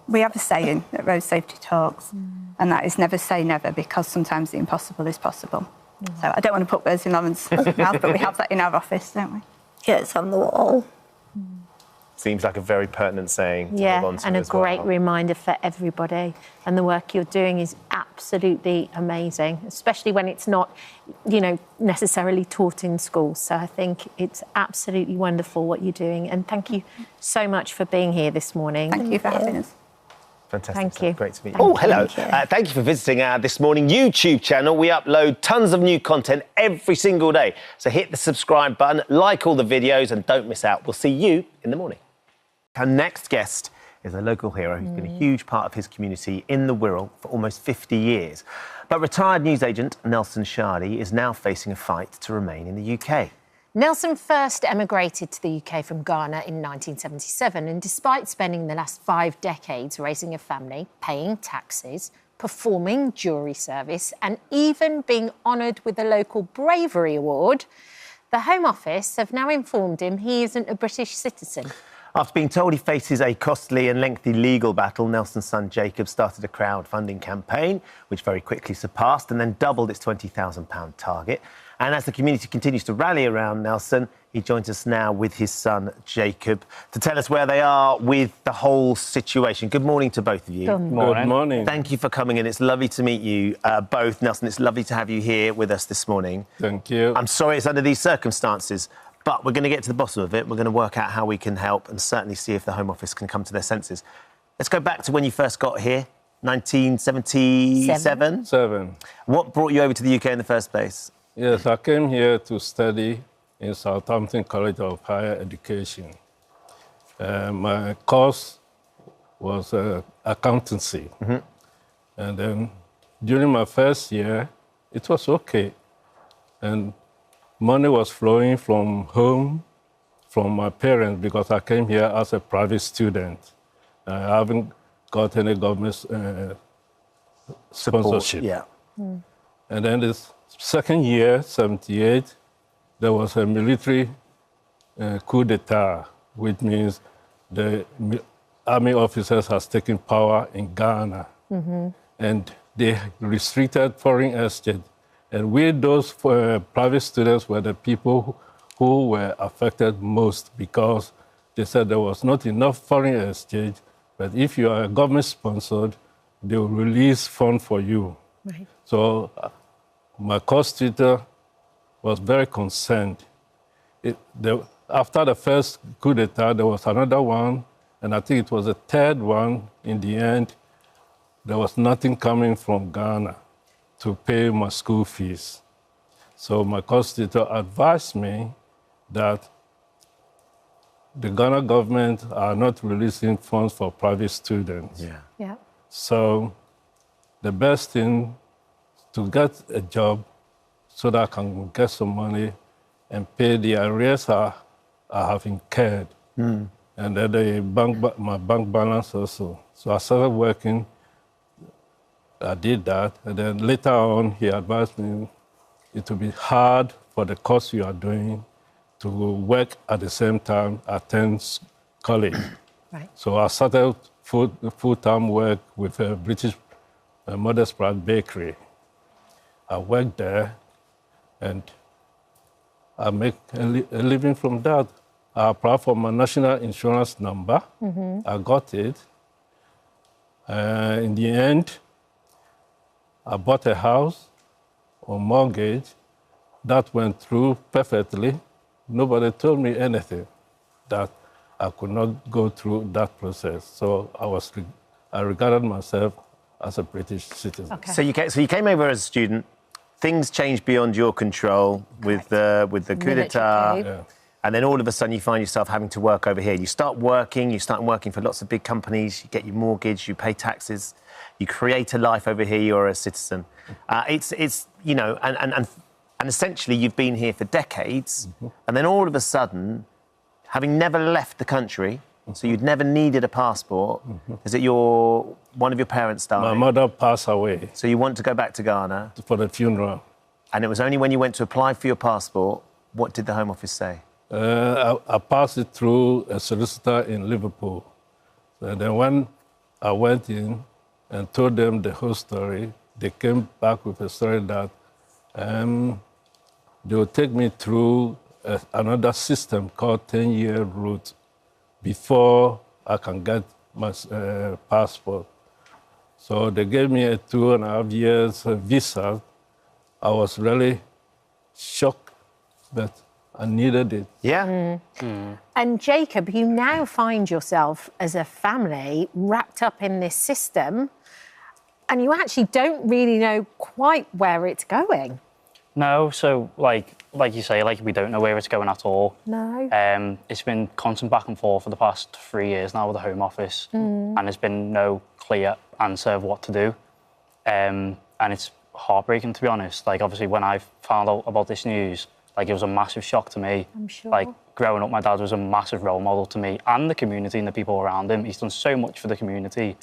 We have a saying at Road Safety Talks, and that is never say never, because sometimes the impossible is possible. So I don't want to put words in Lauren's mouth, but we have that in our office, don't we? Yeah, it's on the wall. Seems like a very pertinent saying to Yeah, hold on to and a as well. great reminder for everybody. And the work you're doing is absolutely amazing, especially when it's not, necessarily taught in schools. So I think it's absolutely wonderful what you're doing. And thank you so much for being here this morning. Thank you for having us. Fantastic. Thank you. Great to meet you. Thank Oh, hello. you. Thank you for visiting our This Morning YouTube channel. We upload tons of new content every single day. So hit the subscribe button, like all the videos, and don't miss out. We'll see you in the morning. Our next guest is a local hero who's been a huge part of his community in the Wirral for almost 50 years. But retired newsagent Nelson Shardy is now facing a fight to remain in the UK. Nelson first emigrated to the UK from Ghana in 1977, and despite spending the last 5 decades raising a family, paying taxes, performing jury service, and even being honoured with the local Bravery Award, the Home Office have now informed him he isn't a British citizen. After being told he faces a costly and lengthy legal battle, Nelson's son Jacob started a crowdfunding campaign, which very quickly surpassed and then doubled its £20,000 target. And as the community continues to rally around Nelson, he joins us now with his son Jacob to tell us where they are with the whole situation. Good morning to both of you. Good morning. Good morning. Thank you for coming in. It's lovely to meet you both. Nelson, it's lovely to have you here with us this morning. Thank you. I'm sorry it's under these circumstances, but we're going to get to the bottom of it. We're going to work out how we can help and certainly see if the Home Office can come to their senses. Let's go back to when you first got here, 1977? Seven. What brought you over to the UK in the first place? Yes, I came here to study in Southampton College of Higher Education. My course was accountancy. And then during my first year, it was okay. And money was flowing from home, from my parents, because I came here as a private student. I haven't got any government sponsorship. Yeah. And then this second year, 78, there was a military coup d'etat, which means the army officers has taken power in Ghana. And they restricted foreign exchange. And we, those private students, were the people who were affected most, because they said there was not enough foreign exchange, but if you are government-sponsored, they will release funds for you. Right. So my course tutor was very concerned. After the first coup d'etat, there was another one, and I think it was the third one. In the end, there was nothing coming from Ghana to pay my school fees. So my course tutor advised me that the Ghana government are not releasing funds for private students. Yeah. So the best thing to get a job so that I can get some money and pay the arrears I have incurred. And then my bank balance also. So I started working. I did that. And then later on, he advised me it will be hard for the course you are doing to work at the same time, attend college. Right. So I started full-time work with a British a Mother's Pride bakery. I work there, and I make a living from that. I applied for my national insurance number. I got it. In the end, I bought a house on mortgage. That went through perfectly. Nobody told me anything that I could not go through that process. So I regarded myself as a British citizen. Okay. So you came over as a student. Things changed beyond your control with the coup d'etat. Yeah. And then all of a sudden you find yourself having to work over here. You start working for lots of big companies, you get your mortgage, you pay taxes, you create a life over here, you're a citizen. It's you know, and essentially you've been here for decades, and then all of a sudden, having never left the country, so you'd never needed a passport, is it one of your parents died? My mother passed away. So you want to go back to Ghana? For the funeral. And it was only when you went to apply for your passport, what did the Home Office say? I passed it through a solicitor in Liverpool. So then when I went in and told them the whole story, they came back with a story that they will take me through another system called 10-year route before I can get my passport. So they gave me a 2.5 years visa. I was really shocked, but I needed it. Yeah. And Jacob, you now find yourself as a family wrapped up in this system, and you actually don't really know quite where it's going. No, so like you say, we don't know where it's going at all. No. It's been constant back and forth for the past 3 years now with the Home Office, and there's been no clear answer of what to do. And it's heartbreaking, to be honest. Like, obviously, when I found out about this news, it was a massive shock to me. I'm sure. Growing up, my dad was a massive role model to me and the community and the people around him. He's done so much for the community.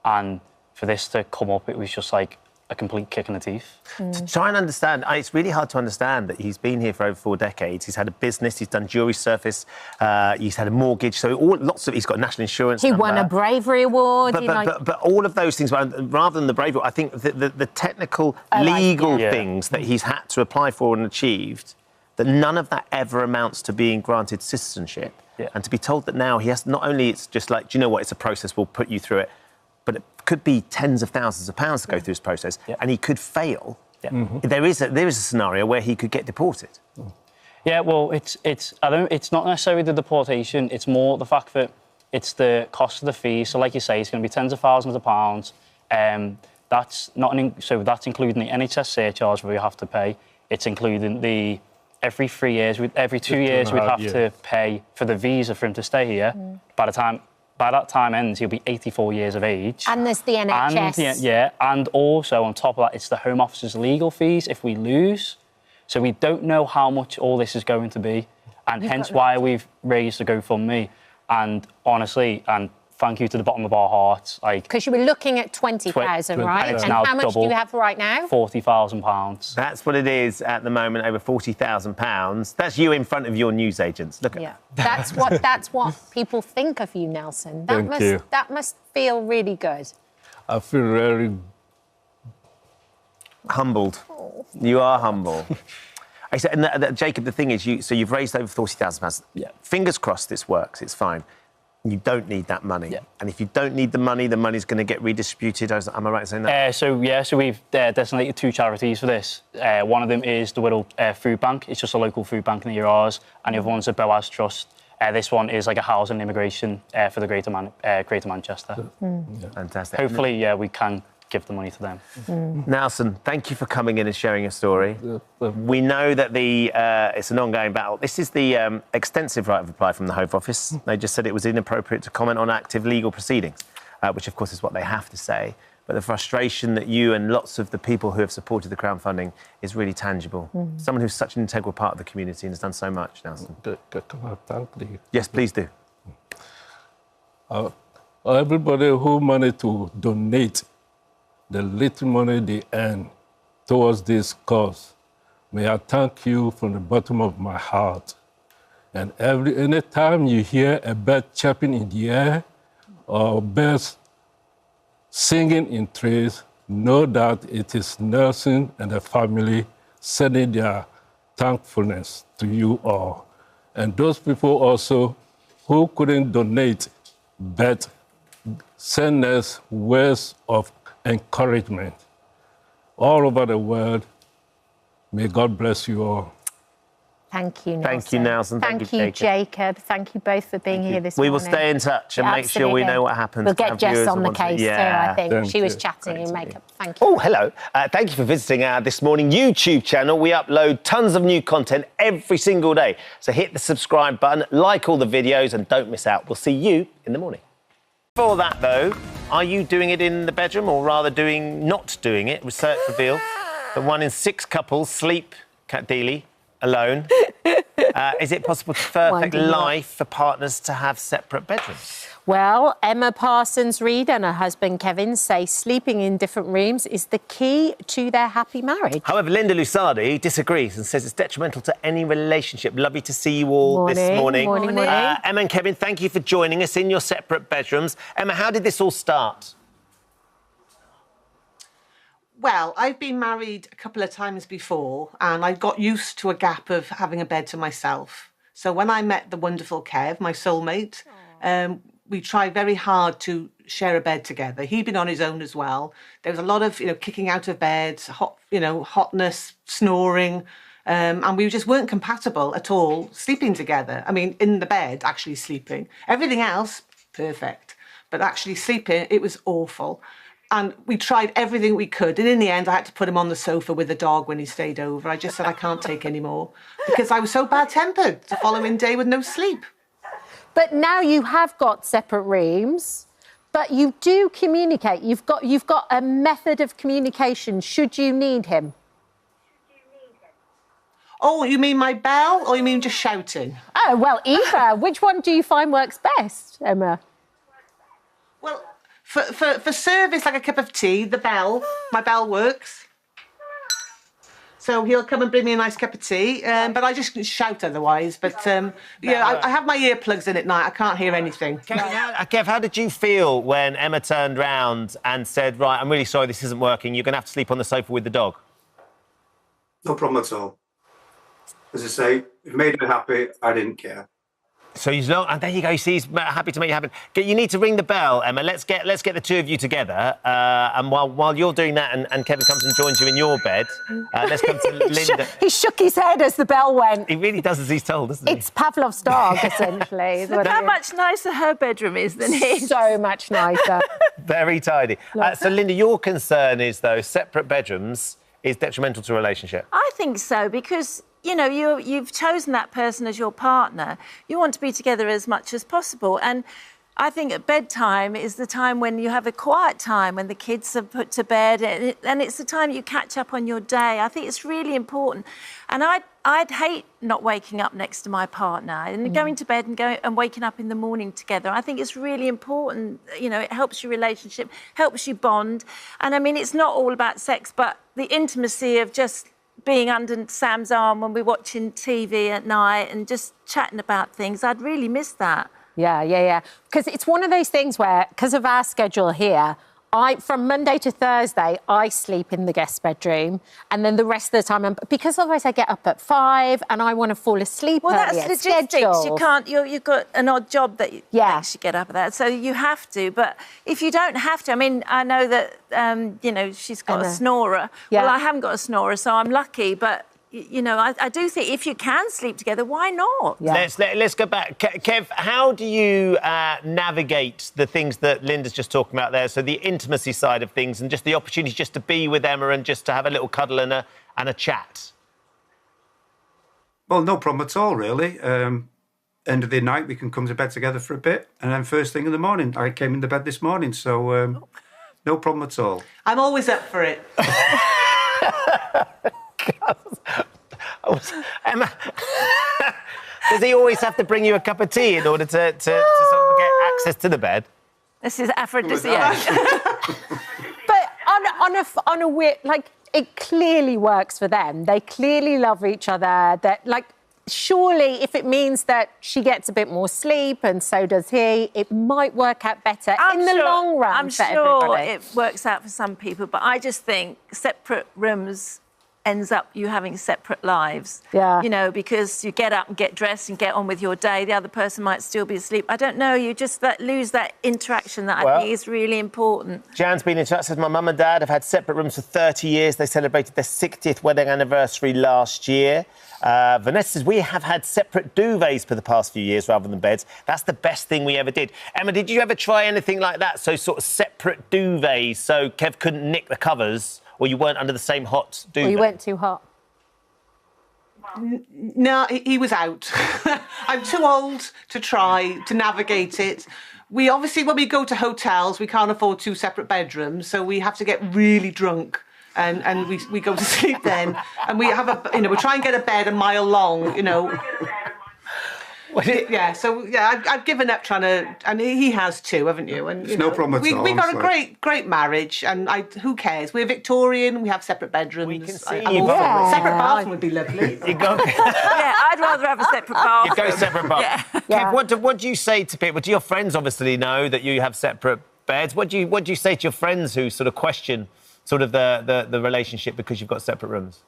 And for this to come up, it was just like a complete kick in the teeth. To try and understand, it's really hard to understand that he's been here for over 4 decades. He's had a business, he's done jewellery service, he's had a mortgage, so he's got national insurance. He won a bravery award. But all of those things, rather than the bravery, I think the technical, legal things that he's had to apply for and achieved, that none of that ever amounts to being granted citizenship. Yeah. And to be told that now he has, not only it's just like, do you know what, it's a process, we'll put you through it, but it could be tens of thousands of pounds to go through this process, and he could fail. There is a scenario where he could get deported. Yeah, well, it's not necessarily the deportation. It's more the fact that it's the cost of the fee. So, like you say, it's going to be tens of thousands of pounds. That's that's including the NHS surcharge where we have to pay. It's including every 3 years, every 2 years, we'd have to pay for the visa for him to stay here. By that time ends, he'll be 84 years of age. And there's the NHS. And also on top of that, it's the Home Office's legal fees if we lose. So we don't know how much all this is going to be, and hence why we've raised the GoFundMe. And honestly, and thank you to the bottom of our hearts. Because you were looking at 20,000, right? And, and how much do you have right now? £40,000. That's what it is at the moment, over £40,000. That's you in front of your newsagents. Look at that. That's what people think of you, Nelson. That must feel really good. I feel very humbled. You are humble. And Jacob, the thing is, you've raised over £40,000. Yeah. Fingers crossed this works. It's fine. You don't need that money. Yeah. And if you don't need the money's going to get redistributed. Am I right in saying that? So we've designated 2 charities for this. One of them is the Whittle Food Bank. It's just a local food bank near ours. And the other one's the Boaz Trust. This one is like a housing immigration for the Greater Manchester. Fantastic. Hopefully, we can give the money to them. Nelson, thank you for coming in and sharing your story. We know that it's an ongoing battle. This is the extensive right of reply from the Home Office. They just said it was inappropriate to comment on active legal proceedings, which of course is what they have to say. But the frustration that you and lots of the people who have supported the crowdfunding is really tangible. Someone who's such an integral part of the community and has done so much, Nelson. Yes, please do. Everybody who managed to donate the little money they earn towards this cause, may I thank you from the bottom of my heart. And any time you hear a bird chirping in the air or birds singing in trees, know that it is Nelson and the family sending their thankfulness to you all. And those people also who couldn't donate but send us words of encouragement all over the world. May God bless you all. Thank you, Nelson. Thank you, Nelson. Thank you, Jacob. Thank you both for being here this We morning. will stay in touch and make sure we know what happens. We'll to get have Jess viewers on the that want case to... too, I think. Thank She was you. chatting in makeup. Thank you. Oh, hello. Thank you for visiting our This Morning YouTube channel. We upload tons of new content every single day. So hit the subscribe button, like all the videos, and don't miss out. We'll see you in the morning. Before that, though, are you doing it in the bedroom or rather not doing it? Research revealed that 1 in 6 couples sleep, Cat Dealey, alone. Is it possible to perfect life for partners to have separate bedrooms? Well, Emma Parsons-Reid and her husband Kevin say sleeping in different rooms is the key to their happy marriage. However, Linda Lusardi disagrees and says it's detrimental to any relationship. Lovely to see you all this morning. Morning. Emma and Kevin, thank you for joining us in your separate bedrooms. Emma, how did this all start? Well, I've been married a couple of times before and I got used to a gap of having a bed to myself. So when I met the wonderful Kev, my soulmate, we tried very hard to share a bed together. He'd been on his own as well. There was a lot of, kicking out of bed, hotness, snoring, and we just weren't compatible at all sleeping together. I mean, in the bed, actually sleeping. Everything else, perfect. But actually sleeping, it was awful. And we tried everything we could. And in the end, I had to put him on the sofa with the dog when he stayed over. I just said, I can't take any more because I was so bad-tempered the following day with no sleep. But now you have got separate rooms, but you do communicate. You've got a method of communication should you need him. Oh, you mean my bell or you mean just shouting? Oh, well, either. Which one do you find works best, Emma? Well, for service, like a cup of tea, my bell works. So he'll come and bring me a nice cup of tea, but I just shout otherwise. But, I have my earplugs in at night. I can't hear anything. Kev, how did you feel when Emma turned round and said, right, I'm really sorry this isn't working. You're going to have to sleep on the sofa with the dog? No problem at all. As I say, if it made her happy, I didn't care. So he's not, and there you go. You see, he's happy to make you happy. You need to ring the bell, Emma. Let's get the two of you together. And while you're doing that, and Kevin comes and joins you in your bed, let's come to Linda. He shook his head as the bell went. He really does as he's told, doesn't he? It's Pavlov's dog, essentially. Look how much nicer her bedroom is than his. So much nicer. Very tidy. So, Linda, your concern is, though, separate bedrooms is detrimental to a relationship. I think so, because you've chosen that person as your partner. You want to be together as much as possible. And I think at bedtime is the time when you have a quiet time, when the kids are put to bed, and it's the time you catch up on your day. I think it's really important. And I'd hate not waking up next to my partner and going to bed and waking up in the morning together. I think it's really important. It helps your relationship, helps you bond. And I mean, it's not all about sex, but the intimacy of just being under Sam's arm when we're watching TV at night and just chatting about things. I'd really miss that. Yeah. Because it's one of those things where, because of our schedule here, from Monday to Thursday, I sleep in the guest bedroom, and then the rest of the time, because otherwise I get up at 5 and I want to fall asleep early. Well, that's logistics. You can't. You've got an odd job that makes you get up at that, so you have to. But if you don't have to, I mean, I know that she's got a snorer. Yeah. Well, I haven't got a snorer, so I'm lucky. But I do think if you can sleep together, why not? Yeah. Let's go back. Kev, how do you navigate the things that Linda's just talking about there? So the intimacy side of things and just the opportunity just to be with Emma and just to have a little cuddle and a chat. Well, no problem at all, really. End of the night, we can come to bed together for a bit. And then first thing in the morning, I came into bed this morning. So no problem at all. I'm always up for it. Emma, does he always have to bring you a cup of tea in order to sort of get access to the bed? This is aphrodisiac. But on a weird, it clearly works for them. They clearly love each other. surely if it means that she gets a bit more sleep and so does he, it might work out better in the long run I'm for sure everybody. it works out for some people, but I just think separate rooms ends up you having separate lives. Yeah. You know, because you get up and get dressed and get on with your day. The other person might still be asleep. I don't know. You just lose that interaction that I think is really important. Jan's been in touch. Says my mum and dad have had separate rooms for 30 years. They celebrated their 60th wedding anniversary last year. Vanessa says we have had separate duvets for the past few years rather than beds. That's the best thing we ever did. Emma, did you ever try anything like that? So sort of separate duvets so Kev couldn't nick the covers? Or you weren't under the same hot duvet? Or you weren't too hot? No, he was out. I'm too old to try to navigate it. We obviously, when we go to hotels, we can't afford 2 separate bedrooms, so we have to get really drunk. And we go to sleep then. And we have we try and get a bed a mile long, I've given up trying to, and he has too, haven't you? And no problem at all. We got a great marriage, and who cares? We're Victorian. We have separate bedrooms. We can see you. Separate bathroom would be lovely. I'd rather have a separate bathroom. You go separate bathroom. Yeah. Kev, what do you say to people? Do your friends obviously know that you have separate beds? What do you say to your friends who sort of question sort of the relationship because you've got separate rooms?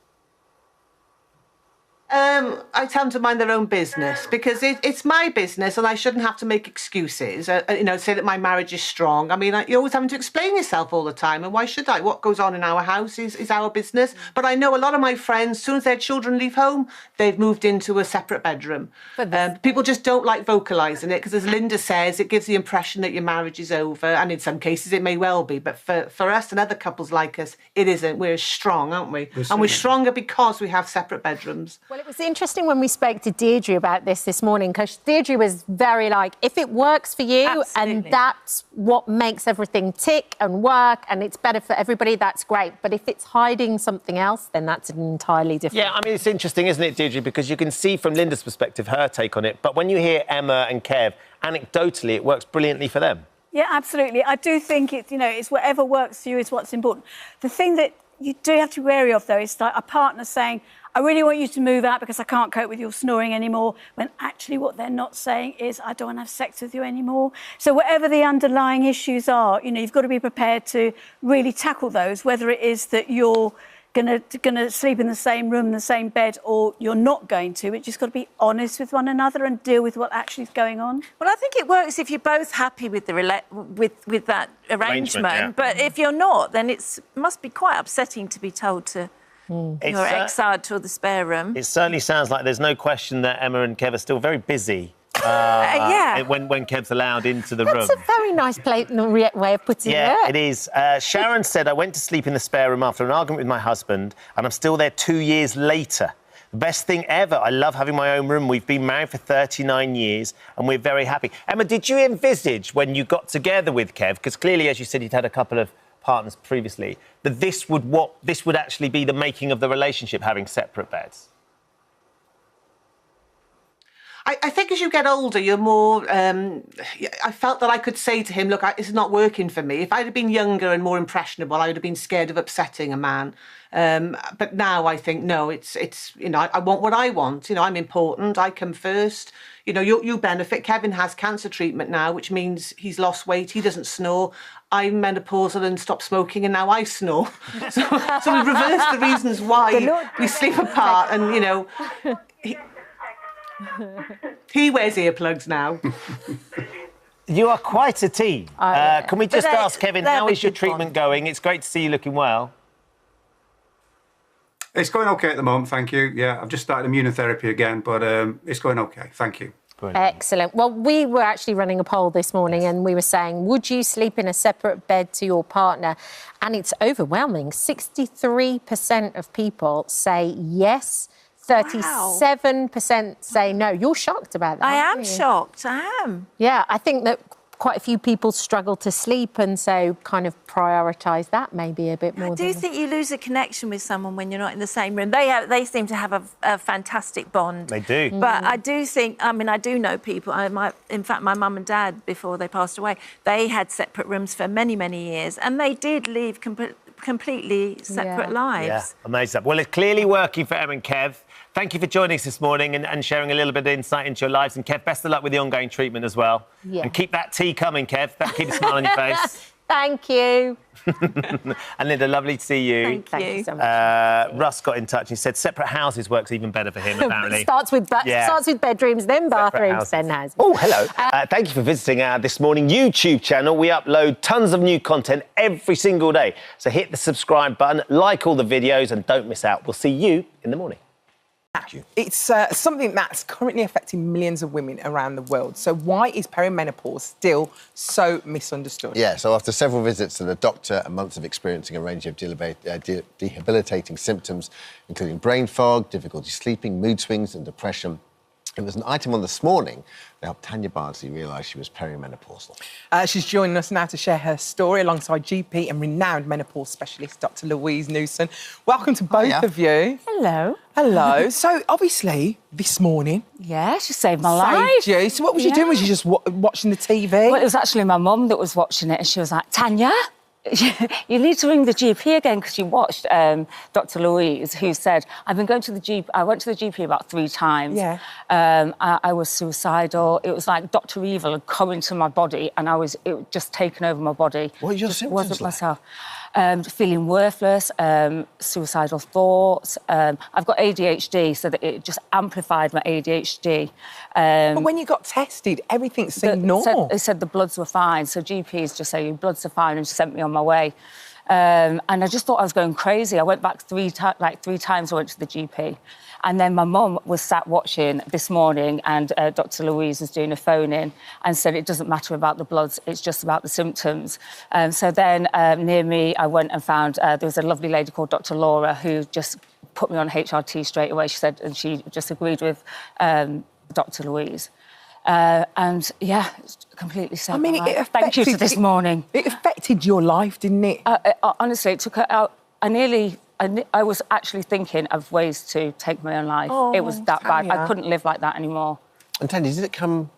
I tell them to mind their own business because it's my business and I shouldn't have to make excuses, say that my marriage is strong. I mean, you're always having to explain yourself all the time, and why should I? What goes on in our house is our business. But I know a lot of my friends, as soon as their children leave home, they've moved into a separate bedroom. People just don't like vocalising it because, as Linda says, it gives the impression that your marriage is over, and in some cases it may well be. But for us and other couples like us, it isn't. We're strong, aren't we? And we're stronger because we have separate bedrooms. Well, it was interesting when we spoke to Deirdre about this morning, because Deirdre was very like, if it works for you and that's what makes everything tick and work and it's better for everybody, that's great. But if it's hiding something else, then that's an entirely different... Yeah, I mean, it's interesting, isn't it, Deirdre? Because you can see from Linda's perspective her take on it. But when you hear Emma and Kev, anecdotally, it works brilliantly for them. Yeah, absolutely. I do think it's whatever works for you is what's important. The thing that you do have to be wary of, though, is like a partner saying, I really want you to move out because I can't cope with your snoring anymore, when actually what they're not saying is, I don't want to have sex with you anymore. So whatever the underlying issues are, you've got to be prepared to really tackle those, whether it is that you're going to sleep in the same room, the same bed, or you're not going to. It's just got to be honest with one another and deal with what actually is going on. Well, I think it works if you're both happy with with that arrangement. But if you're not, then it must be quite upsetting to be told to... You're exiled to the spare room. It certainly sounds like there's no question that Emma and Kev are still very busy when Kev's allowed into the room. That's a very nice way of putting it. Yeah, it is. Sharon said, I went to sleep in the spare room after an argument with my husband, and I'm still there 2 years later. The best thing ever. I love having my own room. We've been married for 39 years, and we're very happy. Emma, did you envisage when you got together with Kev, because clearly, as you said, you'd had a couple of partners previously, that this would actually be the making of the relationship, having separate beds? I think as you get older, you're more... I felt that I could say to him, look, it's not working for me. If I'd have been younger and more impressionable, I would have been scared of upsetting a man. But now I think, no, it's I want what I want. I'm important. I come first. You benefit. Kevin has cancer treatment now, which means he's lost weight. He doesn't snore. I'm menopausal and stopped smoking, and now I snore. So we've reversed the reasons why we sleep apart, and, he wears earplugs now. You are quite a team. Can we just ask Kevin, how is your treatment going? It's great to see you looking well. It's going OK at the moment, thank you. Yeah, I've just started immunotherapy again, but it's going OK, thank you. Brilliant. Excellent. Well, we were actually running a poll this morning and we were saying, would you sleep in a separate bed to your partner? And it's overwhelming. 63% of people say yes. 37% say no. You're shocked about that. I am shocked. I am. Yeah, I think that quite a few people struggle to sleep, and so kind of prioritise that maybe a bit more. Do you think you lose a connection with someone when you're not in the same room? They seem to have a fantastic bond. They do. But I do think, I do know people. In fact, my mum and dad, before they passed away, they had separate rooms for many, many years, and they did leave completely separate lives. Yeah, amazing. Well, it's clearly working for Em and Kev. Thank you for joining us this morning and sharing a little bit of insight into your lives. And Kev, best of luck with the ongoing treatment as well. Yeah. And keep that tea coming, Kev. That'll keep a smile on your face. Thank you. And Linda, lovely to see you. Thank you so much. Russ got in touch and he said separate houses works even better for him, apparently. Starts with bedrooms, then bathrooms, then houses. Oh, hello. Thank you for visiting our This Morning YouTube channel. We upload tons of new content every single day. So hit the subscribe button, like all the videos, and don't miss out. We'll see you in the morning. It's something that's currently affecting millions of women around the world. So why is perimenopause still so misunderstood? Yeah, so after several visits to the doctor and months of experiencing a range of debilitating symptoms, including brain fog, difficulty sleeping, mood swings and depression, it was an item on This Morning that helped Tanya Bardsley realise she was perimenopausal. She's joining us now to share her story alongside GP and renowned menopause specialist, Dr. Louise Newson. Welcome to both of you. Hello. Hello. So, obviously, this morning... Yeah, she saved my life. Saved you. So what was you doing? Was you just watching the TV? Well, it was actually my mum that was watching it, and she was like, Tanya, you need to ring the GP again, because you watched Dr. Louise, who said, I've been going to the GP... I went to the GP about 3 times. Yeah. I was suicidal. It was like Dr. Evil had come into my body, and it was just taken over my body. What are your just symptoms wasn't like? myself. Feeling worthless, suicidal thoughts. I've got ADHD, so that it just amplified my ADHD. But when you got tested, everything seemed normal. They said the bloods were fine, so GPs just say your bloods are fine, and just sent me on my way. And I just thought I was going crazy. I went back 3 times. I went to the GP. And then my mum was sat watching This Morning, and Dr. Louise was doing a phone-in and said it doesn't matter about the bloods, it's just about the symptoms. So then near me, I went and found there was a lovely lady called Dr. Laura who just put me on HRT straight away. She said, and she just agreed with Dr. Louise. And yeah, it's completely saved my life. It affected... Thank you to This Morning. It affected your life, didn't it? Honestly, it took out... I was actually thinking of ways to take my own life. It was that bad. I couldn't live like that anymore. And Tanya, did it come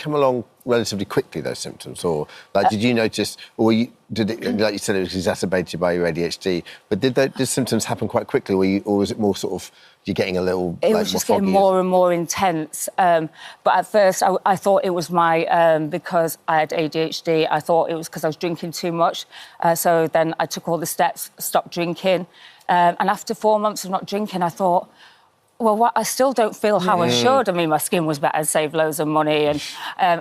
along relatively quickly, those symptoms? Or, like, did you notice... Or did it, like you said, it was exacerbated by your ADHD, but did the symptoms happen quite quickly, or was it more sort of... You're getting a little... It was just getting more and more intense. But at first, I thought it was because I had ADHD. I thought it was because I was drinking too much. So then I took all the steps, stopped drinking. And after 4 months of not drinking, I thought, well, I still don't feel how I should. I mean, my skin was better, saved loads of money, and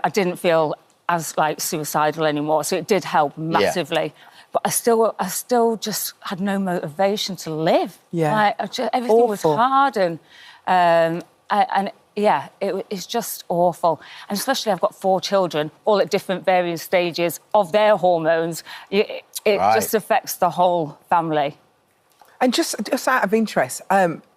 I didn't feel as, suicidal anymore. So it did help massively. Yeah. But I still just had no motivation to live. Yeah. Everything was hard, and it's just awful. And especially I've got 4 children, all at different varying stages of their hormones. It just affects the whole family. And just out of interest,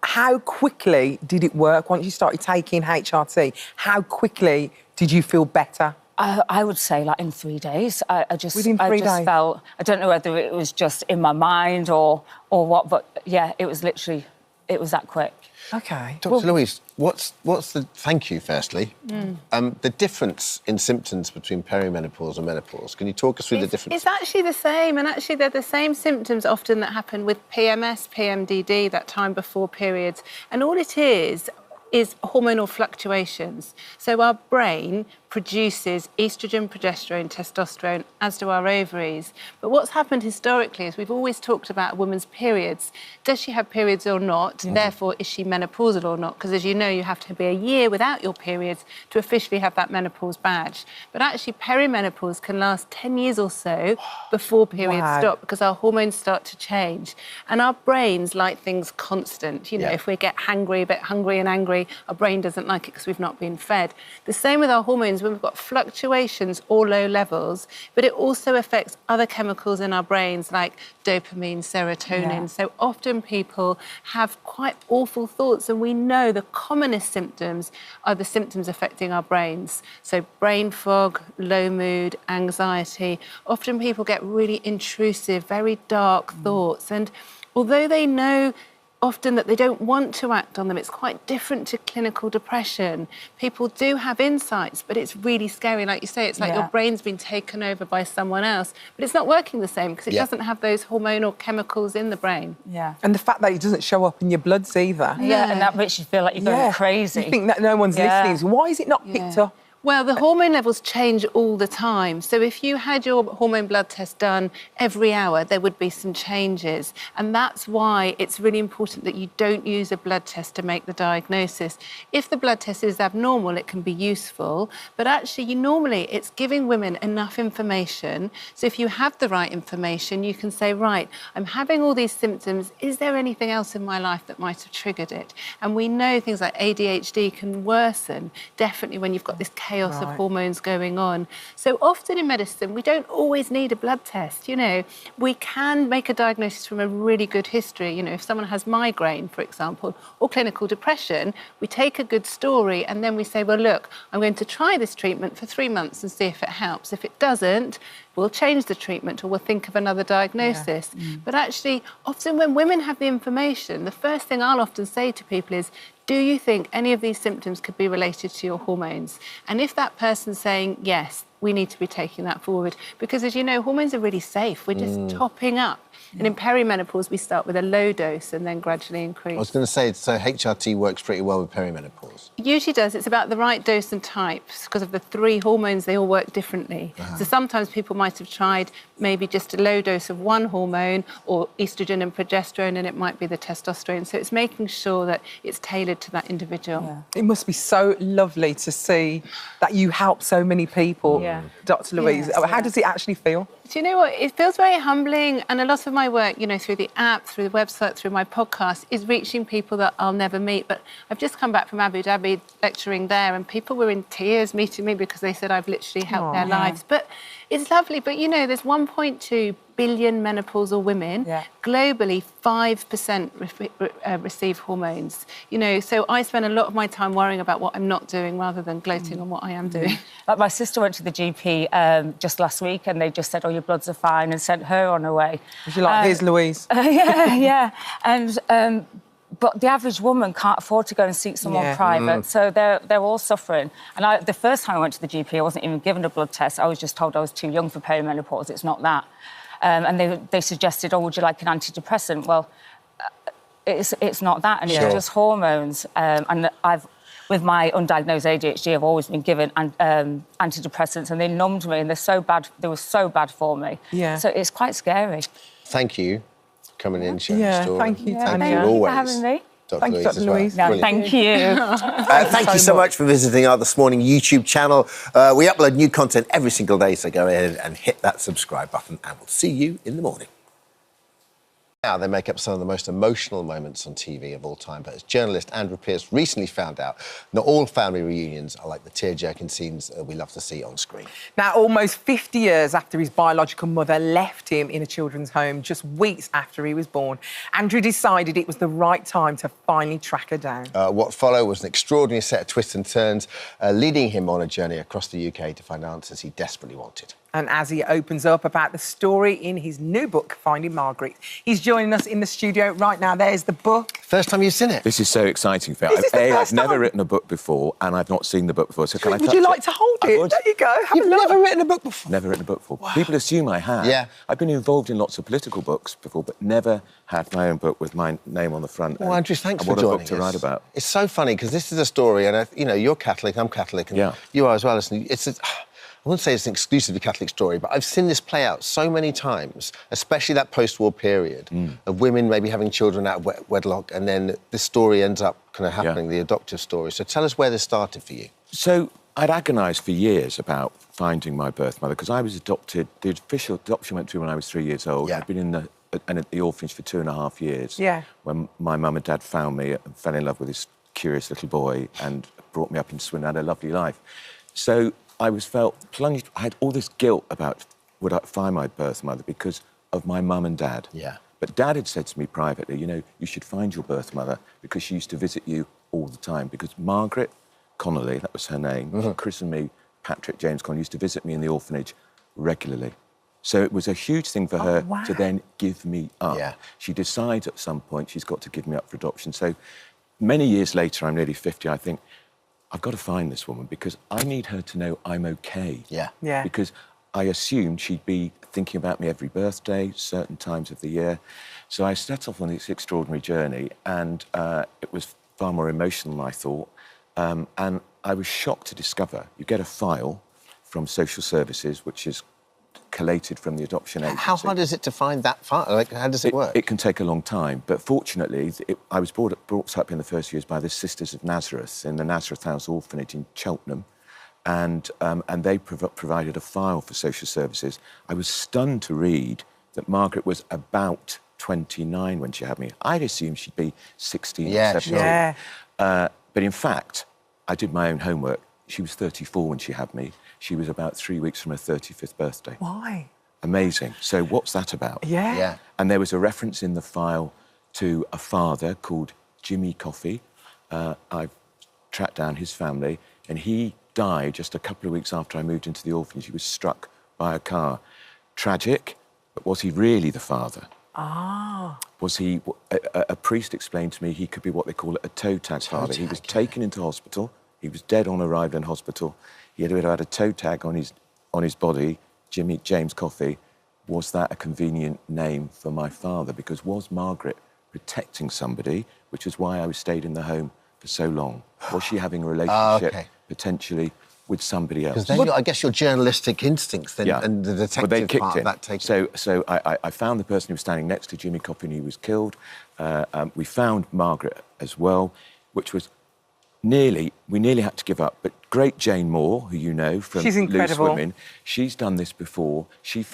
how quickly did it work once you started taking HRT? How quickly did you feel better? I would say, in 3 days. Within 3 days? Felt... I don't know whether it was just in my mind or what, but, yeah, it was that quick. OK. Dr. Louise, what's the... Thank you, firstly. The difference in symptoms between perimenopause and menopause, can you talk us through the difference? It's actually the same, and actually they're the same symptoms often that happen with PMS, PMDD, that time before periods. And all it is hormonal fluctuations. So our brain produces estrogen, progesterone, testosterone, as do our ovaries. But what's happened historically is we've always talked about a woman's periods. Does she have periods or not? Therefore, is she menopausal or not? Because as you know, you have to be a year without your periods to officially have that menopause badge. But actually, perimenopause can last 10 years or so before periods stop, because our hormones start to change. And our brains like things constant. You know, if we get hangry, a bit hungry and angry, our brain doesn't like it because we've not been fed. The same with our hormones. When we've got fluctuations or low levels, but it also affects other chemicals in our brains like dopamine, serotonin. So often people have quite awful thoughts, and we know the commonest symptoms are the symptoms affecting our brains. So brain fog, low mood, anxiety. Often people get really intrusive, very dark thoughts, and although they know often that they don't want to act on them. It's quite different to clinical depression. People do have insights, but it's really scary. Like you say, it's like your brain's been taken over by someone else, but it's not working the same because it doesn't have those hormonal chemicals in the brain. Yeah. And the fact that it doesn't show up in your bloods either. Yeah, and that makes you feel like you're going crazy. You think that no one's listening. So why is it not picked up? Well, the hormone levels change all the time. So if you had your hormone blood test done every hour, there would be some changes. And that's why it's really important that you don't use a blood test to make the diagnosis. If the blood test is abnormal, it can be useful. But actually, normally, it's giving women enough information. So if you have the right information, you can say, right, I'm having all these symptoms. Is there anything else in my life that might have triggered it? And we know things like ADHD can worsen, definitely when you've got this chaos of hormones going on. So often in medicine, we don't always need a blood test. We can make a diagnosis from a really good history. If someone has migraine, for example, or clinical depression, we take a good story and then we say, well, look, I'm going to try this treatment for 3 months and see if it helps. If it doesn't, we'll change the treatment or we'll think of another diagnosis. But actually, often when women have the information, the first thing I'll often say to people is, do you think any of these symptoms could be related to your hormones? And if that person's saying yes, we need to be taking that forward. Because as you know, hormones are really safe. We're just topping up. And in perimenopause, we start with a low dose and then gradually increase. I was going to say, so HRT works pretty well with perimenopause. It usually does. It's about the right dose and types because of the 3 hormones, they all work differently. So sometimes people might have tried maybe just a low dose of one hormone or estrogen and progesterone, and it might be the testosterone. So it's making sure that it's tailored to that individual. It must be so lovely to see that you help so many people, Dr. Louise. How does it actually feel? Do you know what? It feels very humbling, and a lot of my work, through the app, through the website, through my podcast, is reaching people that I'll never meet. But I've just come back from Abu Dhabi lecturing there, and people were in tears meeting me because they said I've literally helped their lives. But it's lovely. But, there's 1.2 billion menopausal women. Globally, 5% receive hormones. So I spend a lot of my time worrying about what I'm not doing rather than gloating on what I am doing. Like my sister went to the GP just last week and they just said, oh, your bloods are fine, and sent her on her way. Was you like, here's Louise? And but the average woman can't afford to go and seek someone private, so they're all suffering. And the first time I went to the GP, I wasn't even given a blood test. I was just told I was too young for perimenopause. It's not that. And they suggested, oh, would you like an antidepressant? Well, it's not that, and it's just hormones. And with my undiagnosed ADHD, I've always been given antidepressants, and they numbed me, and they're so bad. They were so bad for me. So it's quite scary. Thank you for coming in, sharing your story. Thank you, Tanya. Thank you always. for having me. Thank you, Dr. Louise. No, thank you. Thank you so much for visiting our This Morning YouTube channel. We upload new content every single day, so go ahead and hit that subscribe button, and we'll see you in the morning. Now, they make up some of the most emotional moments on TV of all time, but as journalist Andrew Pearce recently found out, not all family reunions are like the tear-jerking scenes we love to see on screen. Now, almost 50 years after his biological mother left him in a children's home, just weeks after he was born, Andrew decided it was the right time to finally track her down. What followed was an extraordinary set of twists and turns, leading him on a journey across the UK to find answers he desperately wanted. And as he opens up about the story in his new book, Finding Margaret, he's joining us in the studio right now. There's the book. First time you've seen it? This is so exciting for me. I've never written a book before, and I've not seen the book before. So can I touch it? Would you like to hold it? There you go. You've never written a book before? Never written a book before. Wow. People assume I have. Yeah. I've been involved in lots of political books before, but never had my own book with my name on the front. Well, Andrew, thanks for joining us. What a book to write about. It's so funny, because this is a story, and, you're Catholic, I'm Catholic, and you are as well. I wouldn't say it's an exclusively Catholic story, but I've seen this play out so many times, especially that post-war period of women maybe having children out of wedlock, and then this story ends up kind of happening, the adoptive story. So tell us where this started for you. So I'd agonised for years about finding my birth mother, because I was adopted. The official adoption went through when I was 3 years old. I'd been in the orphanage for 2.5 years. When my mum and dad found me and fell in love with this curious little boy and brought me up into Swindon. I had a lovely life. So I felt plunged. I had all this guilt about would I find my birth mother because of my mum and dad. But Dad had said to me privately, you should find your birth mother because she used to visit you all the time. Because Margaret Connolly, that was her name, she christened me Patrick James Connolly, used to visit me in the orphanage regularly. So it was a huge thing for her wow. to then give me up. Yeah. She decides at some point she's got to give me up for adoption. So many years later, I'm nearly 50, I think, I've got to find this woman because I need her to know I'm okay. Yeah. Yeah. Because I assumed she'd be thinking about me every birthday, certain times of the year. So I set off on this extraordinary journey, and it was far more emotional than I thought. And I was shocked to discover you get a file from social services, which is collated from the adoption agency. How hard is it to find that file? Like, how does it work? It can take a long time, but fortunately, I was brought up in the first years by the Sisters of Nazareth in the Nazareth House Orphanage in Cheltenham, and they provided a file for social services. I was stunned to read that Margaret was about 29 when she had me. I'd assumed she'd be 16 or 17. Yeah. But in fact, I did my own homework. She was 34 when she had me. She was about 3 weeks from her 35th birthday. Why? Amazing. So what's that about? Yeah. And there was a reference in the file to a father called Jimmy Coffey. I've tracked down his family, and he died just a couple of weeks after I moved into the orphanage. He was struck by a car. Tragic, but was he really the father? Ah. Was he... A priest explained to me he could be what they call a toe tag father. He was taken into hospital. He was dead on arrival in hospital. He had a toe tag on his body, James Coffey. Was that a convenient name for my father? Because was Margaret protecting somebody, which is why I stayed in the home for so long? Was she having a relationship potentially with somebody else? Because then I guess your journalistic instincts then, and the detective they kicked part in. of that takes... So I found the person who was standing next to Jimmy Coffey and he was killed. We found Margaret as well, which was we nearly had to give up. But great Jane Moore, who you know from Loose Women, she's done this before. She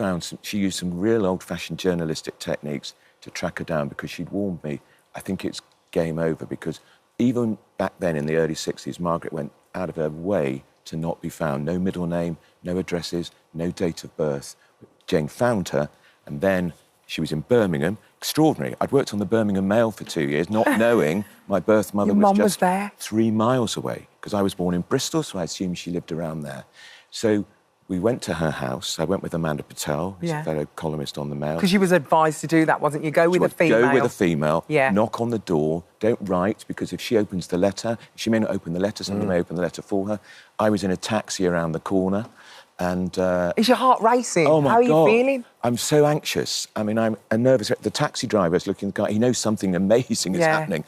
used some real old-fashioned journalistic techniques to track her down because she'd warned me, I think it's game over, because even back then in the early 60s, Margaret went out of her way to not be found. No middle name, no addresses, no date of birth. Jane found her, and then she was in Birmingham. Extraordinary. I'd worked on the Birmingham Mail for 2 years, not knowing my birth mother was just there? 3 miles away, because I was born in Bristol, so I assumed she lived around there. So we went to her house. I went with Amanda Patel, who's a fellow columnist on the Mail. Because you was advised to do that, wasn't you? Go with a female. Go with a female, knock on the door, don't write, because if she opens the letter, she may not open the letter, somebody may open the letter for her. I was in a taxi around the corner, and... Is your heart racing? Oh, my God. How are you feeling? I'm so anxious. I mean, I'm a nervous... The taxi driver is looking at the car. He knows something amazing is happening.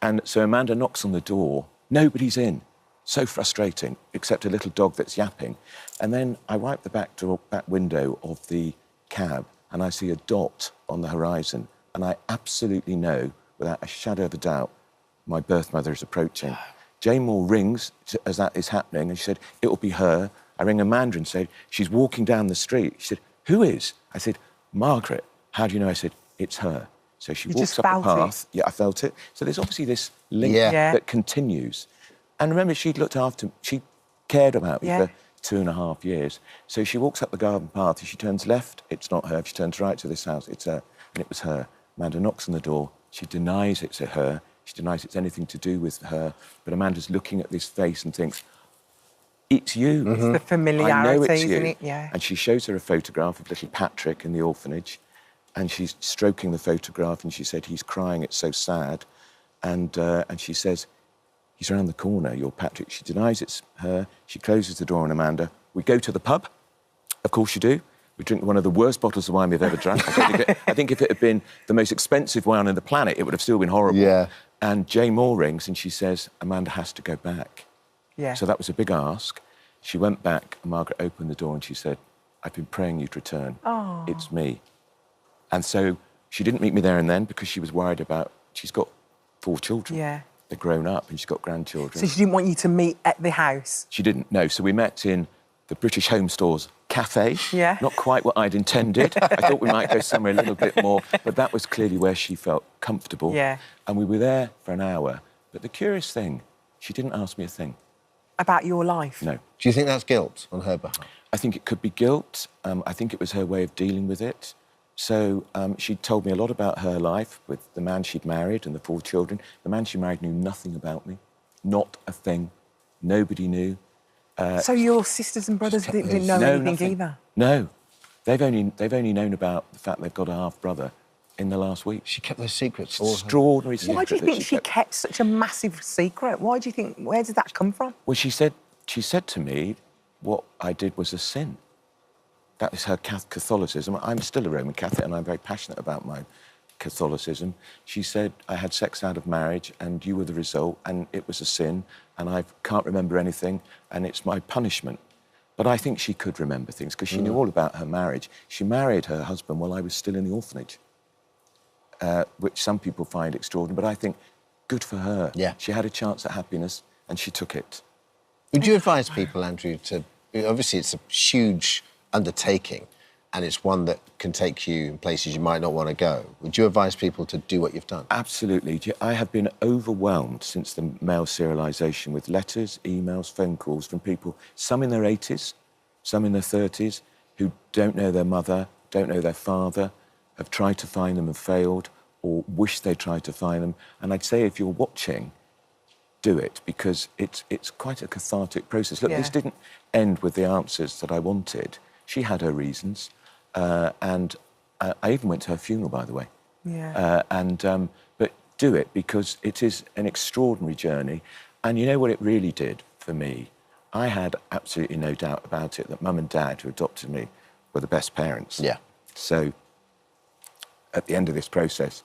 And so Amanda knocks on the door. Nobody's in. So frustrating, except a little dog that's yapping. And then I wipe the back window of the cab, and I see a dot on the horizon. And I absolutely know, without a shadow of a doubt, my birth mother is approaching. Jane Moore rings as that is happening, and she said, it'll be her. I ring Amanda and said, she's walking down the street. She said, who is? I said, Margaret. How do you know? I said, it's her. So she walks up the path. Yeah, I felt it. So there's obviously this link that continues. And remember, she'd looked after... She cared about me for 2.5 years. So she walks up the garden path. If she turns left, it's not her. If she turns right to this house, it's her. And it was her. Amanda knocks on the door. She denies it's her. She denies it's anything to do with her. But Amanda's looking at this face and thinks, it's you. It's the familiarity, I know it's you. isn't it? Yeah. And she shows her a photograph of little Patrick in the orphanage, and she's stroking the photograph, and she said, he's crying, it's so sad. And she says, he's around the corner, your Patrick. She denies it's her. She closes the door on Amanda. We go to the pub. Of course you do. We drink one of the worst bottles of wine we've ever drank. I think if it had been the most expensive wine on the planet, it would have still been horrible. Yeah. And Jane Moore rings, and she says, Amanda has to go back. Yeah. So that was a big ask. She went back, and Margaret opened the door, and she said, I've been praying you'd return. Oh. It's me. And so she didn't meet me there and then because she was worried about... She's got 4 children. Yeah. They're grown up, and she's got grandchildren. So she didn't want you to meet at the house? She didn't, no. So we met in the British Home Stores cafe. Yeah. Not quite what I'd intended. I thought we might go somewhere a little bit more, but that was clearly where she felt comfortable. Yeah. And we were there for an hour. But the curious thing, she didn't ask me a thing. About your life? No. Do you think that's guilt on her behalf? I think it could be guilt. I think it was her way of dealing with it. So she told me a lot about her life with the man she'd married and the 4 children. The man she married knew nothing about me. Not a thing. Nobody knew. So your sisters and brothers didn't know anything nothing. either? No. They've only known about the fact they've got a half-brother in the last week. She kept those secrets. Extraordinary secret. Why do you think she kept such a massive secret? Why do you think, where did that come from? Well, she said to me, what I did was a sin. That was her Catholicism. I'm still a Roman Catholic and I'm very passionate about my Catholicism. She said, I had sex out of marriage and you were the result and it was a sin and I can't remember anything and it's my punishment. But I think she could remember things because she knew all about her marriage. She married her husband while I was still in the orphanage, which some people find extraordinary, but I think good for her. Yeah. She had a chance at happiness and she took it. Would you advise people, Andrew, to... Obviously, it's a huge undertaking and it's one that can take you in places you might not want to go. Would you advise people to do what you've done? Absolutely. I have been overwhelmed since the mail serialisation with letters, emails, phone calls from people, some in their 80s, some in their 30s, who don't know their mother, don't know their father, have tried to find them and failed, or wish they tried to find them. And I'd say if you're watching, do it, because it's quite a cathartic process. Look, this didn't end with the answers that I wanted. She had her reasons, and I even went to her funeral, by the way. Yeah. But do it, because it is an extraordinary journey. And you know what it really did for me? I had absolutely no doubt about it that Mum and Dad, who adopted me, were the best parents. Yeah. So at the end of this process,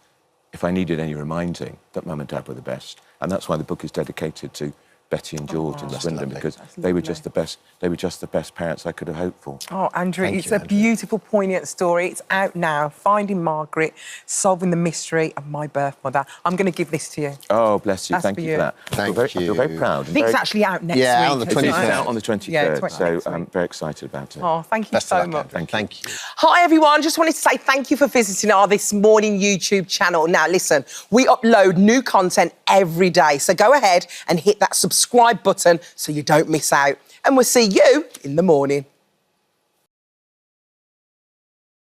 if I needed any reminding that Mum and Dad were the best, and that's why the book is dedicated to Betty and George in Swindon, because they were just the best. They were just the best parents I could have hoped for. Oh, Andrew, it's a beautiful, poignant story. It's out now. Finding Margaret, solving the mystery of my birth mother. I'm going to give this to you. Oh, bless you. That's Thank for you you. for that. Thank I you. feel very proud. I think it's actually out next week. Yeah, on the 23rd. It's out on the 23rd, Yeah, so I'm very excited about it. Oh, thank you Best so of luck, much. Andrew. Thank you. Hi, everyone. Just wanted to say thank you for visiting our This Morning YouTube channel. Now, listen, we upload new content every day, so go ahead and hit that subscribe button so you don't miss out. And we'll see you in the morning.